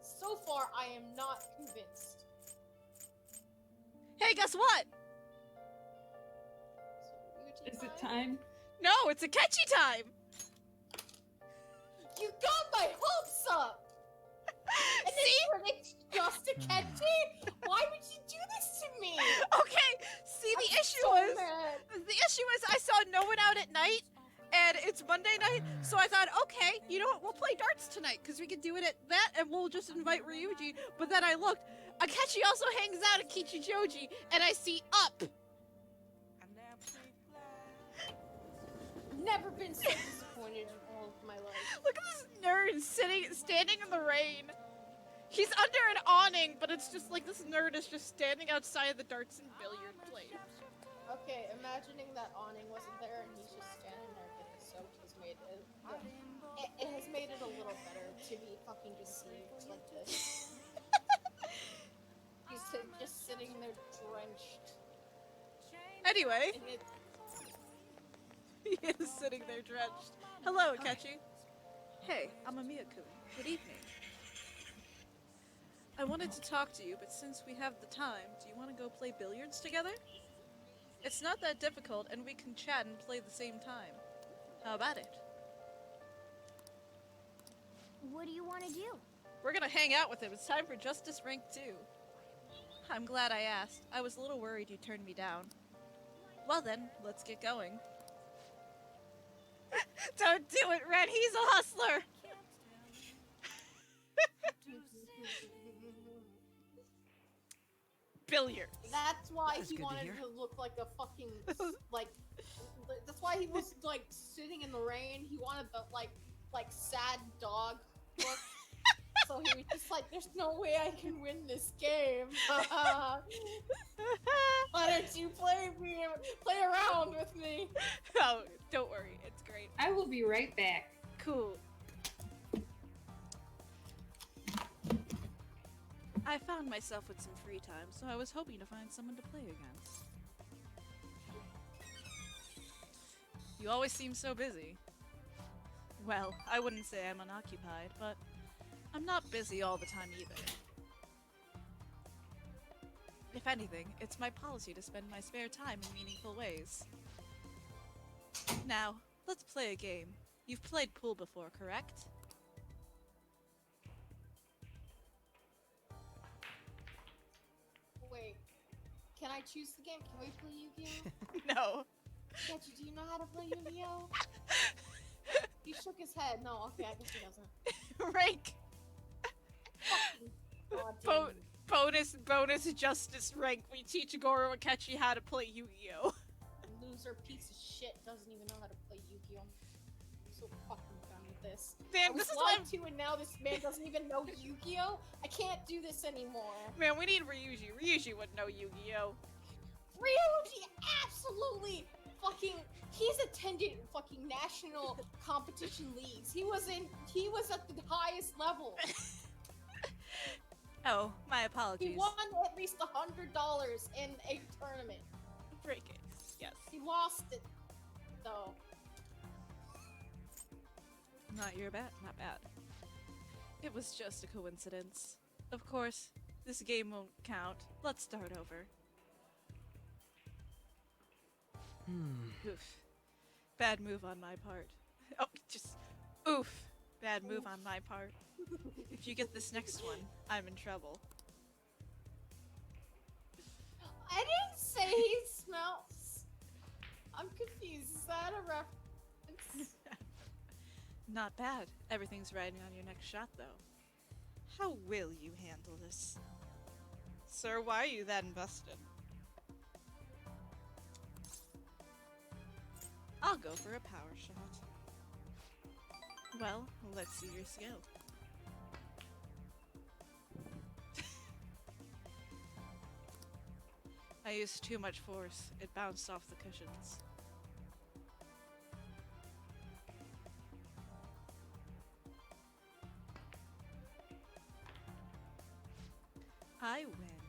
So far, I am not convinced. Hey, guess what? Is it time? No, it's Akechi time! You got my hopes up! And then you predict just Akechi? Why would you do this to me? Okay, see, the issue is I saw no one out at night, and it's Monday night, so I thought, okay, you know what, we'll play darts tonight, because we can do it at that, and we'll just invite Ryuji, but then I looked, Akechi also hangs out at Kichijoji, and I see up! Never been so disappointed in all of my life. Look at this nerd standing in the rain. He's under an awning, but it's just like this nerd is just standing outside the darts and billiard place. Okay, imagining that awning wasn't there and he's just standing there getting soaked has made it It has made it a little better to be fucking deceived like this. He's just sitting there drenched. Anyway, And it, he is sitting there drenched. Hello, Akechi. Hey, I'm Amiya-kun. Good evening. I wanted to talk to you, but since we have the time, do you want to go play billiards together? It's not that difficult, and we can chat and play at the same time. How about it? What do you want to do? We're gonna hang out with him. It's time for Justice Rank 2. I'm glad I asked. I was a little worried you turned me down. Well then, let's get going. Don't do it, Red! He's a hustler! Billiards. that's why That's he good to wanted hear. to look like a fucking, like, that's why he was, like, sitting in the rain. He wanted the, like sad dog look. So he was just like, there's no way I can win this game. Why don't you play around with me? Oh, don't worry. It's great. I will be right back. Cool. I found myself with some free time, so I was hoping to find someone to play against. You always seem so busy. Well, I wouldn't say I'm unoccupied, but I'm not busy all the time either. If anything, it's my policy to spend my spare time in meaningful ways. Now, let's play a game. You've played pool before, correct? Wait, can I choose the game? Can we play Yu-Gi-Oh? No. Akechi, do you know how to play Yu-Gi-Oh? He shook his head. No, okay, I guess he doesn't. Rank! God damn. Bonus justice rank. We teach Goro Akechi how to play Yu-Gi-Oh! Loser piece of shit doesn't even know how to play Yu-Gi-Oh! I'm so fucking done with this. Man, I was this is lied to, and now this man doesn't even know Yu-Gi-Oh! I can't do this anymore. Man, we need Ryuji. Ryuji wouldn't know Yu-Gi-Oh! Ryuji absolutely fucking. He's attended fucking national competition leagues. He was at the highest level. Oh, my apologies. He won at least $100 in a tournament. Break it. Yes. He lost it, though. Not bad. It was just a coincidence. Of course, this game won't count. Let's start over. Oof. Bad move on my part. Oh, just oof. Bad move on my part. If you get this next one, I'm in trouble. I didn't say he smells. I'm confused. Is that a reference? Not bad. Everything's riding on your next shot, though. How will you handle this? Sir, why are you that invested? I'll go for a power shot. Well, let's see your skill. I used too much force. It bounced off the cushions. I win.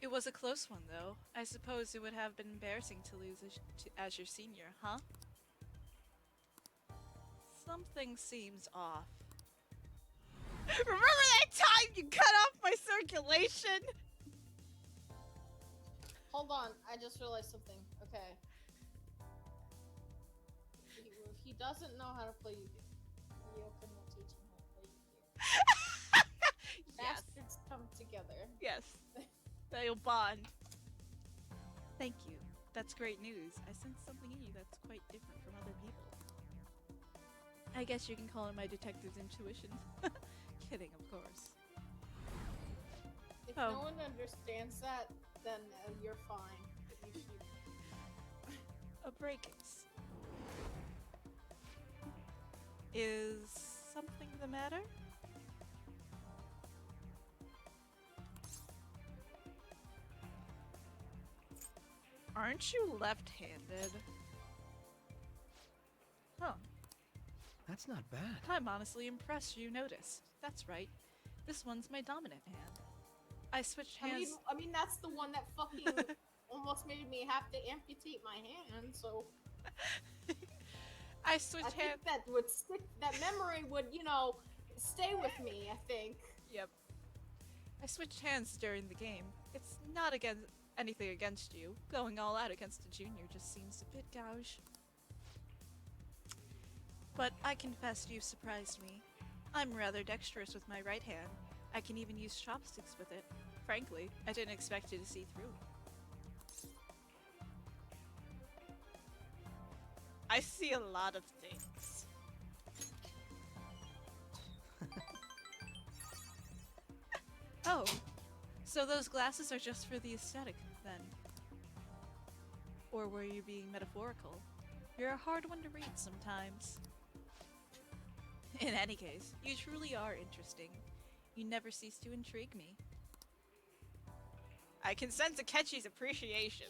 It was a close one, though. I suppose it would have been embarrassing to lose as your senior, huh? Something seems off. Remember that time you cut off my circulation? Hold on, I just realized something. Okay. If he doesn't know how to play Yu-Gi-Oh! Ryokan will teach him how to play Yu-Gi-Oh! Yes. Bastards come together. Yes. They'll bond. Thank you. That's great news. I sense something in you that's quite different from other people. I guess you can call it my detective's intuition. Kidding, of course. If no one understands that, then you're fine. You should... A breakers. Is something the matter? Aren't you left-handed? That's not bad. I'm honestly impressed you noticed. That's right. This one's my dominant hand. I switched hands. I mean, that's the one that fucking almost made me have to amputate my hand, so... I switched hands. I think that would stick, that memory would, you know, stay with me, I think. Yep. I switched hands during the game. It's not anything against you. Going all out against a junior just seems a bit gauche. But I confess you surprised me. I'm rather dexterous with my right hand. I can even use chopsticks with it. Frankly, I didn't expect you to see through. I see a lot of things. Oh, so those glasses are just for the aesthetic, then? Or were you being metaphorical? You're a hard one to read sometimes. In any case, you truly are interesting. You never cease to intrigue me. I can sense Akechi's appreciation.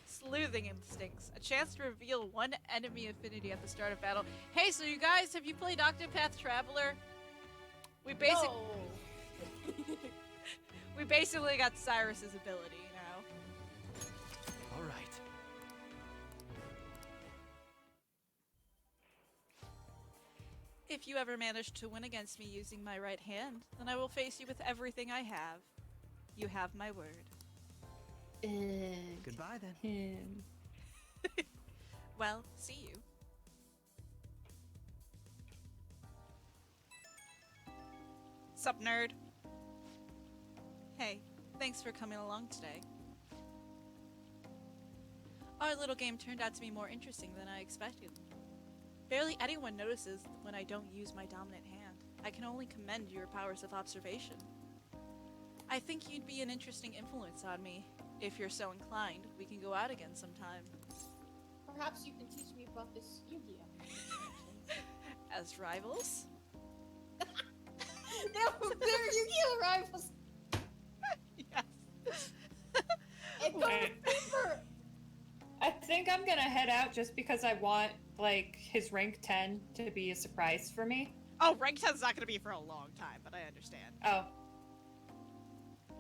Sleuthing instincts. A chance to reveal one enemy affinity at the start of battle. Hey, so you guys, have you played Octopath Traveler? We we basically got Cyrus's ability, you know? All right. If you ever manage to win against me using my right hand, then I will face you with everything I have. You have my word. Goodbye then. Well, see you. Sup, nerd? Hey, thanks for coming along today. Our little game turned out to be more interesting than I expected. Barely anyone notices when I don't use my dominant hand. I can only commend your powers of observation. I think you'd be an interesting influence on me. If you're so inclined, we can go out again sometime. Perhaps you can teach me about this Yu-Gi-Oh! As rivals? They're Yu-Gi-Oh! Rivals! Yes. It goes deeper! I think I'm gonna head out just because I want, like, his rank 10 to be a surprise for me. Oh, rank 10's not gonna be for a long time, but I understand. Oh.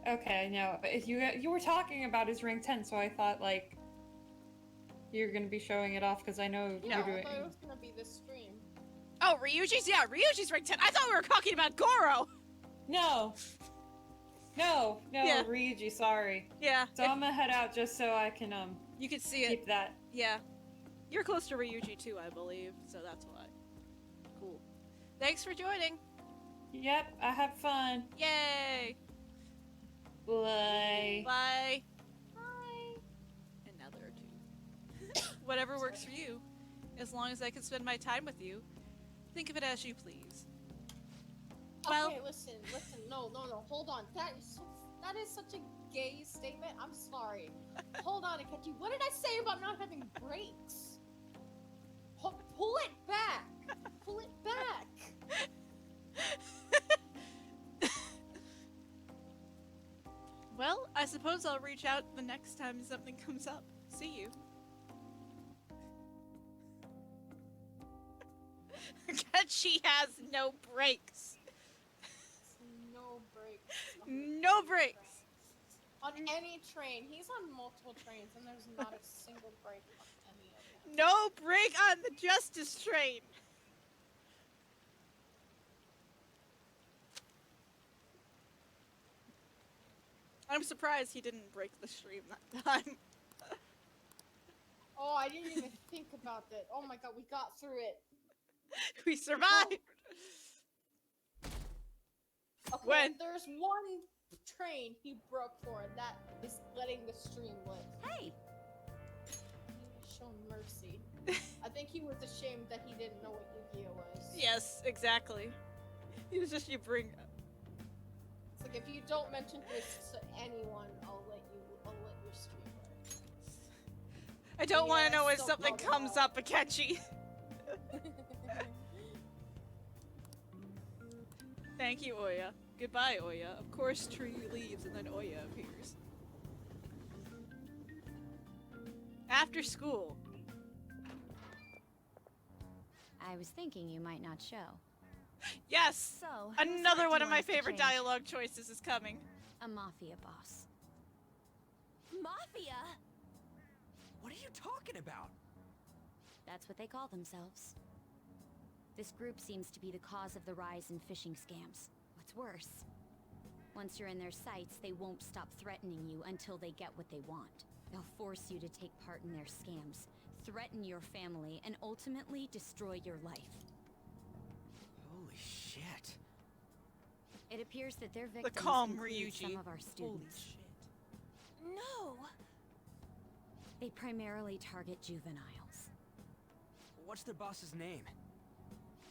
Okay, no, if you were talking about his rank 10, so I thought, like, you're gonna be showing it off because I know you're doing. I thought it was gonna be this stream. Oh, Ryuji's? Yeah, Ryuji's rank 10. I thought we were talking about Goro! No, Yeah. Ryuji, sorry. Yeah. So I'm gonna head out just so I can, you can see keep that. Yeah. You're close to Ryuji too, I believe, so that's why. Cool. Thanks for joining! Yep, I had fun. Yay! Bye. Bye! Bye! And now there are 2. Whatever works for you. As long as I can spend my time with you, think of it as you please. Well, okay, listen, no, hold on. That is such a gay statement. I'm sorry. Hold on, Akechi. What did I say about not having brakes? Pull it back. Pull it back. Well, I suppose I'll reach out the next time something comes up. See you. Akechi has no brakes. No brakes. No brakes. On any train. He's on multiple trains and there's not a single brake on any of them. No brake on the Justice train. I'm surprised he didn't break the stream that time. Oh, I didn't even think about that. Oh my god, we got through it. We survived. Okay, When? there's one train he broke for, and that is letting the stream live. Hey! He shown mercy. I think he was ashamed that he didn't know what Yu-Gi-Oh was. Yes, exactly. He was just It's like, if you don't mention this to anyone, I'll let your stream live. I don't want to know when don't something know comes up, Akechi. Thank you, Oya. Goodbye, Oya. Of course, Tree leaves and then Oya appears. After school. I was thinking you might not show. Yes! So, Another one of my favorite dialogue choices is coming. A mafia boss. Mafia? What are you talking about? That's what they call themselves. This group seems to be the cause of the rise in phishing scams. What's worse, once you're in their sights, they won't stop threatening you until they get what they want. They'll force you to take part in their scams, threaten your family, and ultimately destroy your life. Holy shit. It appears that their victims calm include Ryuji. some of our students. No! They primarily target juveniles. What's their boss's name?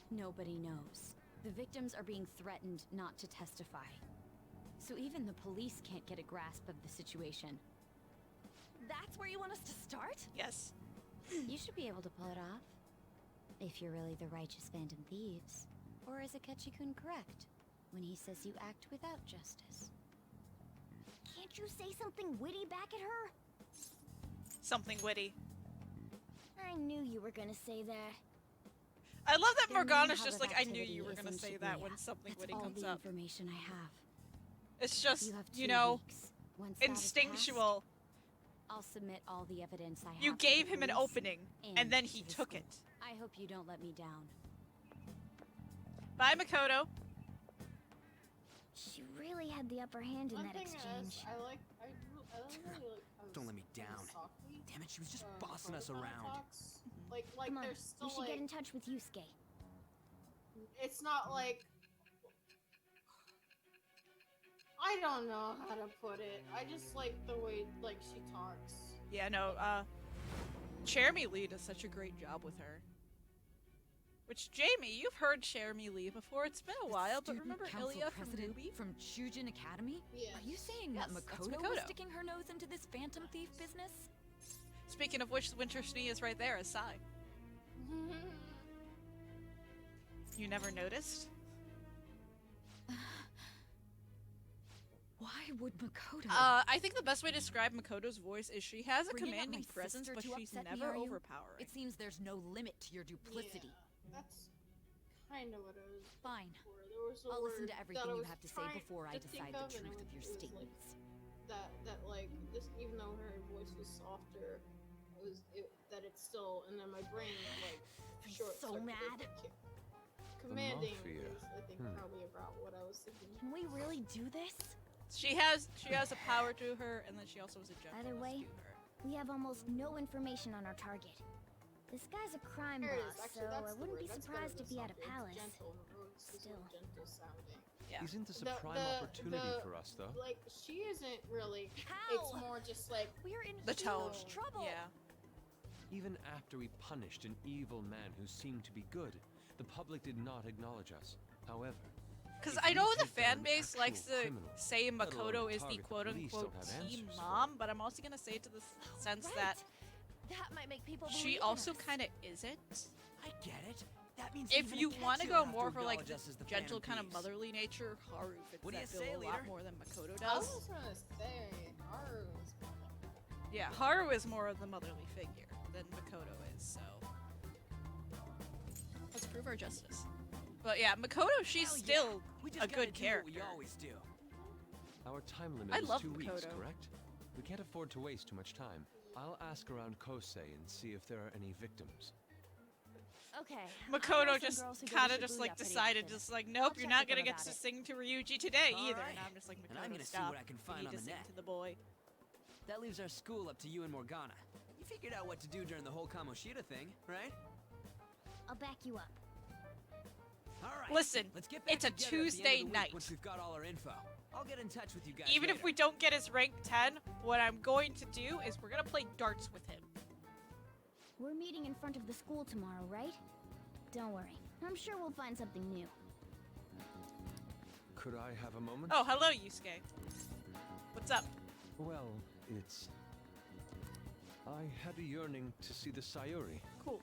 Nobody knows. The victims are being threatened not to testify. So even the police can't get a grasp of the situation. That's where you want us to start? Yes. You should be able to pull it off. If you're really the righteous Phantom Thieves. Or is Akechi-kun correct when he says you act without justice? Can't you say something witty back at her? Something witty. I knew you were gonna say that. I love that Their main Morgana's hub just of like, I knew activity you were is gonna in say that Shibuya. when something That's witty all comes the up. information I have. It's just, You have you 2 know, weeks. Once that is instinctual. I'll submit all the evidence I have. You to gave the him an police opening, and then he to the took school. it. I hope you don't let me down. Bye, Makoto. She really had the upper hand in One that thing exchange. is, I really like how Don't let me down. Damn it, she was just bossing us around. Like Come on, there's still we should like get in touch with Yusuke. it's not like I don't know how to put it. I just like the way like she talks. Yeah, no, Jeremy Lee does such a great job with her. Which, Jamie, you've heard Jeremy Lee before. It's been a while, but Student remember council Ilya from president Ruby? from Shujin Academy? Yes. Are you saying Yes, that that's Makoto was Makoto. sticking her nose into this phantom thief business? Speaking of which, the Winter Snee is right there as Sai. You never noticed? Why would Makoto? I think the best way to describe Makoto's voice is she has a Bringing up commanding my presence, sister but to she's upset me, never are you? overpowering. It seems there's no limit to your duplicity. Yeah, that's kind of what I was. Fine. For. There was a I'll listen word to that everything I you was have to say trying before I to think decide the of, and truth of your it was, like, statements. that like this, even though her voice was softer, that it's still, and then my brain like I'm short. so mad. Commanding mafia. is, I think, probably about what I was thinking. Can we really do this? She has a power to her, and then she also has a gentleness Either way, to her. we have almost no information on our target. This guy's a crime There it is. boss, Actually, so that's I the wouldn't word. be That's surprised better if he than had a soft. It's palace. gentle. It's Still. gentle sounding. Yeah. Isn't this a prime opportunity for us, though? Like, she isn't really. How? It's more just like We're in The tone. huge trouble. Yeah. Even after we punished an evil man who seemed to be good, the public did not acknowledge us. However, Because if I we know the take down fan an base likes actual to criminal, say let alone Makoto a is the target quote-unquote police don't have teen answers for. mom, but I'm also gonna say it to the sense that That might make people believe she in also us. kind of isn't. I get it. That means If even you Akechi want to will go have more for like acknowledge us as the gentle Phantom kind of Thieves. motherly nature, Haru fits What do that you bill say, a lot leader? more than Makoto I does. was gonna say, Haru is Yeah, Haru is more of the motherly figure than Makoto is, so let's prove our justice. But yeah, Makoto, she's Hell yeah. still We just a good gotta do what character. we always do. Our time limit I is love 2 weeks, Makoto. correct? We can't afford to waste too much time. I'll ask around Kosei and see if there are any victims. Okay. Makoto just kind of just like decided, just like, nope, I'll you're check not with them gonna get about to it. sing to Ryuji today either. Alright. And I'm just like, And I'm Makoto, gonna see stop. what I can You find need on to the sing net. to the boy. That leaves our school up to you and Morgana. You figured out what to do during the whole Kamoshida thing, right? I'll back you up. All right. Listen, Let's get back it's a together at the end of Tuesday the week night. Once we've got all our info, I'll get in touch with you guys. Even if later. we don't get his rank 10, what I'm going to do is we're gonna play darts with him. We're meeting in front of the school tomorrow, right? Don't worry. I'm sure we'll find something new. Could I have a moment? Oh, hello, Yusuke. What's up? Well, it's... I had a yearning to see the Sayuri. Cool.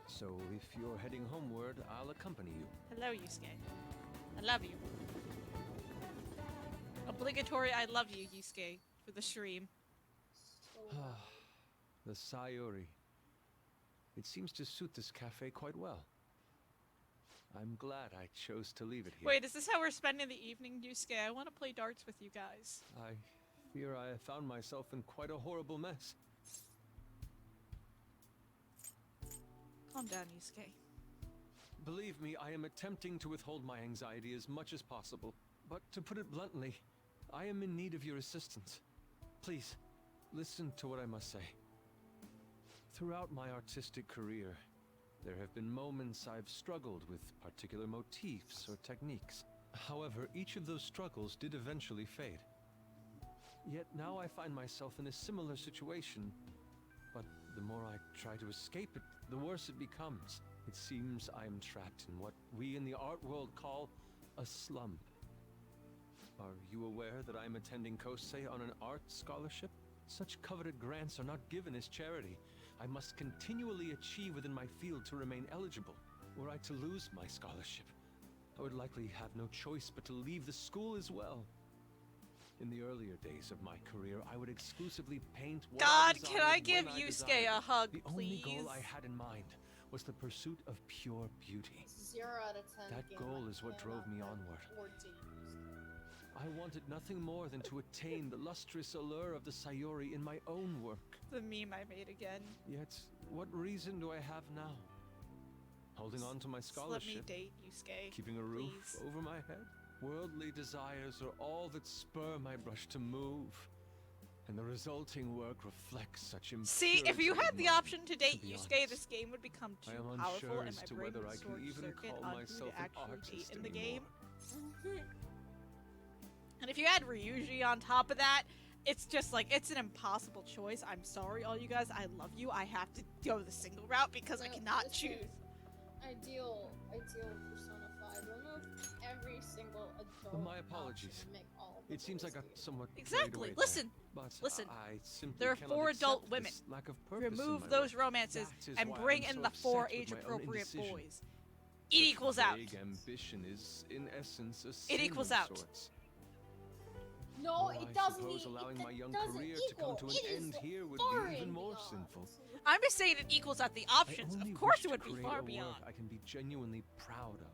So if you're heading homeward, I'll accompany you. Hello, Yusuke. I love you. Obligatory I love you, Yusuke, for the stream. The Sayuri. It seems to suit this cafe quite well. I'm glad I chose to leave it here. Wait, is this how we're spending the evening, Yusuke? I want to play darts with you guys. I fear I have found myself in quite a horrible mess. Calm down, Yusuke. Believe me, I am attempting to withhold my anxiety as much as possible. But to put it bluntly, I am in need of your assistance. Please, listen to what I must say. Throughout my artistic career, there have been moments I've struggled with particular motifs or techniques. However, each of those struggles did eventually fade. Yet now I find myself in a similar situation, but the more I try to escape it, the worse it becomes. It seems I am trapped in what we in the art world call a slump. Are you aware that I am attending Kosei on an art scholarship? Such coveted grants are not given as charity. I must continually achieve within my field to remain eligible. Were I to lose my scholarship, I would likely have no choice but to leave the school as well. In the earlier days of my career, I would exclusively paint what God, I can I desired give when I Yusuke desired. a hug, The please? only goal I had in mind was the pursuit of pure beauty. 0 out of 10. That goal is what drove me onward. I wanted nothing more than to attain the lustrous allure of the Sayori in my own work. The meme I made again. Yet, what reason do I have now? Holding on to my scholarship, Let me date Yusuke, keeping a roof please. over my head. Worldly desires are all that spur my brush to move, and the resulting work reflects such impurity. See, if you had the of option to date be Yusuke, honest, this game would become too I am powerful, unsure and as my to brain whether would I can short even circuit call on who myself to an actually date artist in the anymore. game. And if you add Ryuji on top of that, it's just like, it's an impossible choice. I'm sorry, all you guys. I love you. I have to go the single route because I cannot this choose. is Ideal Persona 5. Remove every single adult. My apologies. Make all of the It seems I boys got do it. somewhat Exactly. carried away Listen. there, but Listen. I simply There are cannot 4 adult accept women. this lack of purpose in Remove my those work. romances That is and why bring I'm in so the 4 upset with my own age-appropriate indecision. boys. It equals out. Vague ambition is, in essence, a It sin equals of out. sorts. No, Though it doesn't. I suppose allowing my young career to come to an end here would be even more sinful. I'm just saying it equals out the options. I only Of course wish it would to be create far a beyond. work I can be genuinely proud of.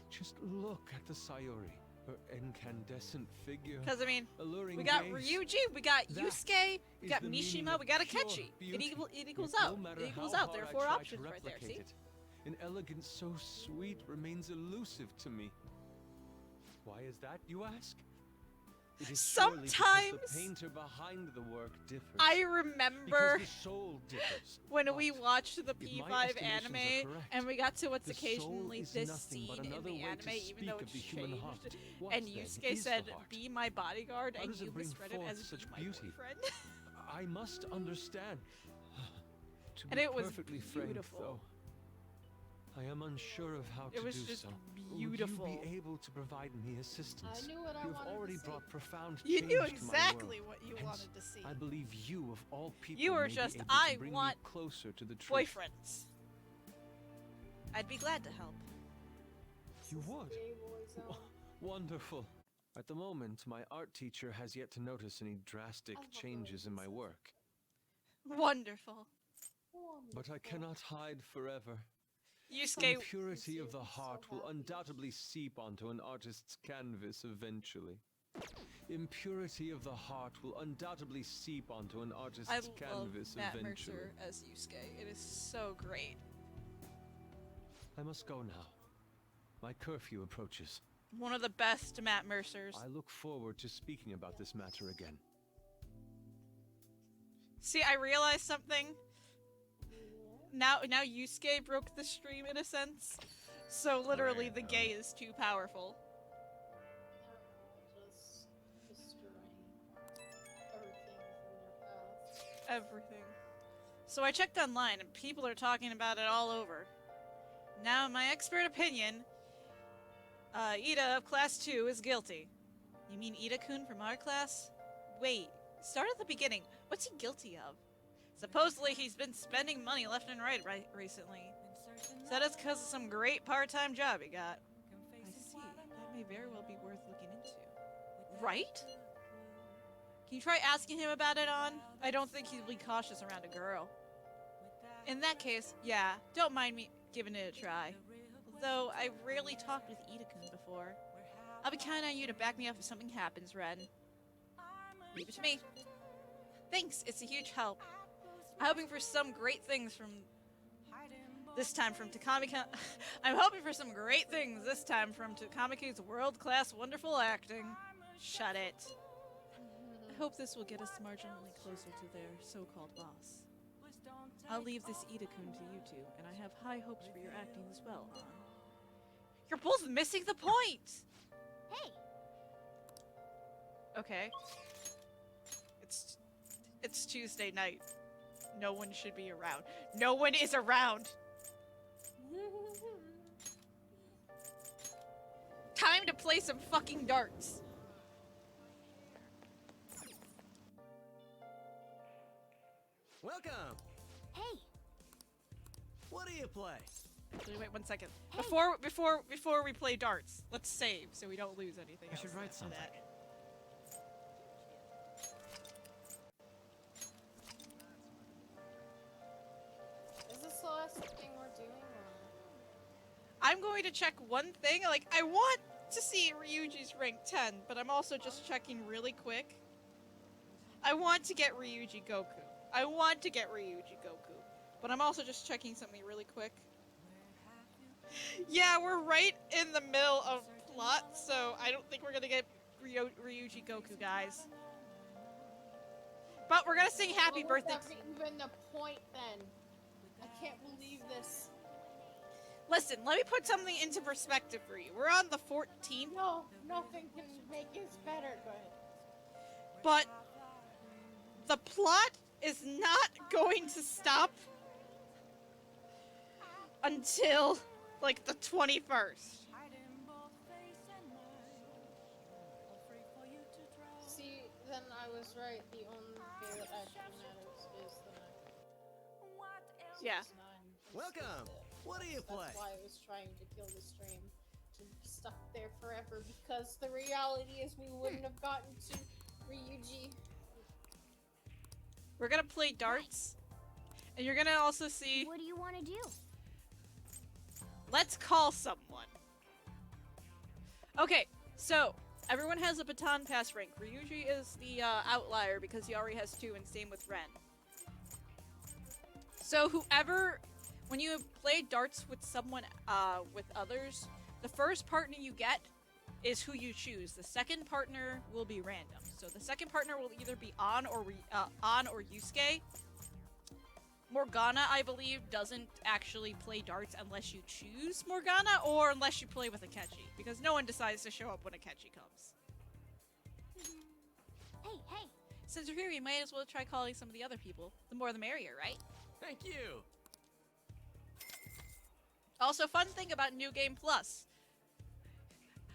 Just look at the Sayori, her incandescent figure. Because, I mean, alluring we got gaze. Ryuji, we got That Yusuke, we is got the meaning Mishima, of we got pure Akechi. beauty. It equals Yet out. No matter It equals how out. There are hard 4 I try to options right there, replicate see? it, an elegance so sweet remains elusive to me. Why is that, you ask? It is surely because Sometimes the painter behind the work differs. I remember Because the soul differs. when we watched the if my P5 estimations are anime correct, and we got to what's the soul occasionally is this nothing but scene in another the way to anime, even speak though of it's the human changed, heart. What, and then, Yusuke is the said, heart? "Be my bodyguard," How and does it you bring misread it forth as such "Be my beauty? boyfriend." I must understand. To And be it was perfectly frank, beautiful. though, I am unsure of how It to was do just so. beautiful. Would you be able to provide me assistance? I knew what I You have wanted to already see. brought profound You change knew to my exactly world. what you Hence, wanted to see. I believe you, of all people, You were may be just, able I to bring want me closer to the truth. boyfriends. I'd be glad to help. You would? Wonderful. At the moment, my art teacher has yet to notice any drastic changes in my work. Wonderful. But I cannot hide forever. Yusuke- Impurity of the heart will undoubtedly seep onto an artist's canvas eventually. Impurity of the heart will undoubtedly seep onto an artist's I love canvas Matt eventually. Mercer as Yusuke. It is so great. I must go now. My curfew approaches. One of the best Matt Mercers. I look forward to speaking about this matter again. See, I realized something. Now Yusuke broke the stream in a sense. So literally, the gay is too powerful. Just destroying everything from their path. Everything. So I checked online, and people are talking about it all over. Now, in my expert opinion, Ida of Class 2 is guilty. You mean Ida-kun from our class? Wait, start at the beginning. What's he guilty of? Supposedly, he's been spending money left and right recently. Said it's because of some great part-time job he got. I see. That may very well be worth looking into. Right? Can you try asking him about it, On? I don't think he'll be cautious around a girl. In that case, yeah, don't mind me giving it a try. Although I've rarely talked with Ida-kun before. I'll be counting on you to back me up if something happens, Ren. Leave it to me. Thanks, it's a huge help. I'm hoping for some great things from this time from Takamika. I'm hoping for some great things this time from Takamika's world-class wonderful acting. Shut it. I hope this will get us marginally closer to their so-called boss. I'll leave this Ida-kun to you two, and I have high hopes for your acting as well, An. You're both missing the point! Hey! Okay. It's Tuesday night. No one should be around. No one is around! Time to play some fucking darts! Welcome! Hey! What do you play? Actually, wait 1 second. Before we play darts, let's save so we don't lose anything. I should write something. Is this the last thing we're doing, or? I'm going to check one thing. Like, I want to see Ryuji's rank 10, but I'm also just checking really quick. I want to get Ryuji Goku. I want to get Ryuji Goku. But I'm also just checking something really quick. Yeah, we're right in the middle of plot, so I don't think we're gonna get Ryuji Goku, guys. But we're gonna sing happy birthday. What's even the point then? I can't believe this. Listen, let me put something into perspective for you. We're on the 14th. No, nothing can make it better. Go ahead. But the plot is not going to stop until, like, the 21st. See, then I was right. The only day that actually matters is the night. Yeah. Welcome! What do you play? That's why I was trying to kill the stream. To be stuck there forever, because the reality is we wouldn't have gotten to Ryuji. We're gonna play darts, and you're gonna also see... What do you want to do? Let's call someone. Okay, so everyone has a baton pass rank. Ryuji is the outlier because he already has 2, and same with Ren. So whoever, when you play darts with someone, with others, the first partner you get is who you choose. The second partner will be random. So the second partner will either be An or Yusuke. Morgana, I believe, doesn't actually play darts unless you choose Morgana or unless you play with Akechi, because no one decides to show up when Akechi comes. Hey! Since we're here, we might as well try calling some of the other people. The more the merrier, right? Thank you! Also, fun thing about New Game Plus.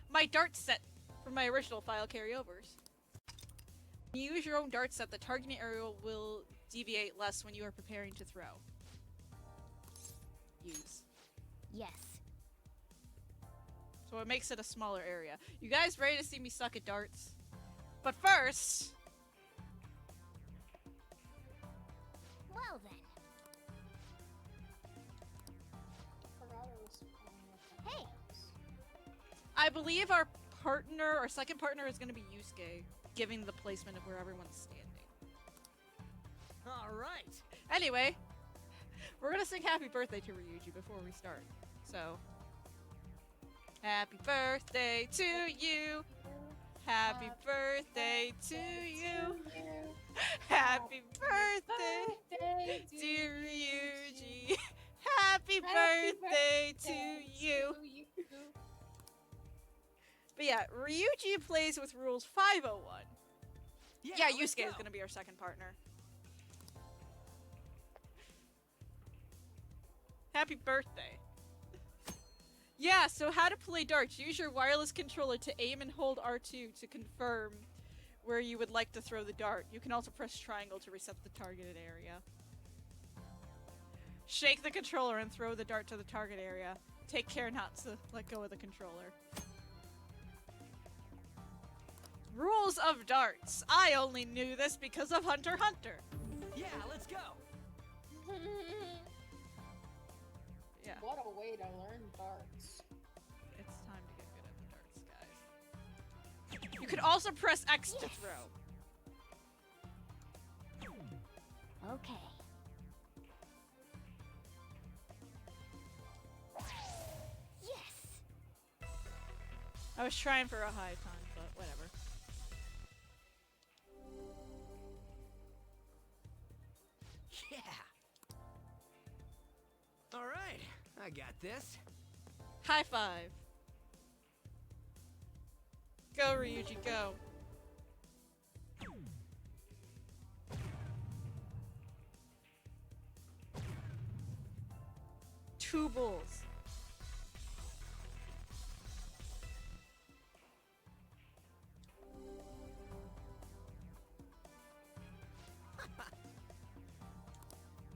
My dart set from my original file carryovers. When you use your own dart set, the targeting area will deviate less when you are preparing to throw. Use. Yes. So it makes it a smaller area. You guys ready to see me suck at darts? But first... Well then. Hey! I believe our partner, our second partner, is going to be Yusuke, giving the placement of where everyone's standing. Alright! Anyway, we're going to sing happy birthday to Ryuji before we start. So, happy birthday to you! Happy birthday to you! Happy birthday, dear Ryuji! Happy birthday to you! But yeah, Ryuji plays with rules 501. Yeah, Yusuke is going to be our second partner. Happy birthday. Yeah, so how to play darts. Use your wireless controller to aim and hold R2 to confirm where you would like to throw the dart. You can also press triangle to reset the targeted area. Shake the controller and throw the dart to the target area. Take care not to let go of the controller. Rules of darts. I only knew this because of Hunter x Hunter. Yeah, let's go! a way to learn darts. It's time to get good at the darts, guys. You could also press X to throw. Okay. Yes. I was trying for a high time, but whatever. Yeah. All right, I got this. High five. Go, Ryuji, go. Two bulls.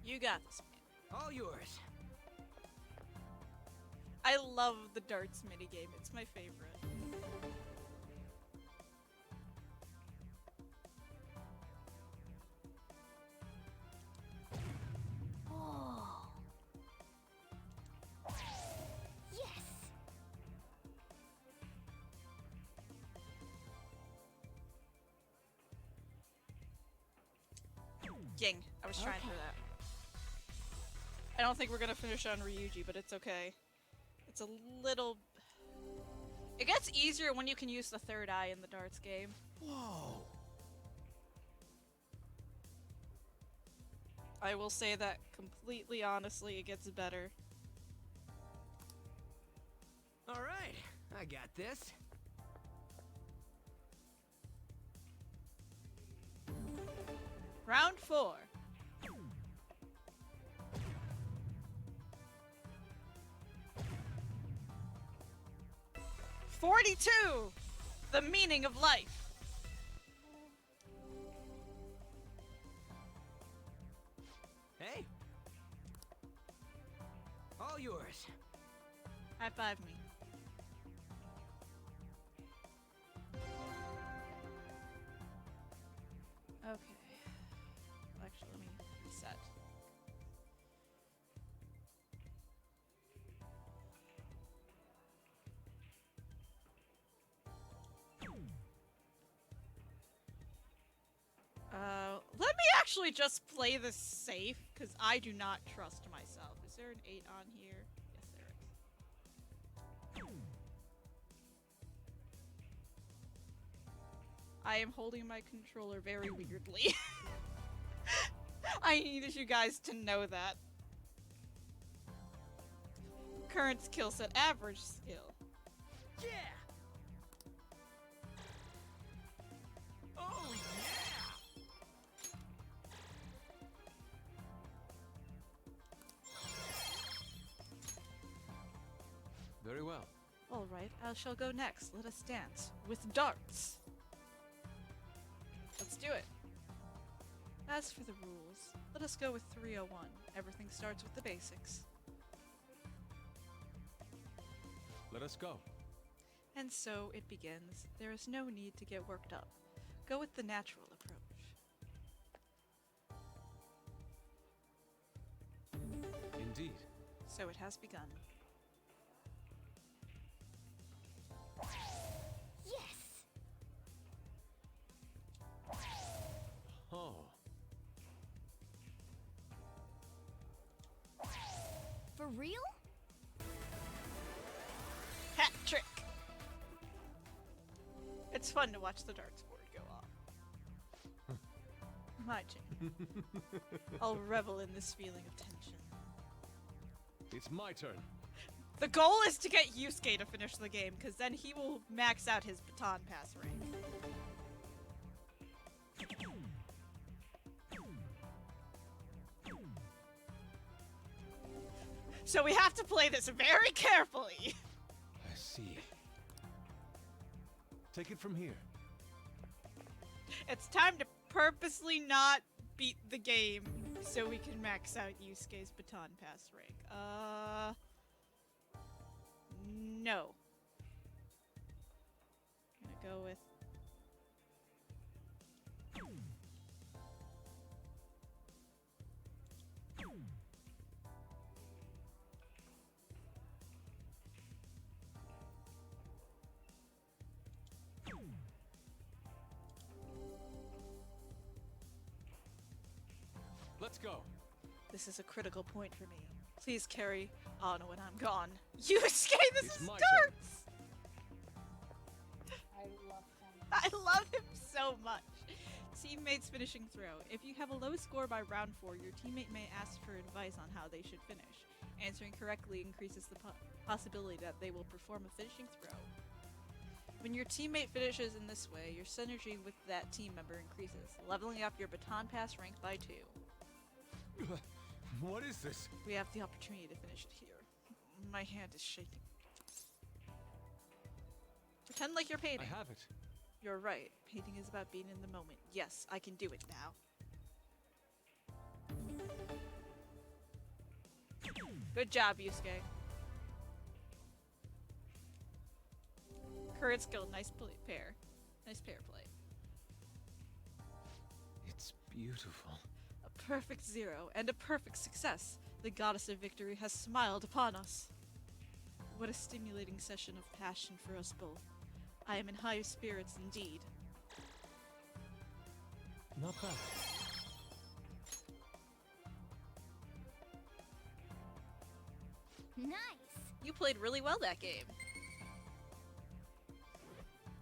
You got this, man. All yours. I love the darts minigame. It's my favorite. Oh. Yes. Ging. I was trying for that. I don't think we're gonna finish on Ryuji, but it's okay. It's a little... It gets easier when you can use the third eye in the darts game. Whoa. I will say that completely honestly, it gets better. All right, I got this. Round 4. "42! The meaning of life." Hey. All yours. High five me. Okay. Actually, let me reset. Let me actually just play this safe, because I do not trust myself. Is there an 8 on here? Yes, there is. I am holding my controller very weirdly. I needed you guys to know that. Current skill set, average skill. Yeah. Oh yeah. Very well. All right, I shall go next. Let us dance with darts. Let's do it. As for the rules, let us go with 301. Everything starts with the basics. Let us go. And so it begins. There is no need to get worked up. Go with the natural approach. Indeed. So it has begun. Yes. Oh. For real? Hat trick! It's fun to watch the darts board go off. My turn. I'll revel in this feeling of tension. It's my turn. The goal is to get Yusuke to finish the game, because then he will max out his baton pass rank. So we have to play this very carefully. I see. Take it from here. It's time to purposely not beat the game so we can max out Yusuke's baton pass rank. No. I'm gonna go with... Let's go. This is a critical point for me. Please carry on when I'm gone. Yusuke, this It's is my darts! I love him. I love him so much. Teammates finishing throw. If you have a low score by round 4, your teammate may ask for advice on how they should finish. Answering correctly increases the possibility that they will perform a finishing throw. When your teammate finishes in this way, your synergy with that team member increases, leveling up your baton pass rank by 2. What is this? We have the opportunity to finish it here. My hand is shaking. Pretend like you're painting. I have it. You're right. Painting is about being in the moment. Yes, I can do it now. Good job, Yusuke. Current skill, nice pair. Nice pair play. It's beautiful. A perfect 0 and a perfect success. The goddess of victory has smiled upon us. What a stimulating session of passion for us both. I am in high spirits indeed. Not bad. Nice. You played really well that game.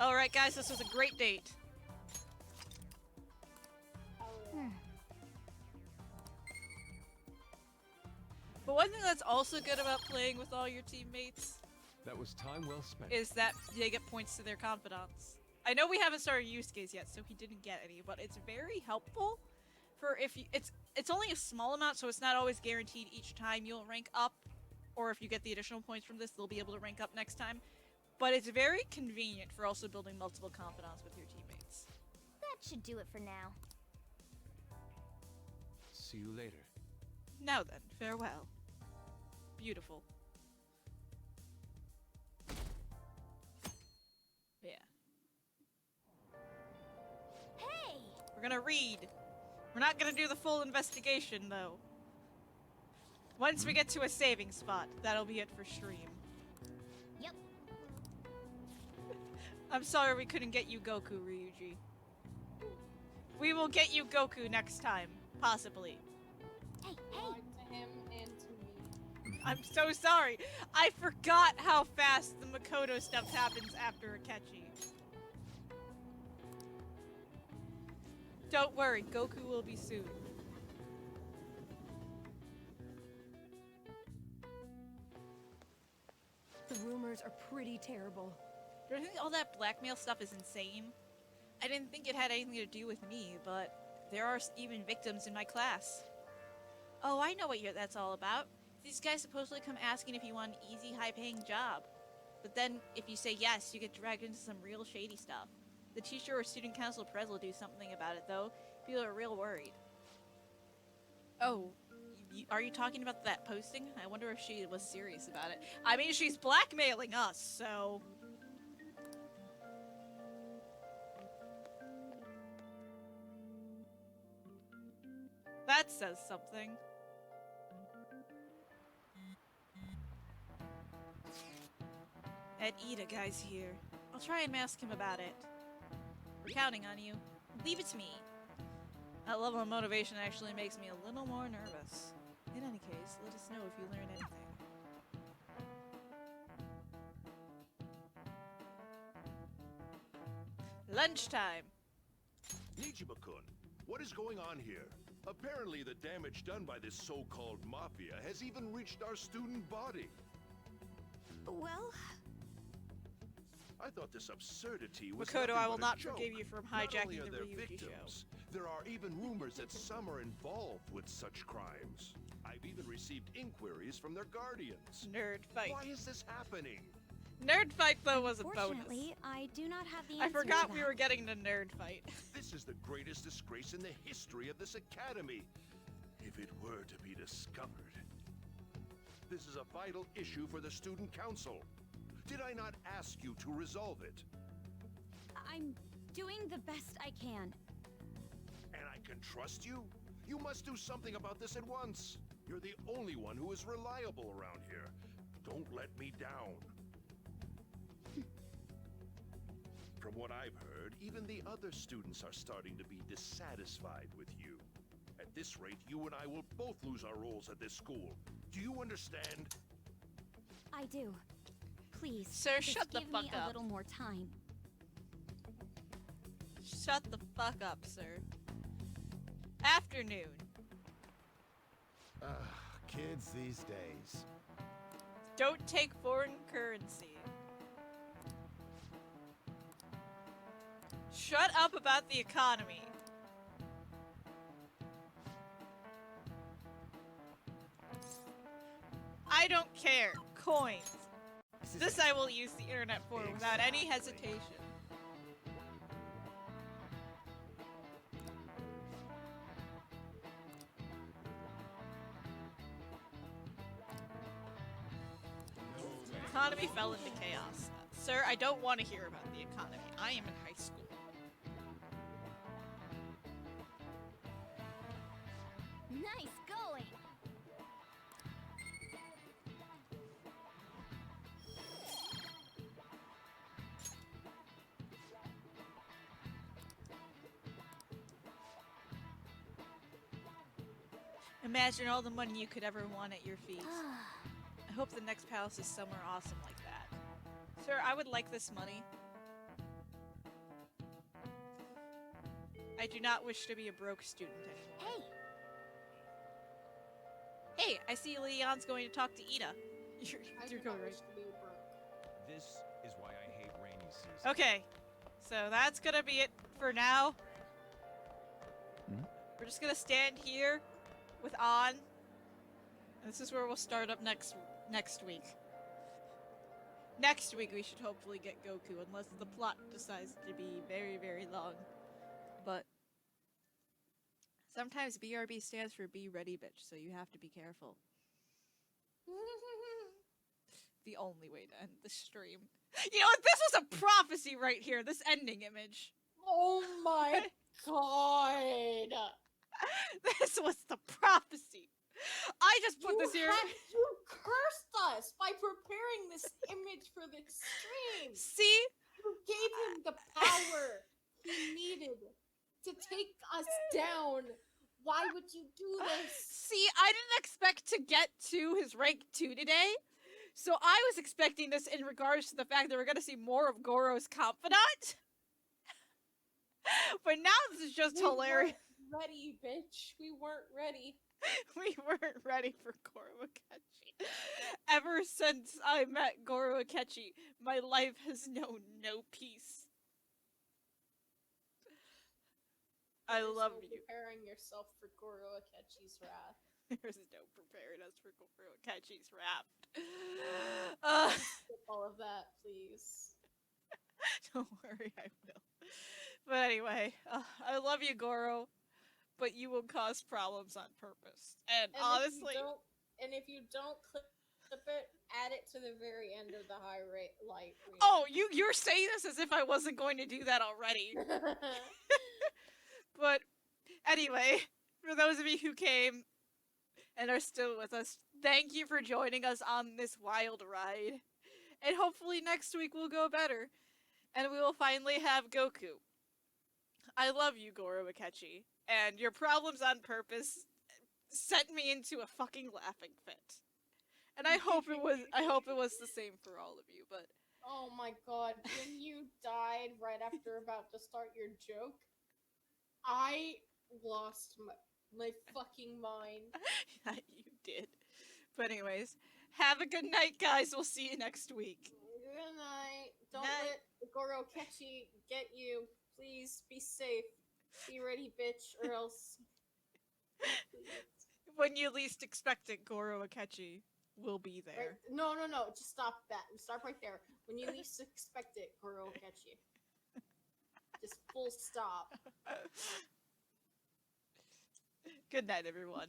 Alright guys, this was a great date. But one thing that's also good about playing with all your teammates That was time well spent. is that they get points to their confidants. I know we haven't started Yusuke's yet, so he didn't get any, but it's very helpful for if you, it's only a small amount, so it's not always guaranteed each time you'll rank up, or if you get the additional points from this, they'll be able to rank up next time. But it's very convenient for also building multiple confidants with your teammates. That should do it for now. See you later. Now then, farewell. Beautiful. Yeah. Hey! We're gonna read. We're not gonna do the full investigation, though. Once we get to a saving spot, that'll be it for stream. Yep. I'm sorry we couldn't get you Goku, Ryuji. We will get you Goku next time, possibly. Hey, Lied to him and to me. I'm so sorry. I forgot how fast the Makoto stuff happens after Akechi. Don't worry, Goku will be soon. The rumors are pretty terrible. Don't you think all that blackmail stuff is insane? I didn't think it had anything to do with me, but there are even victims in my class. Oh, I know what that's all about. These guys supposedly come asking if you want an easy, high-paying job. But then, if you say yes, you get dragged into some real shady stuff. The teacher or student council pres will do something about it, though. People are real worried. Oh, are you talking about that posting? I wonder if she was serious about it. I mean, she's blackmailing us, so... That says something. Ed Ida guy's here. I'll try and ask him about it. We're counting on you. Leave it to me. That level of motivation actually makes me a little more nervous. In any case, let us know if you learn anything. Lunchtime. Nijima-kun, what is going on here? Apparently the damage done by this so-called mafia has even reached our student body. Well, I thought this absurdity was Makoto, nothing I will but a not joke. forgive you for Not hijacking only are the there Ryuji victims, there are even rumors that some are involved with such crimes. I've even received inquiries from their guardians. Nerd fight. Why is this happening? Nerd fight, though, was a bonus. Fortunately, I do not have the I answer forgot to we that. were getting to nerd fight. This is the greatest disgrace in the history of this academy. If it were to be discovered. This is a vital issue for the student council. Did I not ask you to resolve it? I'm doing the best I can. And I can trust you? You must do something about this at once. You're the only one who is reliable around here. Don't let me down. From what I've heard, even the other students are starting to be dissatisfied with you. At this rate, you and I will both lose our roles at this school. Do you understand? I do. Please, Sir, just shut the give fuck me up. a little more time. Shut the fuck up, sir. Afternoon. Kids these days. Don't take foreign currency. Shut up about the economy. I don't care. Coins. This I will use the internet for without any hesitation. Economy fell into chaos. Sir, I don't want to hear about the economy. I am in high school. Nice going. Imagine all the money you could ever want at your feet. I hope the next palace is somewhere awesome like that. Sir, I would like this money. I do not wish to be a broke student anymore. Hey, I see Leon's going to talk to Ida. You're going right. This is why I hate rainy season. Okay, so that's gonna be it for now. We're just gonna stand here with On. This is where we'll start up next week. Next week we should hopefully get Goku, unless the plot decides to be very, very long. But sometimes BRB stands for Be Ready Bitch, so you have to be careful. The only way to end the stream. You know what? This was a prophecy right here, this ending image. Oh my god! This was the prophecy. I just put this here. You cursed us by preparing this image for this stream. See? You gave him the power he needed to take us down. Why would you do this? See, I didn't expect to get to his rank 2 today. So I was expecting this in regards to the fact that we're going to see more of Goro's confidant. But now this is just hilarious. Weren't ready, bitch. We weren't ready. We weren't ready for Goro Akechi. Ever since I met Goro Akechi, my life has known no peace. I love you. Preparing yourself for Goro Akechi's wrath. There's no preparing us for Goro Akechi's wrath. Skip all of that, please. Don't worry, I will. But anyway, I love you, Goro, but you will cause problems on purpose. And honestly, if you don't clip it, add it to the very end of the light. Oh, you're saying this as if I wasn't going to do that already. But anyway, for those of you who came and are still with us, thank you for joining us on this wild ride. And hopefully next week will go better. And we will finally have Goku. I love you, Goro Akechi. And your problems on purpose sent me into a fucking laughing fit. And I hope it was the same for all of you, but oh my god, when you died right after about to start your joke, I lost my fucking mind. Yeah, you did. But anyways, have a good night, guys. We'll see you next week. Good night. Don't let Goro Akechi get you. Please be safe. Be ready, bitch, or else. When you least expect it, Goro Akechi will be there. Right. No. Just stop that. Stop right there. When you least expect it, Goro Akechi. Just full stop. Good night, everyone.